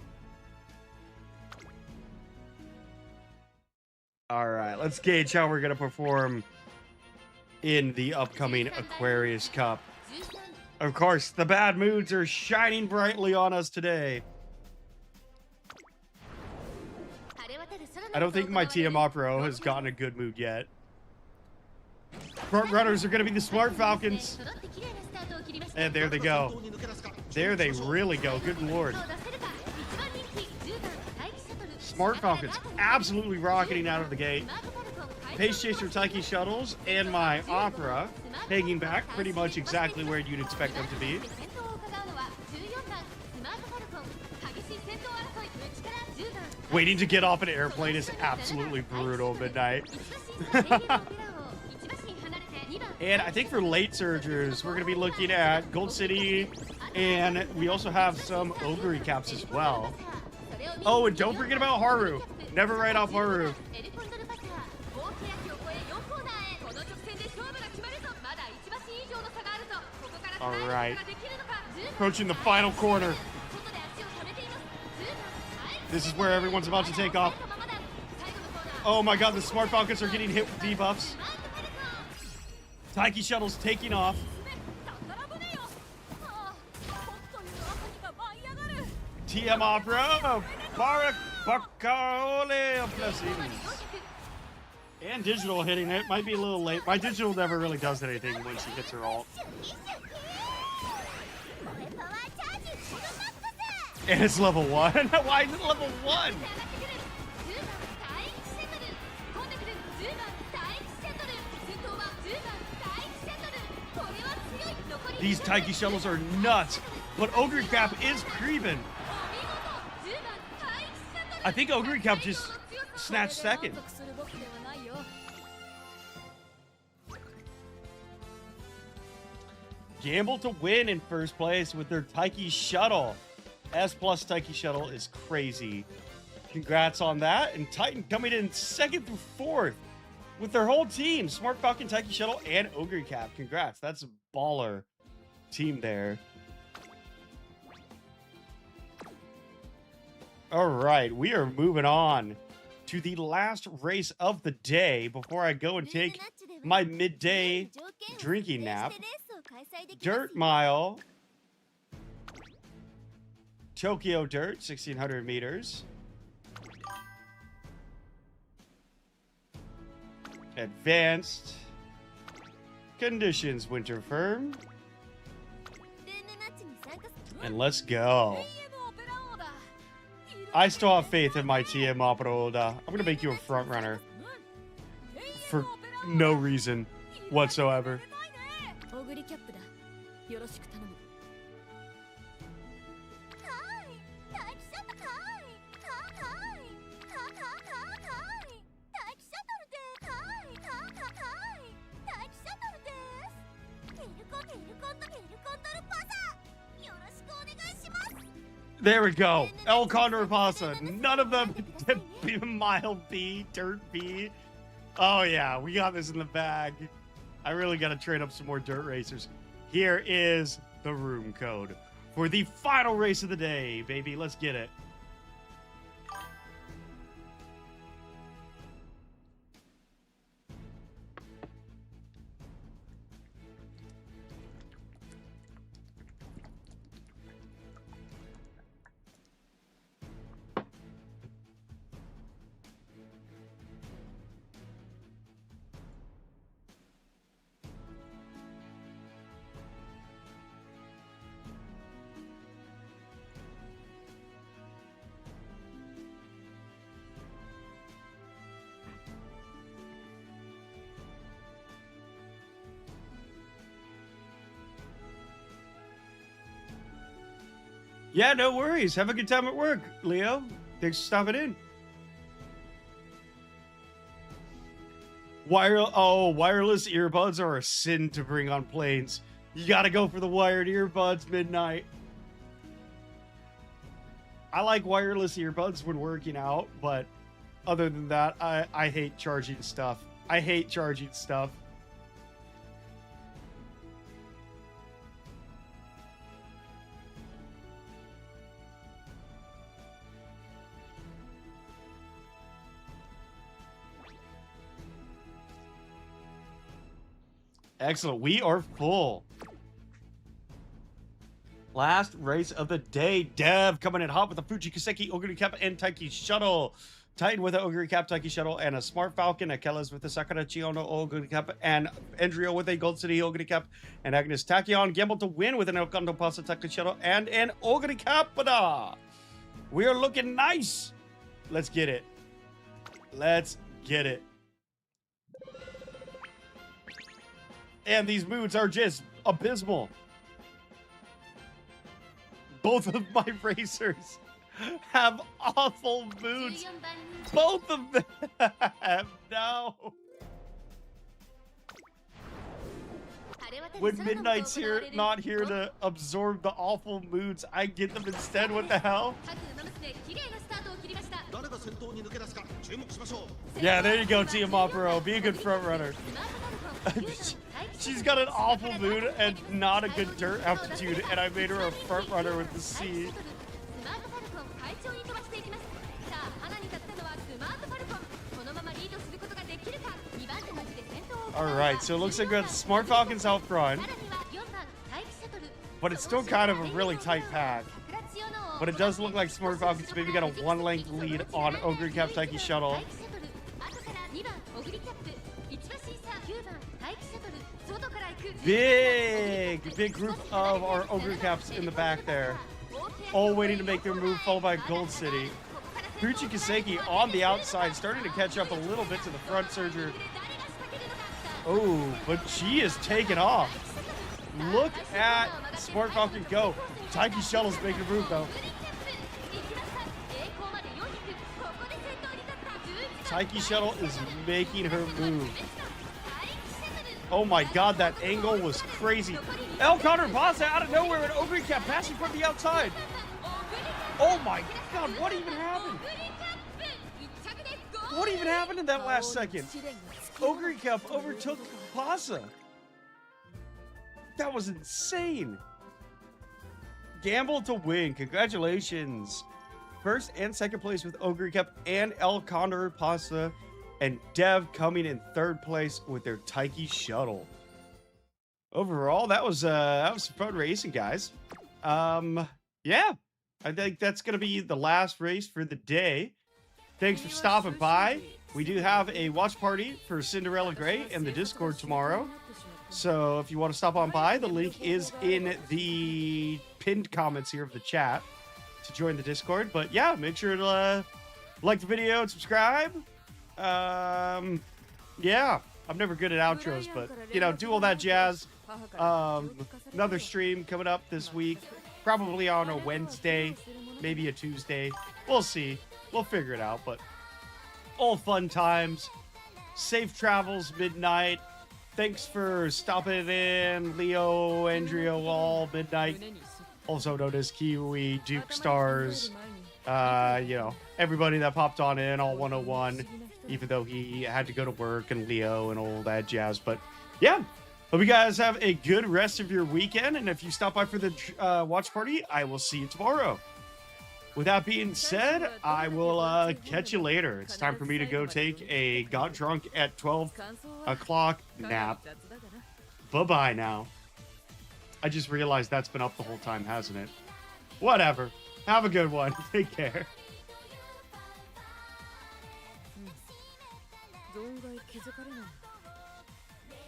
All right, let's gauge how we're going to perform in the upcoming Aquarius Cup. Of course, the bad moods are shining brightly on us today. I don't think my TMR Pro has gotten a good mood yet. Front runners are going to be the Smart Falcons. And there they go. There they really go. Good lord. Smart Falcons absolutely rocketing out of the gate. Pace Chaser Taiki Shuttles and my Opera hanging back pretty much exactly where you'd expect them to be. Waiting to get off an airplane is absolutely brutal, Midnight. And I think for late surgers, we're going to be looking at Gold City, and we also have some Ogre caps as well. Oh, and don't forget about Haru. Never write off Haru. All right. Approaching the final corner. This is where everyone's about to take off. Oh my god, the Smart Falcons are getting hit with debuffs. Taiki Shuttle's taking off. TM Opera. Barakaole blessings. And Digital hitting it. Might be a little late. My Digital never really does anything when she hits her ult. And it's level 1. Why is it level 1? These Taiki Shuttles are nuts, but Ogre Cap is creeping. I think Ogre Cap just snatched second. Gamble to win in first place with their Taiki Shuttle. S plus Taiki Shuttle is crazy. Congrats on that. And Titan coming in second through fourth with their whole team. Smart Falcon, Taiki Shuttle, and Ogre Cap. Congrats. That's a baller team there. All right. We are moving on to the last race of the day before I go and take my midday drinking nap. Dirt Mile. Tokyo Dirt, 1,600 meters. Advanced Conditions, Winter Firm. And let's go. I still have faith in my TM Opera. I'm going to make you a front runner. For no reason whatsoever. There we go. El Condor Pasa. None of them Mile B, Dirt B. Oh yeah, we got this in the bag. I really got to train up some more dirt racers. Here is the room code for the final race of the day, baby. Let's get it. Yeah, no worries. Have a good time at work, Leo. Thanks for stopping in. Wireless earbuds are a sin to bring on planes. You gotta go for the wired earbuds, Midnight. I like wireless earbuds when working out, but other than that, I hate charging stuff. I hate charging stuff. Excellent. We are full. Last race of the day. Dev coming in hot with a Fuji Kaseki, Ogre Cap, and Taiki Shuttle. Titan with an Ogre Cap, Taiki Shuttle, and a Smart Falcon. Akelas with a Sakura Chiono Ogre Cap, and Endrio with a Gold City Ogre Cap, and Agnes Tachyon Gamble to win with an El Condo Pasa Taiki Shuttle and an Ogre Capada. We are looking nice. Let's get it. Let's get it. And these moods are just abysmal. Both of my racers have awful moods. Both of them. No. When Midnight's here, not here to absorb the awful moods, I get them instead. What the hell? Yeah, there you go, Tia Mapuro. Be a good front runner. She's got an awful mood and not a good dirt aptitude, and I made her a front runner with the C. Alright, so it looks like we got Smart Falcons out front. But it's still kind of a really tight pack. But it does look like Smart Falcons maybe got a 1-length lead on Ogre Cap Taiki Shuttle. Big group of our Ogre Caps in the back there. All waiting to make their move, followed by Gold City. Fuchi Kaseki on the outside, starting to catch up a little bit to the front surger. Oh, but she is taking off. Look at Smart Falcon go. Taiki Shuttle's making a move, though. Taiki Shuttle is making her move. Oh my god, that angle was crazy. El Connor Baza out of nowhere, and Ogre Cap passing from the outside. Oh my god, what even happened? What even happened in that last second? Ogre Cap overtook Pasa. That was insane. Gamble to win. Congratulations. First and second place with Ogre Cap and El Condor Pasa, and Dev coming in third place with their Taiki Shuttle. Overall, that was some fun racing, guys. Yeah, I think that's gonna be the last race for the day. Thanks for stopping by. We do have a watch party for Cinderella Gray in the Discord tomorrow. So if you want to stop on by, the link is in the pinned comments here of the chat to join the Discord. But yeah, make sure to like the video and subscribe. Yeah, I'm never good at outros, but you know, do all that jazz. Another stream coming up this week, probably on a Wednesday, maybe a Tuesday. We'll see. We'll figure it out, but all fun times. Safe travels, Midnight. Thanks for stopping in, Leo, Andrio, all Midnight, also known as Kiwi, Duke Stars. You know, everybody that popped on in, all 101, even though he had to go to work, and Leo and all that jazz. But yeah, hope you guys have a good rest of your weekend. And if you stop by for the watch party, I will see you tomorrow. With that being said, I will catch you later. It's time for me to go take a got drunk at 12 o'clock nap. Bye-bye now. I just realized that's been up the whole time, hasn't it? Whatever. Have a good one. Take care.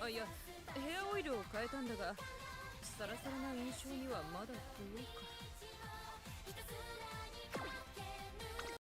いや、ヘアオイルを変えたんだが、サラサラな印象にはまだ遠いか。